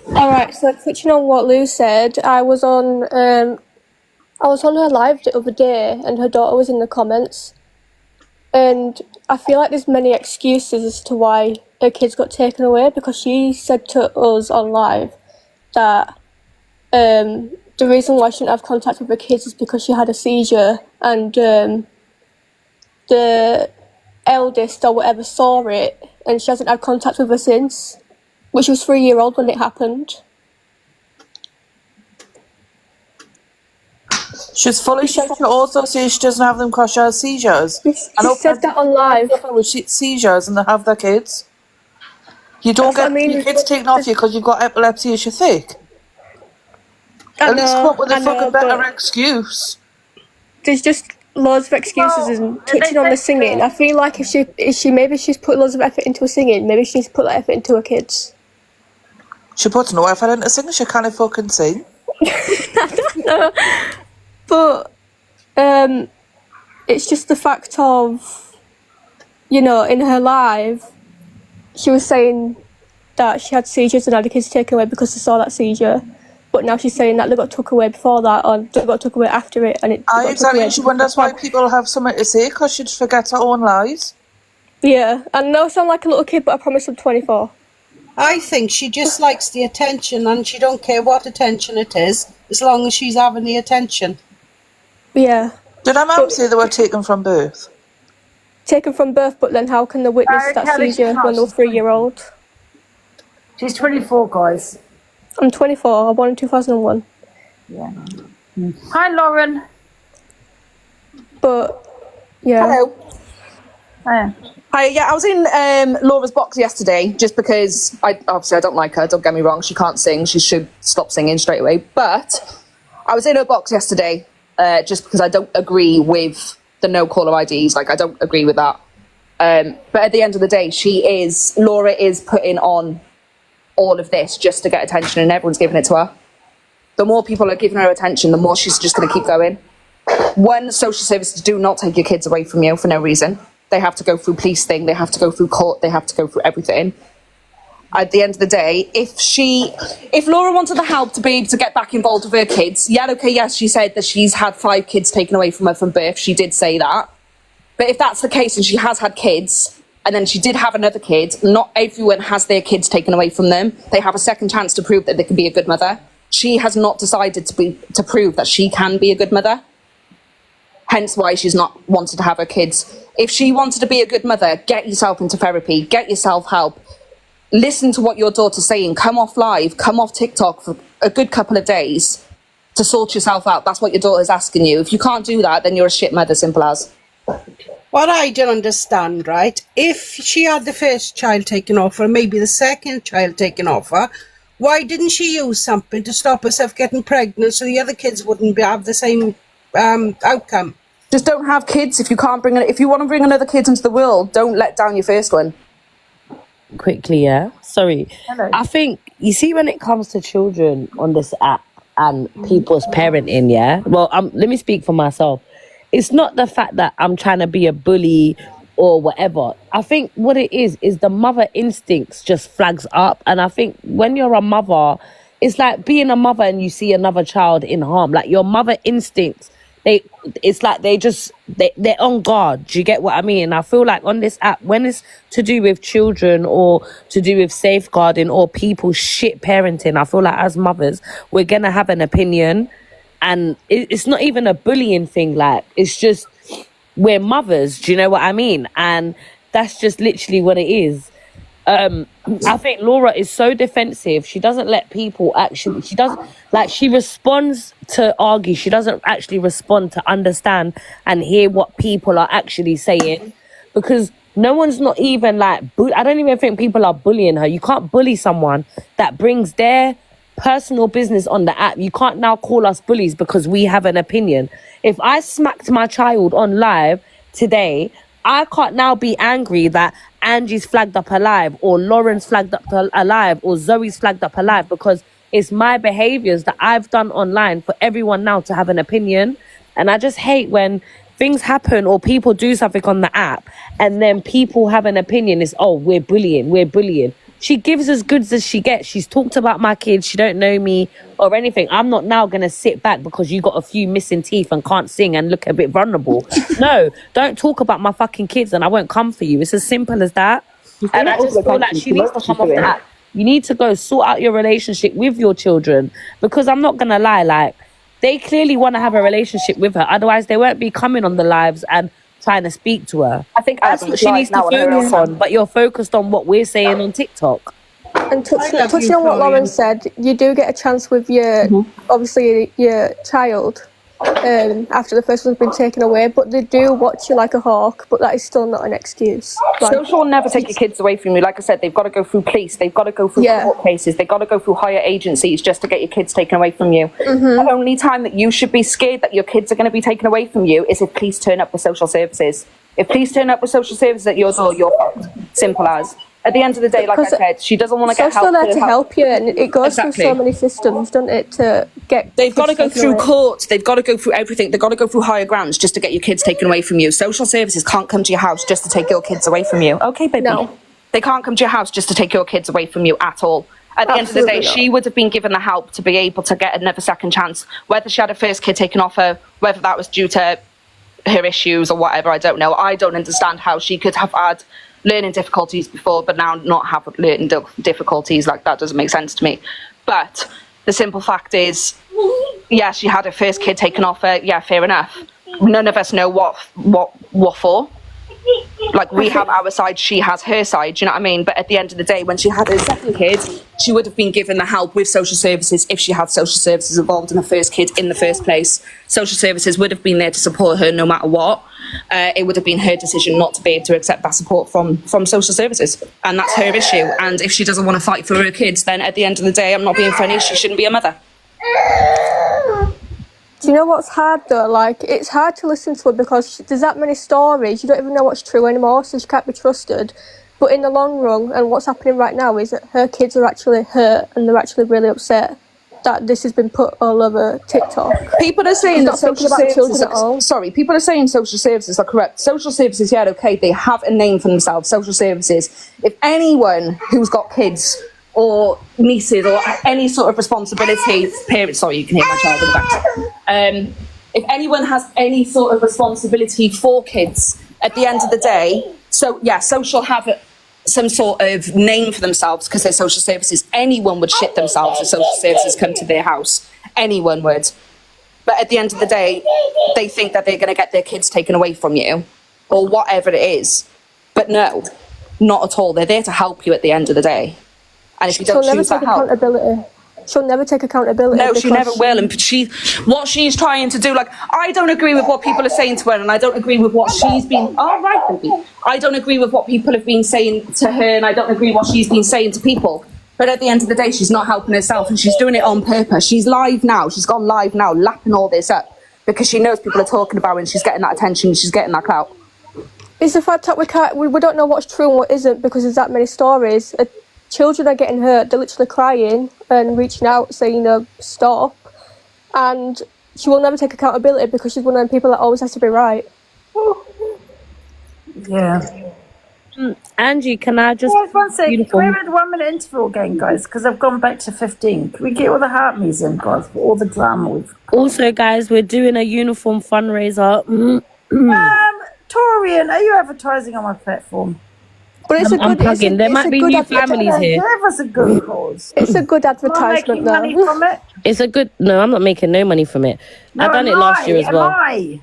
Alright, so touching on what Lou said, I was on her live the other day and her daughter was in the comments, and I feel like there's many excuses as to why her kids got taken away, because she said to us on live that the reason why she didn't have contact with her kids is because she had a seizure, and the eldest or whatever saw it and she hasn't had contact with her since, which was 3-year-old when it happened. She's fully checked. She also says she doesn't have them because she has seizures. She said that on live. With seizures and they have their kids. You don't get your kids taken off you because you've got epilepsy as you're thick. At least come up with a fucking better excuse. There's just loads of excuses and touching on the singing. I feel like if she maybe she's put loads of effort into her singing, maybe she's put that effort into her kids. She puts no effort into singing, she can't fucking sing. I don't know. But it's just the fact of, you know, in her live, she was saying that she had seizures and had the kids taken away because they saw that seizure. But now she's saying that they got took away before that, or they got took away after it, and it. Exactly. She wonders why people have something to say because she forgets her own lies. Yeah, I know I sound like a little kid, but I promise I'm 24. I think she just likes the attention, and she don't care what attention it is, as long as she's having the attention. Yeah. Did her mum say they were taken from birth? Taken from birth, but then how can they witness that seizure when they're 3-year-old? She's 24, guys. I'm 24. I born in 2001. Yeah. Hi, Lauren. But yeah. Hello. Hiya. Hi, yeah, I was in Laura's box yesterday just because I don't like her, don't get me wrong, she can't sing, she should stop singing straight away, but I was in her box yesterday just because I don't agree with the no caller IDs, like I don't agree with that. But at the end of the day, Laura is putting on all of this just to get attention, and everyone's giving it to her. The more people are giving her attention, the more she's just going to keep going. When social services do not take your kids away from you for no reason, they have to go through police thing, they have to go through court, they have to go through everything. At the end of the day, if Laura wanted the help to be able to get back involved with her kids, yes, she said that she's had 5 kids taken away from her from birth, she did say that. But if that's the case and she has had kids, and then she did have another kid, not everyone has their kids taken away from them. They have a second chance to prove that they can be a good mother. She has not decided to prove that she can be a good mother. Hence why she's not wanted to have her kids. If she wanted to be a good mother, get yourself into therapy, get yourself help. Listen to what your daughter's saying. Come off live, come off TikTok for a good couple of days to sort yourself out. That's what your daughter's asking you. If you can't do that, then you're a shit mother, simple as. What I don't understand, right, if she had the first child taken off her, maybe the second child taken off her, why didn't she use something to stop herself getting pregnant so the other kids wouldn't have the same outcome? Just don't have kids. If you want to bring another kid into the world, don't let down your first one. quickly, yeah? Sorry. Hello. I think, you see, when it comes to children on this app and people's parenting, yeah? Well, let me speak for myself. It's not the fact that I'm trying to be a bully or whatever. I think what it is the mother instincts just flags up. And I think when you're a mother, it's like being a mother and you see another child in harm. Like your mother instincts, it's like they're on guard. Do you get what I mean? And I feel like on this app, when it's to do with children or to do with safeguarding or people shit parenting, I feel like as mothers, we're gonna have an opinion. And it's not even a bullying thing. Like, it's just, we're mothers. Do you know what I mean? And that's just literally what it is. I think Laura is so defensive. She doesn't let people actually, she responds to argue. She doesn't actually respond to understand and hear what people are actually saying, because no one's not even like, I don't even think people are bullying her. You can't bully someone that brings their personal business on the app. You can't now call us bullies because we have an opinion. If I smacked my child on live today, I can't now be angry that Angie's flagged up alive or Lauren's flagged up alive or Zoe's flagged up alive, because it's my behaviors that I've done online for everyone now to have an opinion. And I just hate when things happen or people do something on the app and then people have an opinion. It's, oh, we're bullying. She gives as goods as she gets. She's talked about my kids. She don't know me or anything. I'm not now going to sit back because you got a few missing teeth and can't sing and look a bit vulnerable. No, don't talk about my fucking kids and I won't come for you. It's as simple as that. And I just feel like she needs to come off the app. You need to go sort out your relationship with your children, because I'm not going to lie, like, they clearly want to have a relationship with her. Otherwise, they won't be coming on the lives and trying to speak to her. I think that's what she needs to focus on, but you're focused on what we're saying on TikTok. And touching on what Lauren said, you do get a chance with your, obviously, your child after the first one's been taken away, but they do watch you like a hawk, but that is still not an excuse. Like, social will never take your kids away from you. Like I said, they've got to go through police, they've got to go through court cases, they've got to go through higher agencies just to get your kids taken away from you. The only time that you should be scared that your kids are going to be taken away from you is if police turn up with social services. If police turn up with social services at your door, you're fucked. Simple as. At the end of the day, like I said, she doesn't want to get help. It's there to help you, and it goes through so many systems, doesn't it, to get... They've got to go through courts, they've got to go through everything, they've got to go through higher grounds just to get your kids taken away from you. Social services can't come to your house just to take your kids away from you. Okay, baby? No. They can't come to your house just to take your kids away from you at all. At the end of the day, she would have been given the help to be able to get another second chance. Whether she had her first kid taken off her, whether that was due to her issues or whatever, I don't know. I don't understand how she could have had learning difficulties before, but now not have learning difficulties. Like, that doesn't make sense to me. But the simple fact is, yeah, she had her first kid taken off her. Yeah, fair enough. None of us know what for. Like, we have our side, she has her side, do you know what I mean? But at the end of the day, when she had her second kid, she would have been given the help with social services if she had social services involved in her first kid in the first place. Social services would have been there to support her no matter what. It would have been her decision not to be able to accept that support from social services. And that's her issue. And if she doesn't want to fight for her kids, then at the end of the day, I'm not being funny, she shouldn't be a mother. Do you know what's hard though? Like, it's hard to listen to her because there's that many stories, you don't even know what's true anymore, so she can't be trusted. But in the long run, and what's happening right now is that her kids are actually hurt and they're actually really upset that this has been put all over TikTok. People are saying that social services, sorry, people are saying social services are correct. Social services, yeah, okay, they have a name for themselves, social services. If anyone who's got kids or nieces or any sort of responsibility, parents, sorry, you can hear my child in the back. If anyone has any sort of responsibility for kids, at the end of the day, so yeah, social have some sort of name for themselves because they're social services. Anyone would shit themselves if social services come to their house. Anyone would. But at the end of the day, they think that they're going to get their kids taken away from you or whatever it is. But no, not at all. They're there to help you at the end of the day. And if you don't choose that help... She'll never take accountability. No, she never will. And what she's trying to do, like, I don't agree with what people are saying to her, and I don't agree with what she's been. Oh, right, baby. I don't agree with what people have been saying to her, and I don't agree what she's been saying to people. But at the end of the day, she's not helping herself, and she's doing it on purpose. She's live now. She's gone live now, lapping all this up because she knows people are talking about her, and she's getting that attention, and she's getting that clout. It's the fact that we don't know what's true and what isn't because there's that many stories. Children are getting hurt, they're literally crying and reaching out saying, stop. And she will never take accountability because she's one of them people that always has to be right. Yeah. Angie, can I just... Yes, one second. Can we have a 1 minute interval again, guys? Because I've gone back to 15. Can we get all the heart museum, guys, for all the drama we've... Also, guys, we're doing a uniform fundraiser. Torian, are you advertising on my platform? But it's I'm plugging. There might be new families here. Give us a good cause. It's a good advertisement, though. Money from it? It's a good... No, I'm not making no money from it. No, I done it last year as well.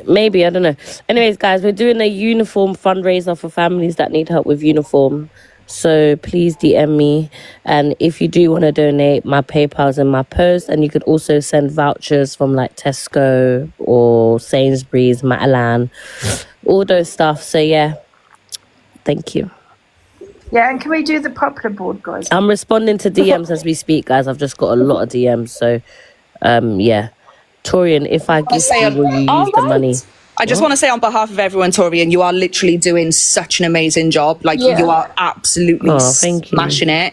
Maybe, I don't know. Anyways, guys, we're doing a uniform fundraiser for families that need help with uniform. So please DM me. And if you do want to donate, my PayPal's in my post. And you could also send vouchers from like Tesco or Sainsbury's, Matalan, all those stuff. So yeah, thank you. Yeah, and can we do the popular board, guys? I'm responding to DMs as we speak, guys. I've just got a lot of DMs. So yeah. Torian, if I give you, will you use the money? I just want to say on behalf of everyone, Torian, you are literally doing such an amazing job. Like, you are absolutely smashing it.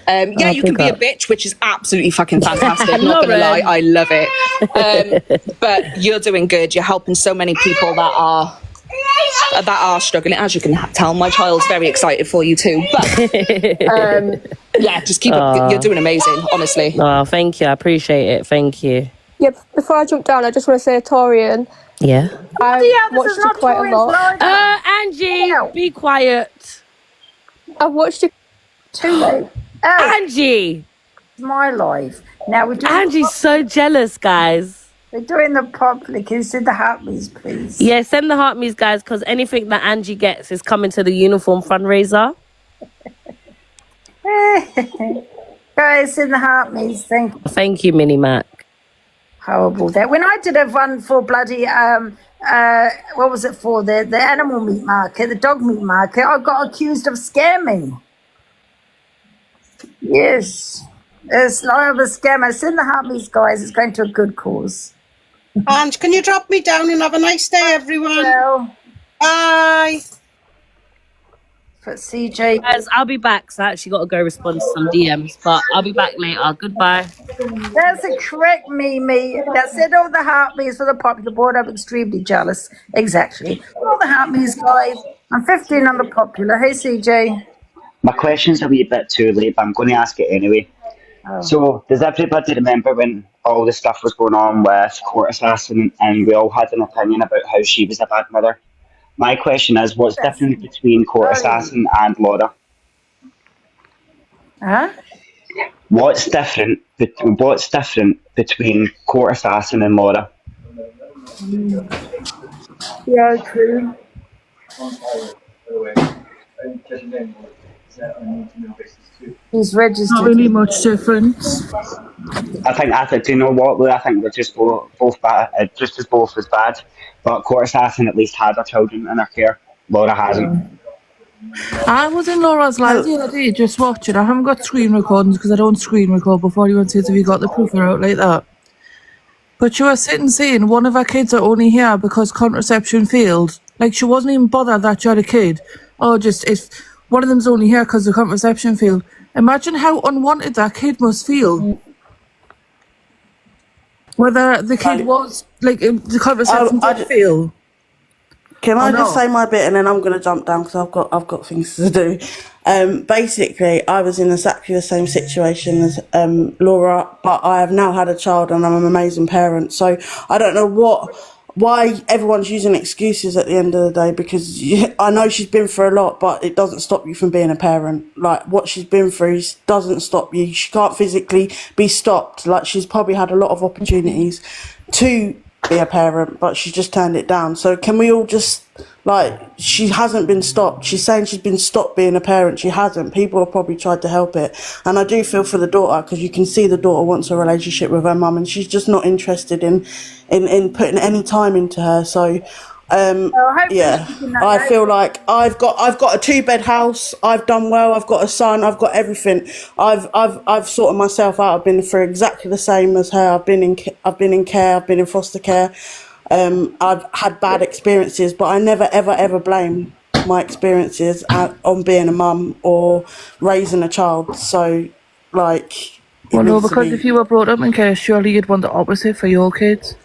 Yeah, you can be a bitch, which is absolutely fucking fantastic. I'm not going to lie, I love it. But you're doing good. You're helping so many people that are struggling. As you can tell, my child's very excited for you too. But yeah, just keep up. You're doing amazing, honestly. Oh, thank you. I appreciate it. Thank you. Yeah, before I jump down, I just want to say, Torian. Yeah. I watched you quite a lot. Angie, be quiet. I've watched you too late. Angie! My life. Now we're doing... Angie's so jealous, guys. We're doing the popular. Can you send the heart me's, please? Yeah, send the heart me's, guys, because anything that Angie gets is coming to the uniform fundraiser. Guys, send the heart me's. Thank you. Thank you, Minnie Mac. Horrible. That when I did a run for bloody what was it for? The animal meat market, the dog meat market, I got accused of scamming. Yes. It's like a scammer. Send the heart me's, guys. It's going to a good cause. Ange, can you drop me down and have a nice day, everyone? Bye. But CJ, guys, I'll be back. So I actually got to go respond to some DMs, but I'll be back later. Goodbye. That's a correct Mimi. That said all the heart me's for the popular board. I'm extremely jealous. Exactly. All the heart me's, guys. I'm 15 on the popular. Hey, CJ. My question's a wee bit too late, but I'm going to ask it anyway. So, does everybody remember when all the stuff was going on with Court Assassin and we all had an opinion about how she was a bad mother? My question is, what's different between Court Assassin and Laura? Huh? What's different between Court Assassin and Laura? Yeah, true. He's registered. Not really much difference. I think, do you know what, Lou? I think we're just both bad, just as both as bad. But Court Assassin at least had her children in her care. Laura hasn't. I was in Laura's live the other day just watching. I haven't got screen recordings because I don't screen record before anyone says, have you got the proof out like that? But she was sitting saying one of her kids are only here because contraception failed. Like, she wasn't even bothered that she had a kid. Or just, if one of them's only here because the contraception failed. Imagine how unwanted that kid must feel. Whether the kid was, like, the contraception did fail. Can I just say my bit and then I'm going to jump down because I've got things to do. Basically, I was in exactly the same situation as Laura, but I have now had a child and I'm an amazing parent. So I don't know why everyone's using excuses at the end of the day, because I know she's been through a lot, but it doesn't stop you from being a parent. Like, what she's been through doesn't stop you. She can't physically be stopped. Like, she's probably had a lot of opportunities to be a parent, but she just turned it down. So can we all just, like, she hasn't been stopped. She's saying she's been stopped being a parent. She hasn't. People have probably tried to help it. And I do feel for the daughter, because you can see the daughter wants a relationship with her mum and she's just not interested in putting any time into her. So yeah, I feel like I've got a 2-bed house. I've done well. I've got a son. I've got everything. I've sorted myself out. I've been through exactly the same as her. I've been in care. I've been in foster care. I've had bad experiences, but I never, ever, ever blame my experiences on being a mum or raising a child. So, like, Well, no, because if you were brought up in care, surely you'd want the opposite for your kids.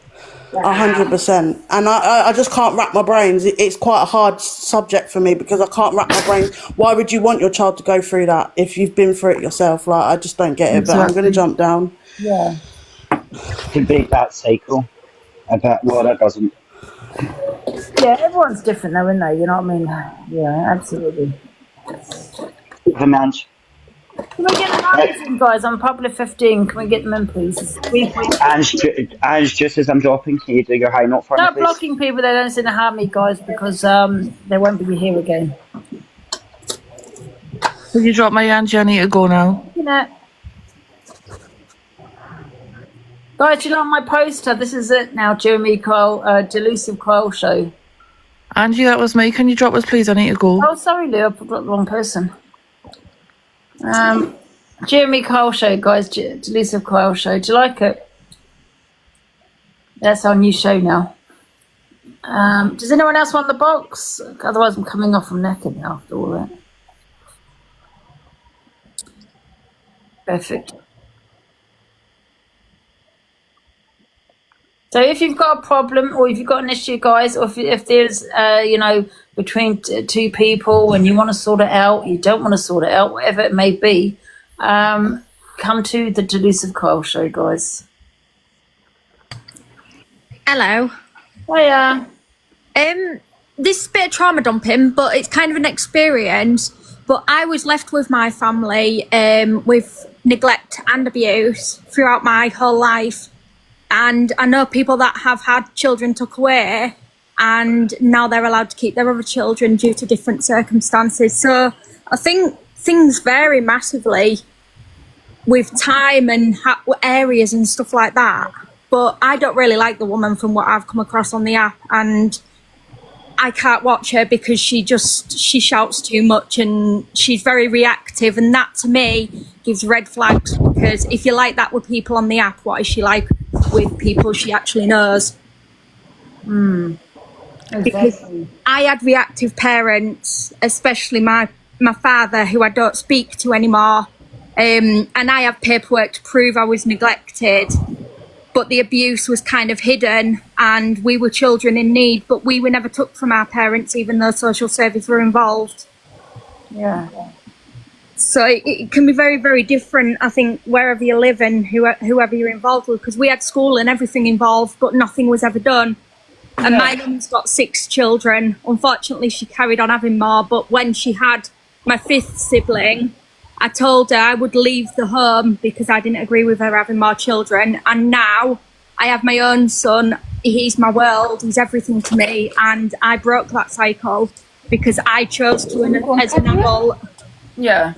100%. And I just can't wrap my brains. It's quite a hard subject for me because I can't wrap my brains. Why would you want your child to go through that if you've been through it yourself? Like, I just don't get it. But I'm going to jump down. Yeah. To break that cycle, I bet Laura doesn't. Yeah, everyone's different though, isn't they? You know what I mean? Yeah, absolutely. The man. Can we get the numbers in, guys? I'm probably 15. Can we get them in, please? And just as I'm dropping, can you do your high note for me, Stop please? blocking people that don't seem to harm me, guys, because they won't be here again. Will you drop my Angie? I need to go now. You know. Guys, you know my poster. This is it now. Jeremy Kyle, Delusive Kyle show. Angie, that was me. Can you drop us, please? I need to go. Oh, sorry, Lou. I put the wrong person. Jeremy Kyle show, guys. Delusive Kyle show. Do you like it? That's our new show now. Does anyone else want the box? Otherwise, I'm coming off from naked now after all that. Perfect. So if you've got a problem or if you've got an issue, guys, or if there's, between two people and you want to sort it out, you don't want to sort it out, whatever it may be, come to the Delusive Kyle show, guys. Hello. Hiya. This is a bit of trauma dumping, but it's kind of an experience. But I was left with my family with neglect and abuse throughout my whole life. And I know people that have had children took away and now they're allowed to keep their other children due to different circumstances. So I think things vary massively with time and areas and stuff like that. But I don't really like the woman from what I've come across on the app, and I can't watch her because she shouts too much and she's very reactive, and that to me gives red flags, because if you're like that with people on the app, what is she like with people she actually knows? Because I had reactive parents, especially my father, who I don't speak to anymore, and I have paperwork to prove I was neglected, but the abuse was kind of hidden and we were children in need, but we were never took from our parents even though social service were involved. Yeah. So it can be very, very different, I think, wherever you live and whoever you're involved with, because we had school and everything involved, but nothing was ever done. And my mum's got 6 children. Unfortunately, she carried on having more, but when she had my 5th sibling, I told her I would leave the home because I didn't agree with her having more children. And now I have my own son. He's my world. He's everything to me. And I broke that cycle because I chose to as an adult. Yeah.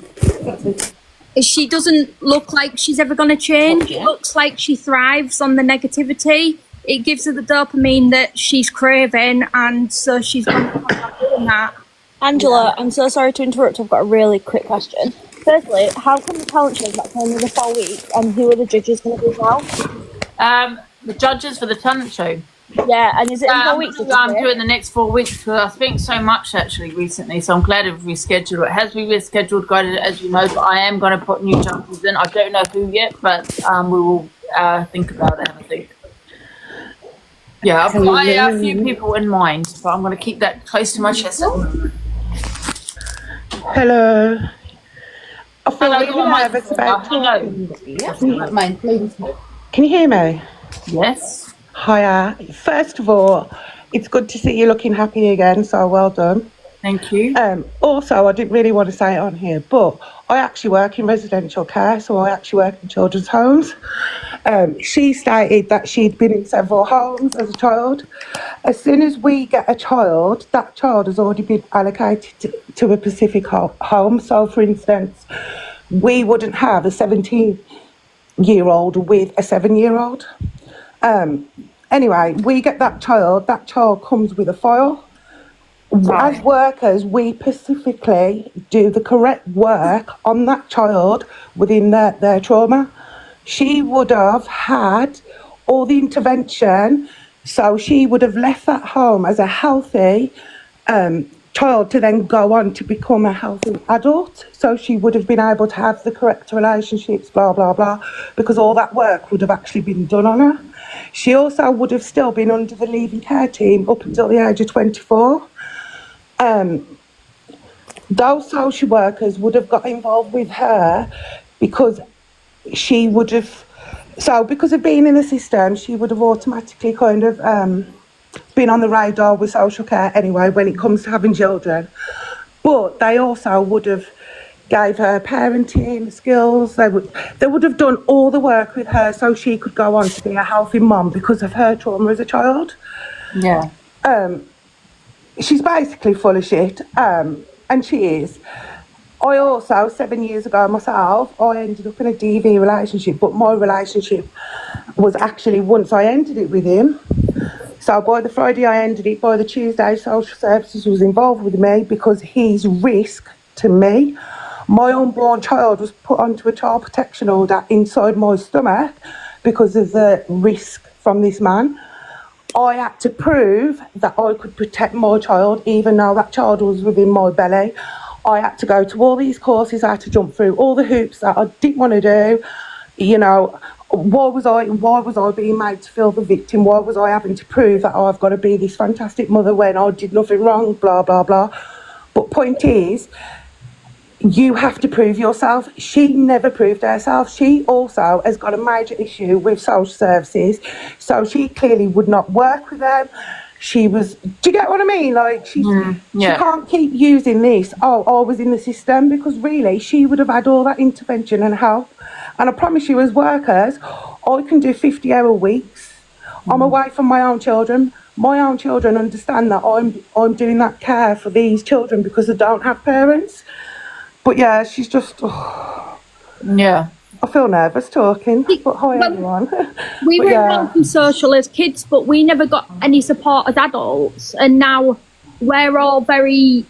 She doesn't look like she's ever going to change. It looks like she thrives on the negativity. It gives her the dopamine that she's craving, and so she's going to come back doing that. Angela, I'm so sorry to interrupt. I've got a really quick question. Firstly, how come the talent show's not for another 4 weeks, and who are the judges going to be now? The judges for the talent show. Yeah, and is it in 4 weeks? I'm doing the next 4 weeks because I think so much actually recently, so I'm glad we've rescheduled it. It has been rescheduled, guys, as you know, but I am going to put new judges in. I don't know who yet, but we will think about it, I think. Yeah, I've got a few people in mind, but I'm going to keep that close to my chest. Hello. I feel Hello, really nervous about talking. Hello. Can you hear me? Yes. Hiya. First of all, it's good to see you looking happy again, so well done. Thank you. Also, I didn't really want to say it on here, but I actually work in residential care, so I actually work in children's homes. She stated that she'd been in several homes as a child. As soon as we get a child, that child has already been allocated to a specific home. So, for instance, we wouldn't have a 17-year-old with a 7-year-old. Anyway, we get that child comes with a file. As workers, we specifically do the correct work on that child within their trauma. She would have had all the intervention So she would have left that home as a healthy child to then go on to become a healthy adult. So she would have been able to have the correct relationships, blah, blah, blah, because all that work would have actually been done on her. She also would have still been under the leaving care team up until the age of 24. Those social workers would have got involved with her because she would have, so because of being in the system, she would have automatically kind of been on the radar with social care anyway when it comes to having children. But they also would have gave her parenting skills. They would have done all the work with her so she could go on to be a healthy mum because of her trauma as a child. Yeah. She's basically full of shit, and she is. I also, 7 years ago myself, I ended up in a DV relationship, but my relationship was actually once I ended it with him. So by the Friday I ended it, by the Tuesday social services was involved with me because his risk to me, my unborn child was put onto a child protection order inside my stomach because of the risk from this man. I had to prove that I could protect my child even though that child was within my belly. I had to go to all these courses, I had to jump through all the hoops that I didn't want to do. You know, why was I being made to feel the victim? Why was I having to prove that I've got to be this fantastic mother when I did nothing wrong, blah, blah, blah. But point is, you have to prove yourself. She never proved herself. She also has got a major issue with social services, so she clearly would not work with them. She was, do you get what I mean? Like, she can't keep using this, I was in the system, because really, she would have had all that intervention and help. And I promise you, as workers, I can do 50-hour weeks. I'm away from my own children. My own children understand that I'm doing that care for these children because they don't have parents. But yeah, she's just... Yeah. I feel nervous talking, but hi everyone. We were involved in social as kids, but we never got any support as adults. And now we're all very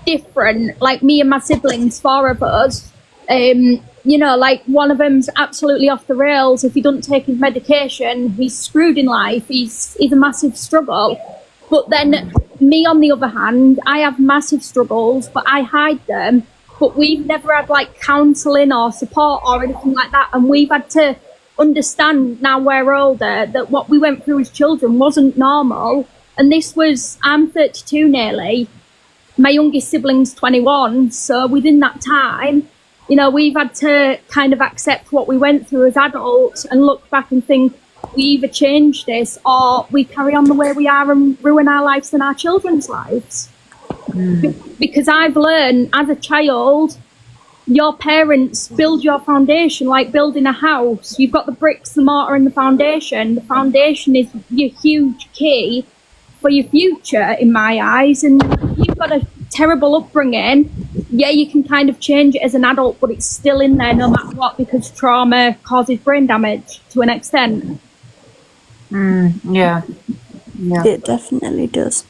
different. Like me and my siblings, 4 of us. You know, like one of them's absolutely off the rails. If he doesn't take his medication, he's screwed in life. He's a massive struggle. But then me, on the other hand, I have massive struggles, but I hide them. But we've never had like counselling or support or anything like that. And we've had to understand, now we're older, that what we went through as children wasn't normal. And this was, I'm 32 nearly, my youngest sibling's 21. So within that time, you know, we've had to kind of accept what we went through as adults and look back and think we either change this or we carry on the way we are and ruin our lives and our children's lives. Because I've learned as a child, your parents build your foundation like building a house. You've got the bricks, the mortar and the foundation. The foundation is your huge key for your future in my eyes. And if you've got a terrible upbringing, yeah, you can kind of change it as an adult, but it's still in there no matter what, because trauma causes brain damage to an extent. Yeah. It definitely does.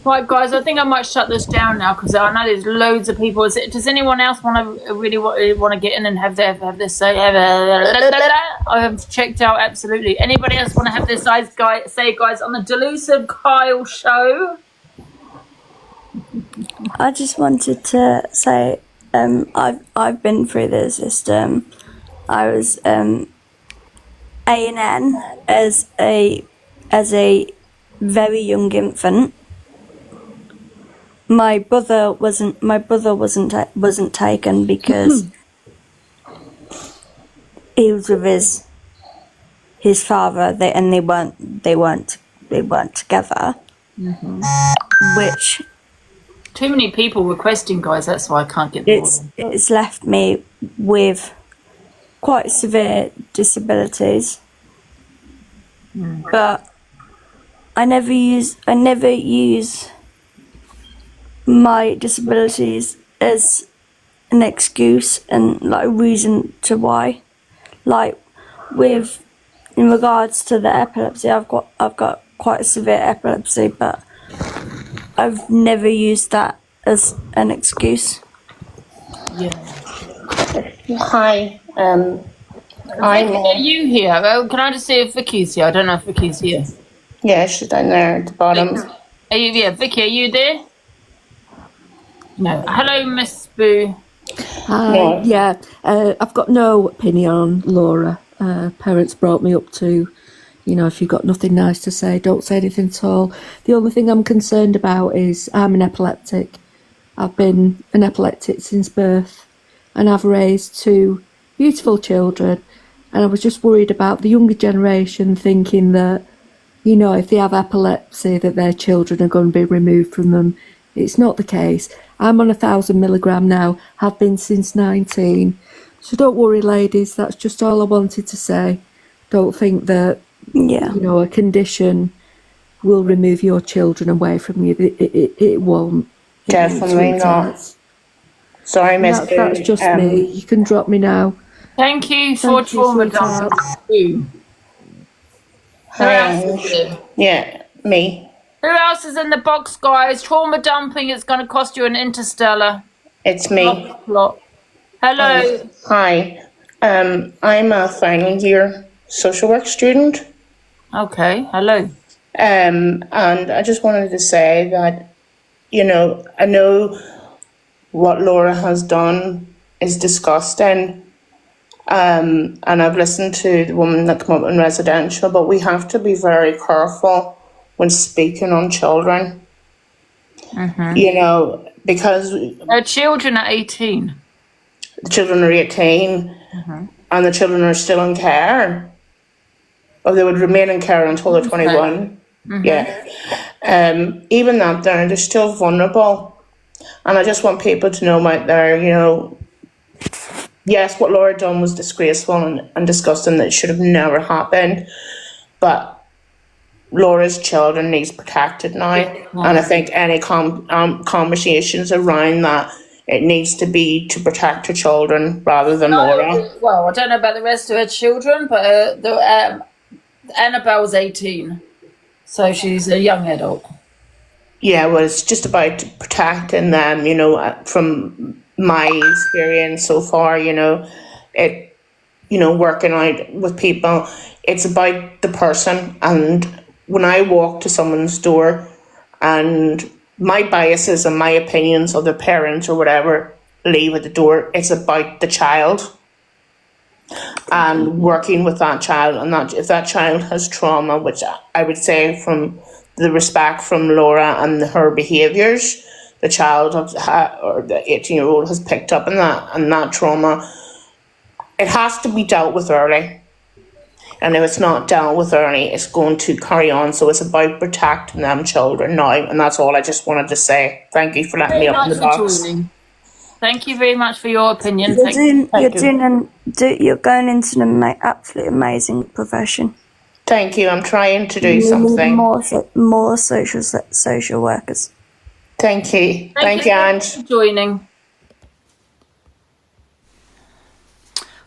Right, guys, I think I might shut this down now because I know there's loads of people. Does anyone else want to get in and have their say? I have checked out absolutely. Anybody else want to have their say, guys, on the Delusive Kyle show? I just wanted to say, I've been through the system. I was A&N as a very young infant. My brother wasn't taken because he was with his father. They weren't together. Which too many people requesting, guys. That's why I can't get. It's left me with quite severe disabilities, but I never use my disabilities as an excuse and like reason to why. Like in regards to the epilepsy, I've got quite a severe epilepsy, but I've never used that as an excuse. Yeah. Hi. Are you here? Can I just see if Vicky's here? I don't know if Vicky's here. Yeah, she's down there at the bottom. Vicky, are you there? No. Hello, Miss Boo. Hi. No. Yeah, I've got no opinion on Laura. Parents brought me up to, if you've got nothing nice to say, don't say anything at all. The only thing I'm concerned about is I'm an epileptic. I've been an epileptic since birth, and I've raised 2 beautiful children, and I was just worried about the younger generation thinking that, if they have epilepsy, that their children are going to be removed from them. It's not the case. I'm on 1,000 milligram now, have been since 19. So don't worry, ladies, that's just all I wanted to say. Don't think that, a condition will remove your children away from you. It won't. Definitely not. Sorry, Miss Boo. That's just me. You can drop me now. Thank you for trauma dumping. Who else is there? Yeah, me. Who else is in the box, guys? Trauma dumping is going to cost you an interstellar. It's me. Hello. Hi. I'm a final year social work student. Okay. Hello. And I just wanted to say that, I know what Laura has done is disgusting. And I've listened to the woman that came up in residential, but we have to be very careful when speaking on children. Because children are 18. The children are 18 and the children are still in care. Or they would remain in care until they're 21. Yeah. Even that they're still vulnerable. And I just want people to know out there, yes, what Laura done was disgraceful and disgusting. That should have never happened. But Laura's children needs protected now. And I think any conversations around that, it needs to be to protect her children rather than Laura. Well, I don't know about the rest of her children, but Annabelle's 18. So she's a young adult. Yeah, well, it's just about protecting them, from my experience so far, working out with people, it's about the person. And when I walk to someone's door and my biases and my opinions of the parents or whatever leave at the door, it's about the child and working with that child. And that if that child has trauma, which I would say from the respect from Laura and her behaviours, the child or the 18-year-old has picked up on that trauma, it has to be dealt with early. And if it's not dealt with early, it's going to carry on. So it's about protecting them children now. And that's all I just wanted to say. Thank you for letting me up in the box. Thank you very much for your opinion. You're going into an absolutely amazing profession. Thank you. I'm trying to do something. More social workers. Thank you. Thank you, Ange. For joining.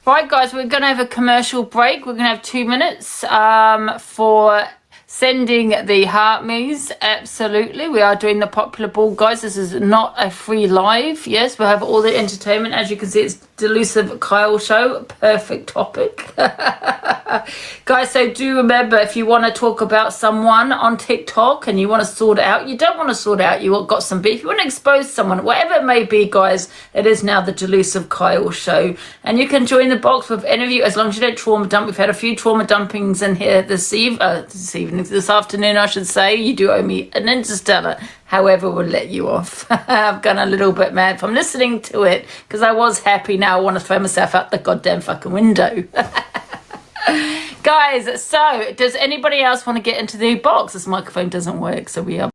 Right, guys, we're going to have a commercial break. We're going to have 2 minutes for sending the heart me's. Absolutely. We are doing the popular ball, guys. This is not a free live. Yes, we'll have all the entertainment. As you can see, it's Delusive Kyle show. Perfect topic. Guys, so do remember, if you want to talk about someone on TikTok and you want to sort it out, you don't want to sort it out, you got some beef, you want to expose someone, whatever it may be, guys, it is now the Delusive Kyle show. And you can join the box with any of you as long as you don't trauma dump. We've had a few trauma dumpings in here this afternoon, I should say. You do owe me an interstellar. However, we'll let you off. I've gone a little bit mad from listening to it because I was happy. Now I want to throw myself out the goddamn fucking window. Guys, so does anybody else want to get into the box? This microphone doesn't work, so we are